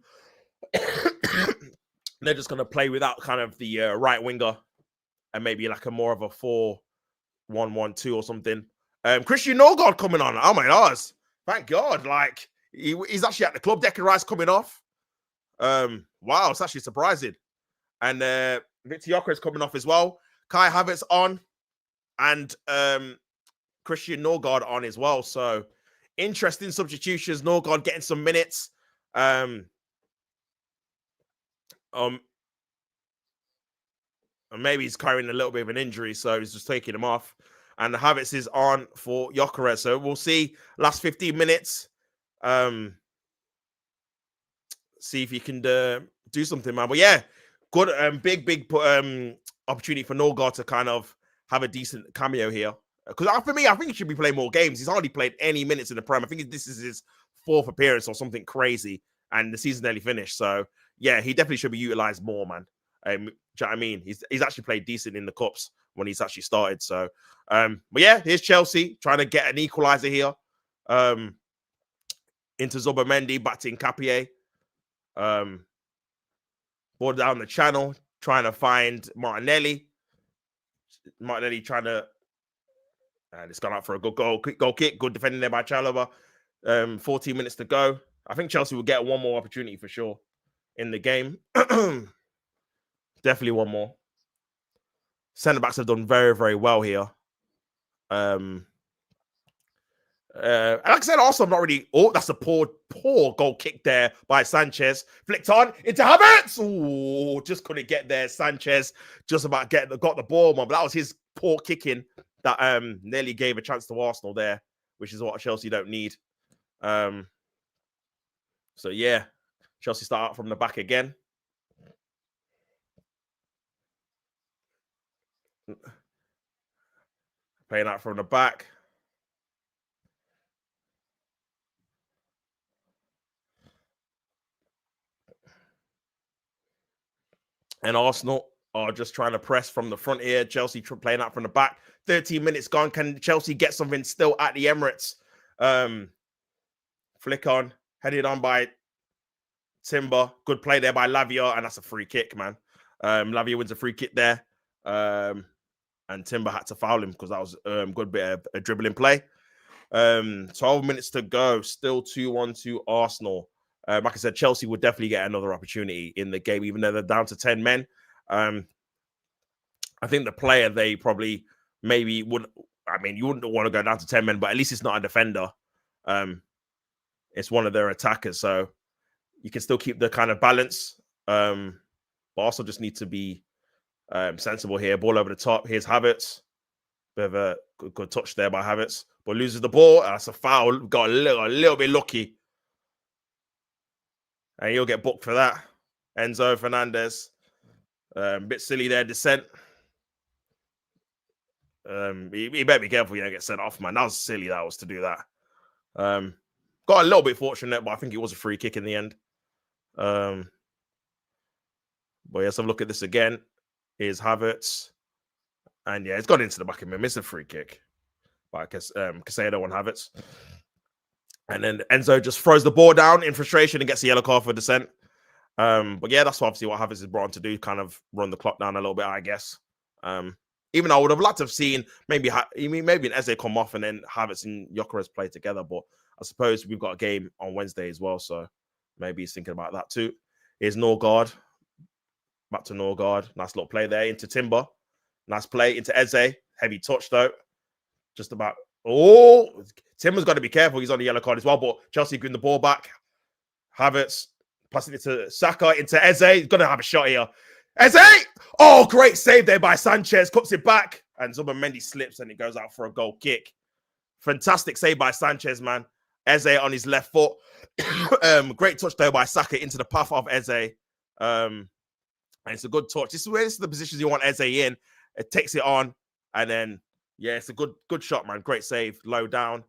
they're just going to play without kind of the right winger and maybe like a more of a 4-1-1-2 or something. Christian Norgard coming on. Oh, my gosh. Thank God. Like, he's actually at the club. Declan Rice coming off. Wow, it's actually surprising. And Victor Gyökeres coming off as well. Kai Havertz on. And Christian Norgard on as well. So, interesting substitutions. Norgard getting some minutes. Maybe he's carrying a little bit of an injury, so he's just taking him off. And Havertz is on for Gyökeres. So we'll see last 15 minutes. See if he can do something, man. But yeah, good, big opportunity for Norgard to kind of have a decent cameo here. Because for me, I think he should be playing more games. He's hardly played any minutes in the Prem. I think this is his 4th appearance or something crazy, and the season nearly finished. So yeah, he definitely should be utilized more, man. Do you know what I mean? He's actually played decent in the cups when he's actually started. So, but yeah, here's Chelsea trying to get an equalizer here. Into Zubimendi, back to Nkapie. Ball down the channel, trying to find Martinelli. Martinelli trying to. And it's gone out for a good goal. Quick goal kick. Good defending there by Chalobah. 14 minutes to go. I think Chelsea will get one more opportunity for sure in the game. Definitely one more. Centre-backs have done very, very well here. Like I said, also I'm not really. Oh, that's a poor goal kick there by Sanchez. Flicked on into Havertz. Oh, just couldn't get there. Sanchez just about got the ball, man. But that was his poor kicking that nearly gave a chance to Arsenal there, which is what Chelsea don't need. So yeah, Chelsea start out from the back again. Playing out from the back. And Arsenal are just trying to press from the front here. Chelsea playing out from the back. 13 minutes gone. Can Chelsea get something still at the Emirates? Flick on. Headed on by Timber. Good play there by Lavia. And that's a free kick, man. Lavia wins a free kick there. And Timber had to foul him because that was a good bit of a dribbling play. 12 minutes to go. Still 2-1 to Arsenal. Like I said, Chelsea would definitely get another opportunity in the game, even though they're down to 10 men. I think the player they probably maybe would. I mean, you wouldn't want to go down to 10 men, but at least it's not a defender. It's one of their attackers, so you can still keep the kind of balance. But also just need to be sensible here. Ball over the top. Here's Havertz. Bit of a good touch there by Havertz, but loses the ball. That's a foul. Got a little bit lucky. and he'll get booked for that. Enzo Fernandez, bit silly there, descent. He better be careful you don't get sent off, man. That was silly. That was to do that. Got a little bit fortunate, but I think it was a free kick in the end. But let's have a look at this again. Here's Havertz. And yeah, it's gone into the back of him. It's a free kick by Casado on Havertz. And then Enzo just throws the ball down in frustration and gets a yellow card for descent. But yeah, that's obviously what Havertz is brought on to do, kind of run the clock down a little bit, I guess. Even though I would have liked to have seen maybe an Eze come off and then Havertz and Gyökeres play together. But I suppose we've got a game on Wednesday as well, so maybe he's thinking about that too. Here's Norgard. Back to Norgard. Nice little play there into Timber. Nice play into Eze. Heavy touch though. Just about. Oh, Timber's got to be careful. He's on the yellow card as well. But Chelsea getting the ball back. Havertz passing it to Saka into Eze. He's going to have a shot here. Eze! Oh, great save there by Sanchez. Cuts it back. And Zubimendi slips and it goes out for a goal kick. Fantastic save by Sanchez, man. Eze on his left foot. Great touch there by Saka into the path of Eze. And it's a good touch. This is the positions you want Eze in. It takes it on. And then, yeah, it's a good shot, man. Great save. Low down.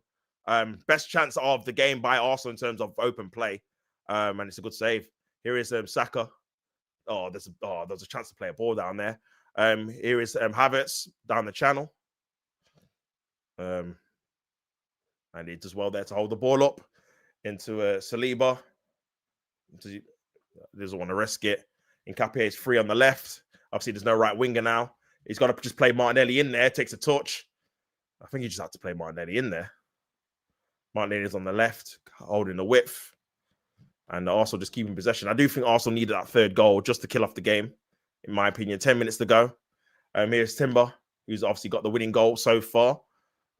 Best chance of the game by Arsenal in terms of open play. And it's a good save. Here is Saka. There's a chance to play a ball down there. Here is Havertz down the channel. And he does well there to hold the ball up into Saliba. He doesn't want to risk it. Nkapie is free on the left. Obviously, there's no right winger now. He's got to just play Martinelli in there. Takes a touch. I think he just had to play Martinelli in there. Martinelli is on the left, holding the width. And Arsenal just keeping possession. I do think Arsenal needed that third goal just to kill off the game, in my opinion. 10 minutes to go. Here's Timber, who's obviously got the winning goal so far.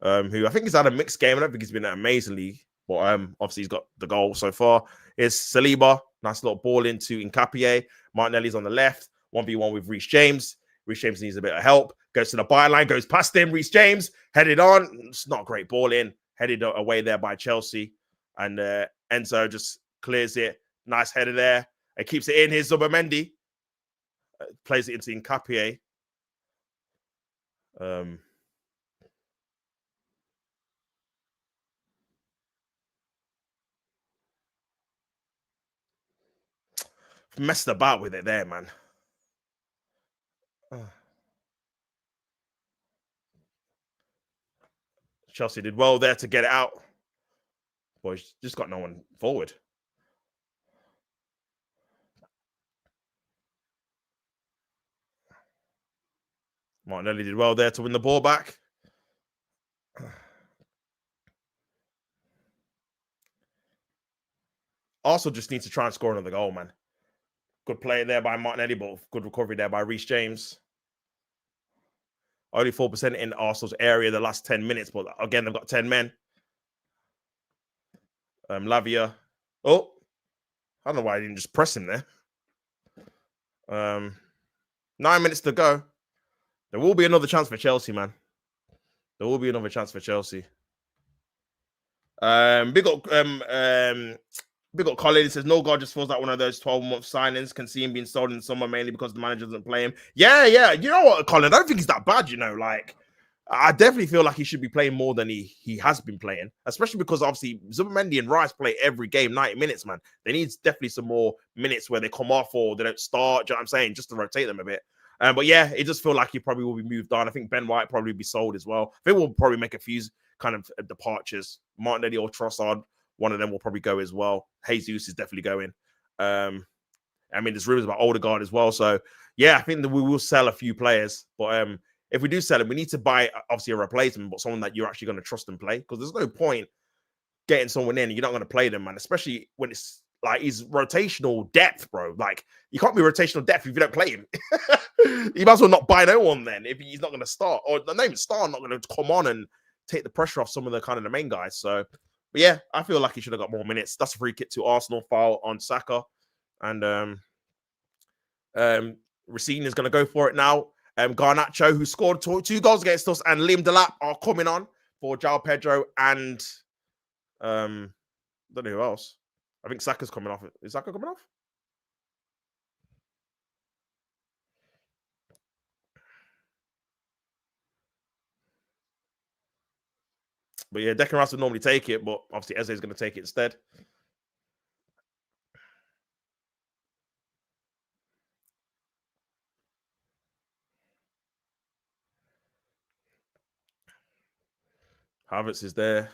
Who I think has had a mixed game. I don't think he's been amazingly, but obviously he's got the goal so far. Here's Saliba. Nice little ball into Nkapie. Martinelli's on the left. 1v1 with Reece James. Reece James needs a bit of help. Goes to the byline, goes past him. Reece James headed on. It's not a great ball in. Headed away there by Chelsea. And Enzo just clears it. Nice header there. And keeps it in. Here's Zubimendi. Plays it into Nkapie. Messed about with it there, man. Chelsea did well there to get it out. Boy, just got no one forward. Martinelli did well there to win the ball back. Arsenal just needs to try and score another goal, man. Good play there by Martinelli, but good recovery there by Reece James. Only 4% in Arsenal's area the last 10 minutes, but again, they've got 10 men. Lavia. Oh, I don't know why I didn't just press him there. 9 minutes to go. There will be another chance for Chelsea, man. There will be another chance for Chelsea. Big up Colin. He says, no, God just feels like one of those 12-month signings. Can see him being sold in the summer mainly because the manager doesn't play him. Yeah. You know what, Colin? I don't think he's that bad, you know. Like, I definitely feel like he should be playing more than he has been playing, especially because obviously Zubimendi and Rice play every game, 90 minutes, man. They need definitely some more minutes where they come off or they don't start, do you know what I'm saying? Just to rotate them a bit. But yeah, it just feel like he probably will be moved on. I think Ben White probably be sold as well. I think we'll probably make a few kind of departures. Martinelli or Trossard, one of them will probably go as well. Jesus is definitely going. I mean, there's rumors about Odegaard as well. So yeah, I think that we will sell a few players. But if we do sell him, we need to buy obviously a replacement, but someone that you're actually going to trust and play. Because there's no point getting someone in and you're not going to play them, man. Especially when it's like he's rotational depth, bro. Like you can't be rotational depth if you don't play him. You might as well not buy no one then if he's not going to start, or not even start, not going to come on and take the pressure off some of the kind of the main guys. So, but yeah, I feel like he should have got more minutes. That's a free kick to Arsenal, foul on Saka, and Racine is going to go for it now. Garnacho, who scored 2 goals against us, and Liam Delap are coming on for João Pedro and don't know who else. I think Saka's coming off. Is Saka coming off? But yeah, Declan Rice would normally take it, but obviously Eze is going to take it instead. Havertz is there.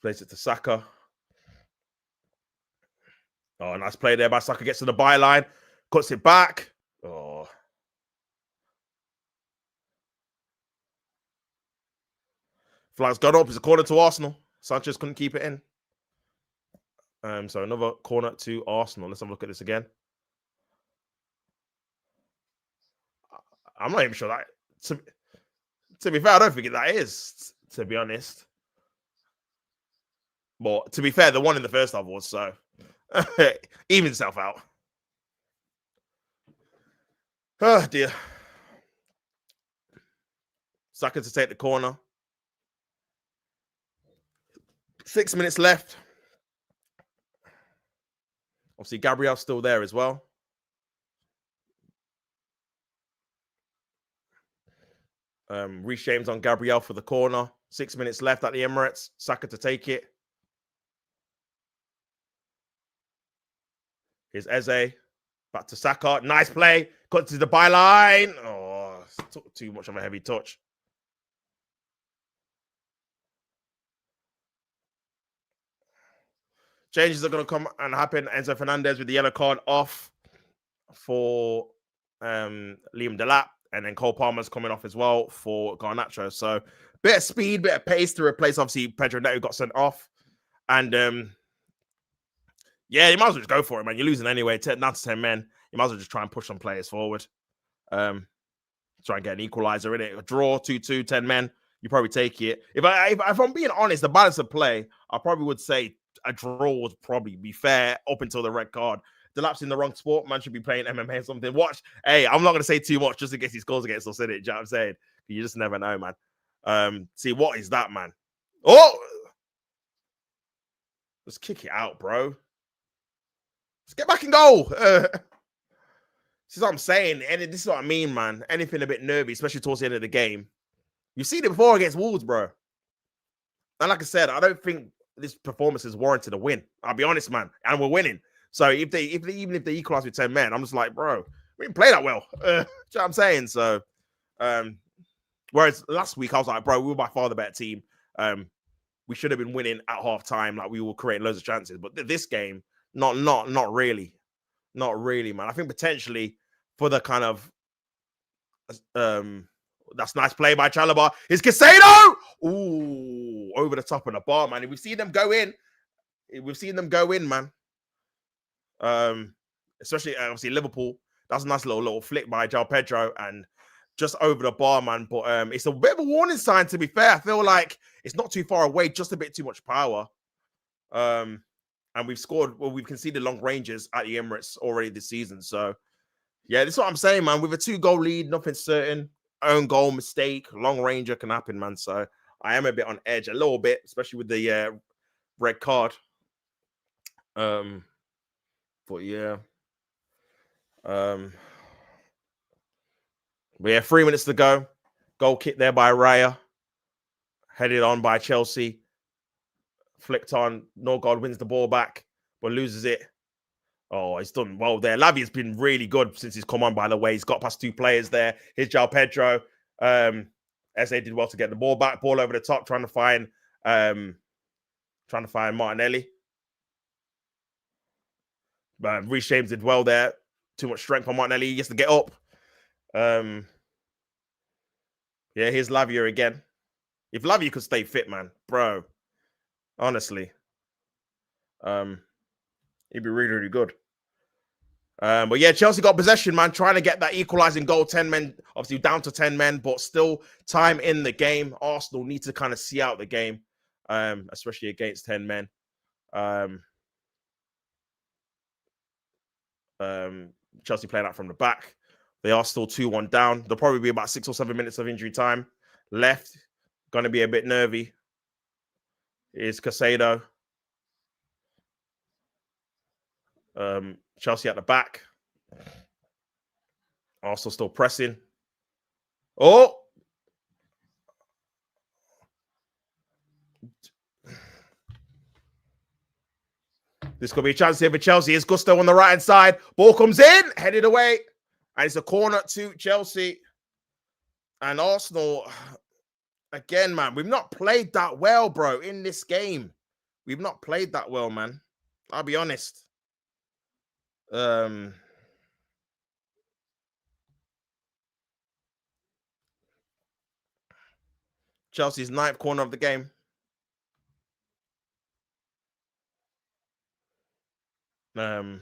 Plays it to Saka. Oh, nice play there by Saka. Gets to the byline, cuts it back. Oh. Flag's gone up. It's a corner to Arsenal. Sanchez couldn't keep it in. So another corner to Arsenal. Let's have a look at this again. I'm not even sure that. To be fair, I don't think that is, to be honest. But to be fair, the one in the first half was, so even itself out. Oh dear. Saka to take the corner. 6 minutes left. Obviously, Gabriel's still there as well. Reece James on Gabriel for the corner. 6 minutes left at the Emirates. Saka to take it. Here's Eze. Back to Saka. Nice play. Cut to the byline. Oh, took too much of a heavy touch. Changes are going to come and happen. Enzo Fernandez with the yellow card off for Liam Delap. And then Cole Palmer's coming off as well for Garnacho. So bit of speed, bit of pace to replace, obviously, Pedro Neto got sent off. And yeah, you might as well just go for it, man. You're losing anyway. Down to 10 men. You might as well just try and push some players forward. Try and get an equalizer in it. A draw, 2-2, 10 men. You probably take it. If I'm being honest, the balance of play, I probably would say a draw would probably be fair up until the red card. Delap's in the wrong sport. Man should be playing MMA or something. Watch. Hey, I'm not going to say too much just in case he scores against us, in it. Do you know what I'm saying? You just never know, man. See, what is that, man? Oh! Let's kick it out, bro. Let's get back and go. This is what I'm saying. And this is what I mean, man. Anything a bit nervy, especially towards the end of the game. You've seen it before against Wolves, bro. And like I said, I don't think this performance is warranted a win. I'll be honest, man. And we're winning. So even if they equalize with 10 men, I'm just like, bro, we didn't play that well. Do you know what I'm saying? So, whereas last week I was like, bro, we were by far the better team. We should have been winning at halftime. Like we were creating loads of chances. But this game, not really. Not really, man. I think potentially for the kind of that's nice play by Chalobah. It's Casado! Ooh, over the top of the bar, man. If we've seen them go in, man. Especially obviously Liverpool. That's a nice little flick by João Pedro and just over the bar, man. But it's a bit of a warning sign, to be fair. I feel like it's not too far away, just a bit too much power. And we've conceded long ranges at the Emirates already this season. So yeah, this is what I'm saying, man. With a 2-goal lead, nothing's certain. Own goal, mistake, long ranger can happen, man. So I am a bit on edge, a little bit, especially with the red card. But yeah. But yeah, 3 minutes to go. Goal kick there by Raya. Headed on by Chelsea. Flicked on. Norgard wins the ball back, but loses it. Oh, he's done well there. Lavia's been really good since he's come on, by the way. He's got past 2 players there. Here's João Pedro. SA did well to get the ball back. Ball over the top, trying to find Martinelli. Reece James did well there. Too much strength on Martinelli. He gets to get up. Yeah, here's Lavia again. If Lavia could stay fit, man, bro, honestly, he'd be really, really good. But yeah, Chelsea got possession, man, trying to get that equalizing goal. 10 men, obviously down to 10 men, but still time in the game. Arsenal need to kind of see out the game, especially against 10 men. Chelsea playing out from the back. They are still 2-1 down. There'll probably be about 6 or 7 minutes of injury time left. Going to be a bit nervy. Is Casado. Chelsea at the back. Arsenal still pressing. Oh, this could be a chance here for Chelsea. It's Gusto on the right hand side. Ball comes in, headed away, and it's a corner to Chelsea. And Arsenal, again, man, we've not played that well, bro, in this game. We've not played that well, man. I'll be honest. Chelsea's ninth corner of the game. Ball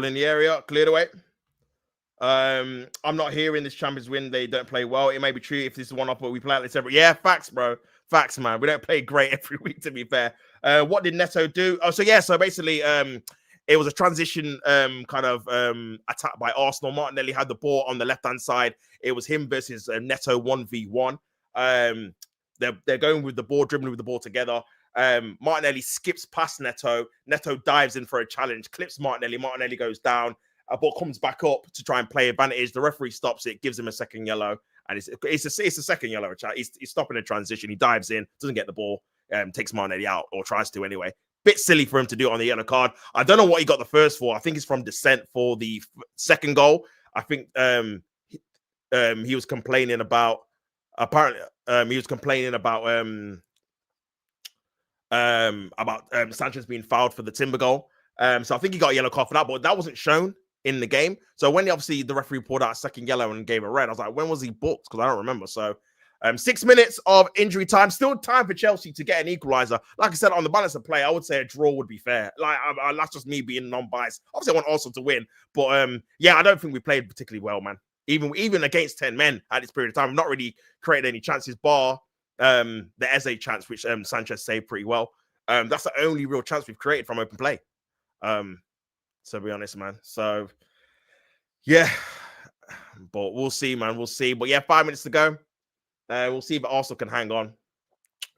in the area, cleared away. I'm not hearing this Champions win. They don't play well. It may be true if this is one up, but we play like this every. Yeah, facts, bro. Facts, man. We don't play great every week, to be fair. What did Neto do? Oh, so yeah. So basically, it was a transition kind of attack by Arsenal. Martinelli had the ball on the left hand side. It was him versus Neto 1v1. They're going with the ball, dribbling with the ball together. Martinelli skips past Neto. Neto dives in for a challenge, clips Martinelli. Martinelli goes down. A ball comes back up to try and play advantage. The referee stops it, gives him a second yellow, and it's a second yellow. He's stopping a transition. He dives in, doesn't get the ball, takes Martinelli out, or tries to anyway. Bit silly for him to do it on the yellow card. I don't know what he got the first for. I think it's from dissent for the second goal. I think he was complaining about. Apparently, he was complaining about Sanchez being fouled for the Timber goal. So I think he got a yellow card for that, but that wasn't shown in the game. So when obviously the referee pulled out a second yellow and gave a red, I was like, when was he booked? Because I don't remember. So 6 minutes of injury time. Still time for Chelsea to get an equalizer. Like I said, on the balance of play, I would say a draw would be fair. Like that's just me being non-biased. Obviously, I want Arsenal to win, but yeah, I don't think we played particularly well, man. Even against 10 men at this period of time, we've not really created any chances, bar the Eze chance, which Sanchez saved pretty well. That's the only real chance we've created from open play. To be honest, man. So yeah, but we'll see, man. We'll see. But yeah, 5 minutes to go. We'll see if Arsenal can hang on,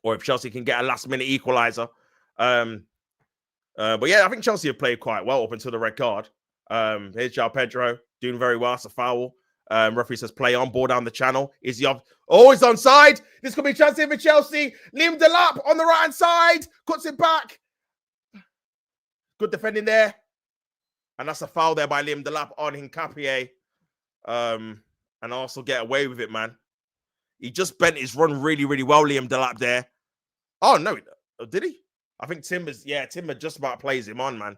or if Chelsea can get a last-minute equalizer. But yeah, I think Chelsea have played quite well up until the red card. Here's João Pedro doing very well. It's a foul. Referee says play on, ball down the channel. Is he off? Oh, it's onside. This could be a chance here for Chelsea. Liam Delap on the right-hand side. Cuts it back. Good defending there. And that's a foul there by Liam Delap on Hincapié. And also get away with it, man. He just bent his run really, really well, Liam Delap there. Oh, no. Did he? I think Timber just about plays him on, man.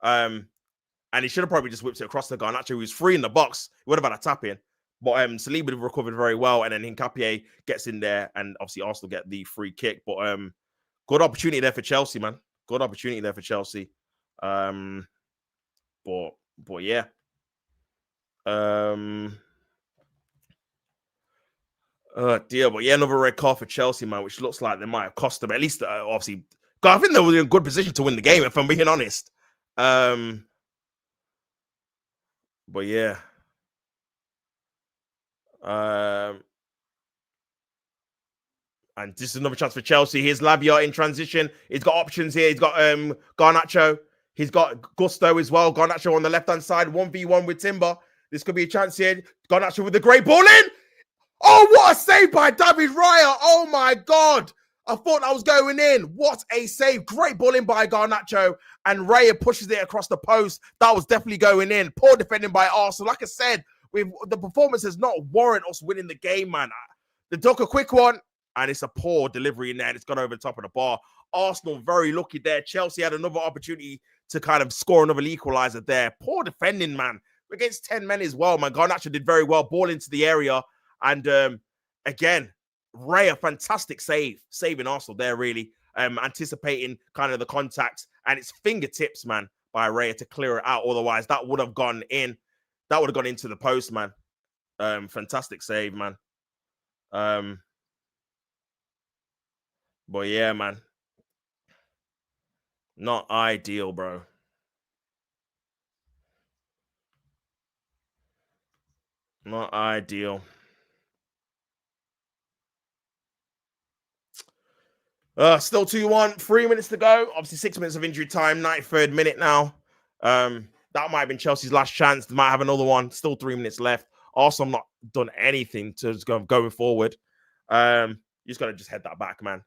And he should have probably just whipped it across the goal. Actually, he was free in the box. He would have had a tap in. But Saliba recovered very well. And then Hincapié gets in there. And obviously, Arsenal get the free kick. But good opportunity there for Chelsea, man. Good opportunity there for Chelsea. But yeah. Dear, but yeah, another red card for Chelsea, man, which looks like they might have cost them. At least, obviously, I think they were in a good position to win the game, if I'm being honest. But yeah. And this is another chance for Chelsea. Here's Lavia in transition. He's got options here. He's got Garnacho. He's got Gusto as well. Garnacho on the left-hand side, 1v1 with Timber. This could be a chance here. Garnacho with the great ball in. Oh, what a save by David Raya. Oh, my God. I thought that was going in. What a save. Great ball in by Garnacho. And Raya pushes it across the post. That was definitely going in. Poor defending by Arsenal. Like I said, the performance has not warranted us winning the game, man. They took a quick one, and it's a poor delivery in there, and it's gone over the top of the bar. Arsenal very lucky there. Chelsea had another opportunity to kind of score another equalizer there. Poor defending, man. Against 10 men as well, man. Garnacho did very well. Ball into the area. And again, Ray, a fantastic saving Arsenal there, really. Anticipating kind of the contact. And it's fingertips, man, by Ray to clear it out. Otherwise, that would have gone in. That would have gone into the post, man. Fantastic save, man. But yeah, man. Not ideal, bro. Not ideal. Still 2-1, 3 minutes to go. Obviously, 6 minutes of injury time, 93rd minute now. That might have been Chelsea's last chance. They might have another one. Still 3 minutes left. Arsenal not done anything to going forward. You just got to just head that back, man.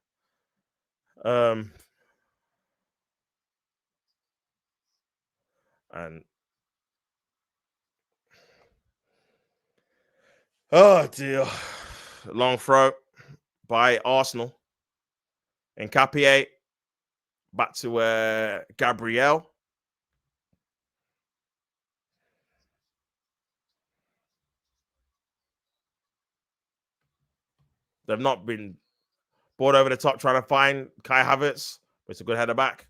And oh dear, long throw by Arsenal. And Capie back to Gabriel. They've not been brought over the top trying to find Kai Havertz. But it's a good header back.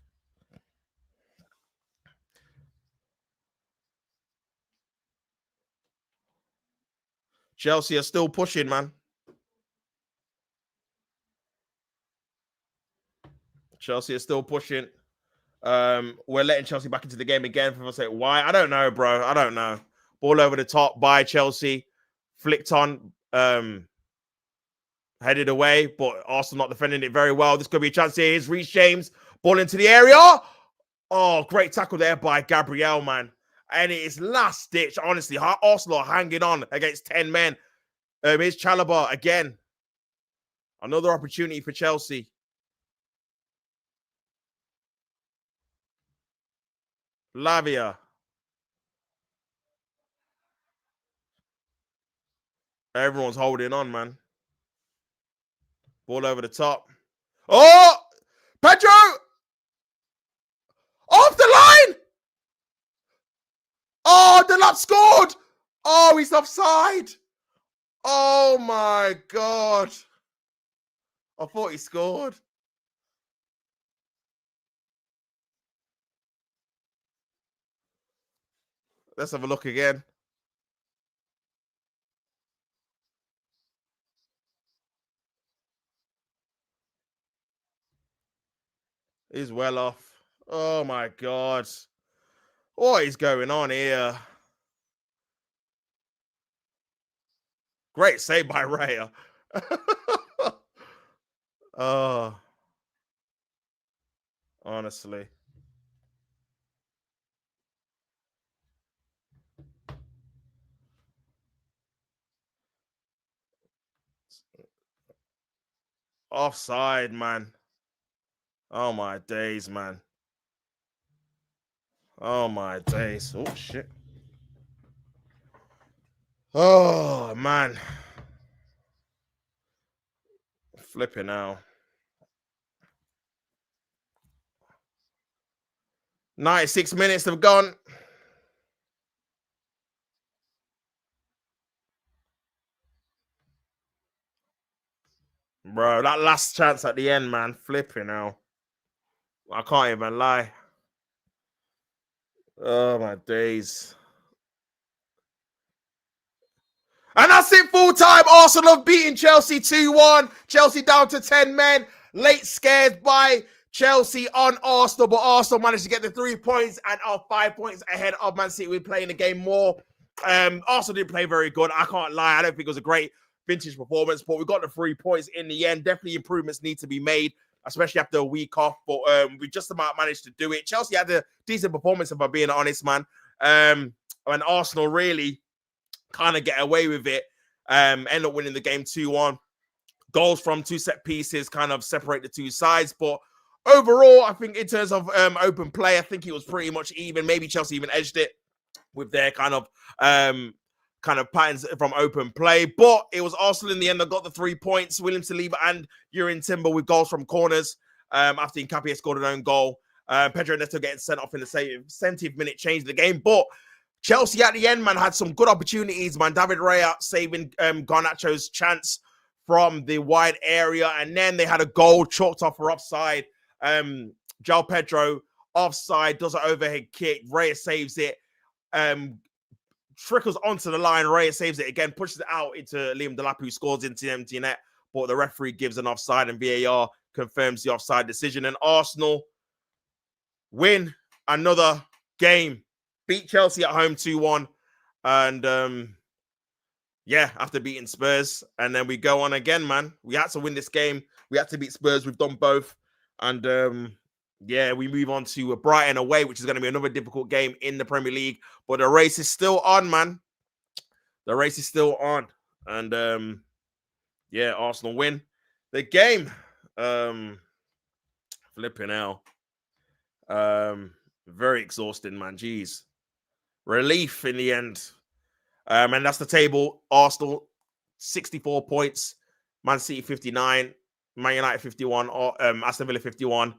Chelsea are still pushing, man. Chelsea is still pushing. We're letting Chelsea back into the game again. People say, why? I don't know, bro. I don't know. Ball over the top by Chelsea. Flicked on. Headed away, but Arsenal not defending it very well. This could be a chance here. Here's Reece James. Ball into the area. Oh, great tackle there by Gabriel, man. And it is last ditch, honestly. Arsenal are hanging on against 10 men. Here's Chalobah again. Another opportunity for Chelsea. Lavia. Everyone's holding on, man. Ball over the top. Oh! Pedro! Off the line! Oh, Delap scored! Oh, he's offside. Oh, my God. I thought he scored. Let's have a look again. He's well off. Oh, my God. What is going on here? Great save by Raya. Oh, honestly. Offside, man. Oh, my days, man. Oh, my days. Oh, shit. Oh, man. Flipping out. 96 minutes have gone. Bro, that last chance at the end, man. Flipping out. I can't even lie. Oh, my days. And that's it, full time. Arsenal have beaten Chelsea 2-1. Chelsea down to 10 men. Late scares by Chelsea on Arsenal, but Arsenal managed to get the 3 points and are 5 points ahead of Man City. We're playing the game more. Arsenal didn't play very good. I can't lie. I don't think it was a great vintage performance, but we got the 3 points in the end. Definitely improvements need to be made, especially after a week off, but we just about managed to do it. Chelsea had a decent performance, if I'm being honest, man. And Arsenal really kind of get away with it, end up winning the game 2-1. Goals from 2 set pieces kind of separate the two sides, but overall, I think in terms of open play, I think it was pretty much even. Maybe Chelsea even edged it with their kind of patterns from open play, but it was Arsenal in the end that got the 3 points. William Saliba and Yurin Timber with goals from corners after Nkapie scored an own goal. Pedro Neto getting sent off in the 70th minute, changed the game, but Chelsea at the end, man, had some good opportunities, man. David Raya saving Garnacho's chance from the wide area, and then they had a goal chalked off for offside. João Pedro offside, does an overhead kick. Raya saves it. Trickles onto the line. Raya saves it again, pushes it out into Liam Delap, who scores into the empty net, but the referee gives an offside, and VAR confirms the offside decision. And Arsenal win another game. Beat Chelsea at home 2-1. And yeah, after beating Spurs, and then we go on again, man. We had to win this game. We had to beat Spurs. We've done both, and yeah, we move on to Brighton away, which is going to be another difficult game in the Premier League. But the race is still on, man. The race is still on, and yeah, Arsenal win the game. Flipping hell. Very exhausting, man. Jeez. Relief in the end. And that's the table. Arsenal, 64 points. Man City, 59. Man United, 51. Aston Villa, 51.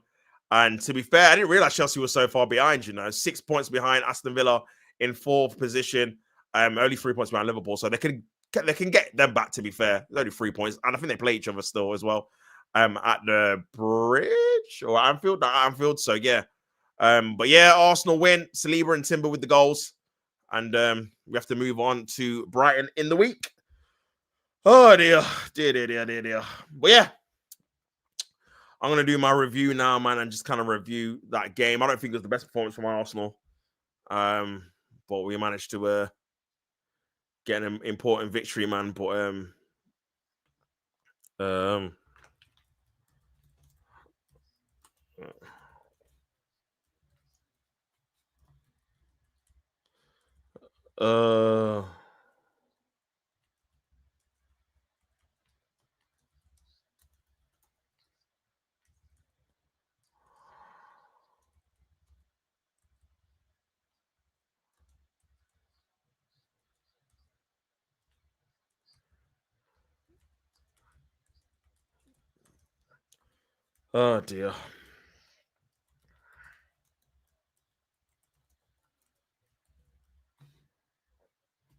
And to be fair, I didn't realize Chelsea was so far behind, 6 points behind Aston Villa in 4th position. Only 3 points behind Liverpool. So they can get them back, to be fair. There's only 3 points. And I think they play each other still as well. At the Bridge or Anfield. Anfield. So yeah. But yeah, Arsenal win. Saliba and Timber with the goals. And we have to move on to Brighton in the week. Oh, dear. Dear. But yeah, I'm going to do my review now, man, and just kind of review that game. I don't think it was the best performance from Arsenal. But we managed to get an important victory, man. But oh dear.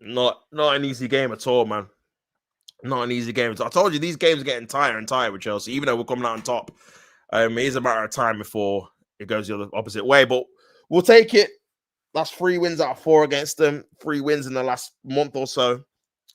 Not an easy game at all, man. Not an easy game. I told you these games are getting tighter and tighter with Chelsea, even though we're coming out on top. It is a matter of time before it goes the opposite way, but we'll take it. That's 3 wins out of 4 against them. 3 wins in the last month or so.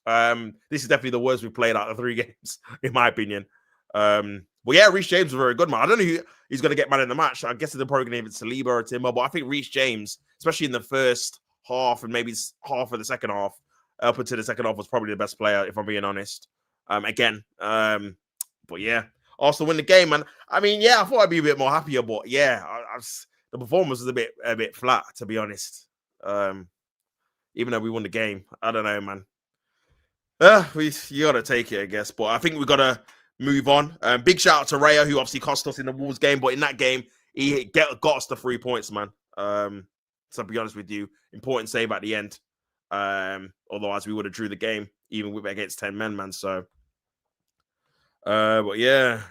This is definitely the worst we've played out of 3 games, in my opinion. Well, yeah, Reece James was very good, man. I don't know who he's going to get man in the match. I guess they're probably going to give it Saliba or Timber, but I think Reece James, especially in the first half and maybe half of the second half, up until the second half, was probably the best player, if I'm being honest. But yeah, Arsenal win the game, man. I mean, yeah, I thought I'd be a bit more happier, but yeah, the performance was a bit flat, to be honest. Even though we won the game, I don't know, man. You got to take it, I guess. But I think we got to move on. Big shout out to Raya, who obviously cost us in the Wolves game. But in that game, he got us the 3 points, man. To be honest with you, important save at the end. Otherwise, we would have drew the game, even with against 10 men, man. So, but yeah.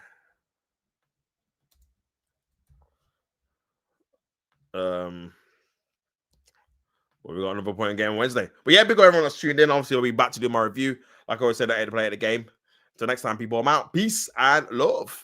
Well, we got another point game on Wednesday. But yeah, big up everyone that's tuned in. Obviously, I'll be back to do my review. Like I always said, I had to play at the game. Until next time, people, I'm out. Peace and love.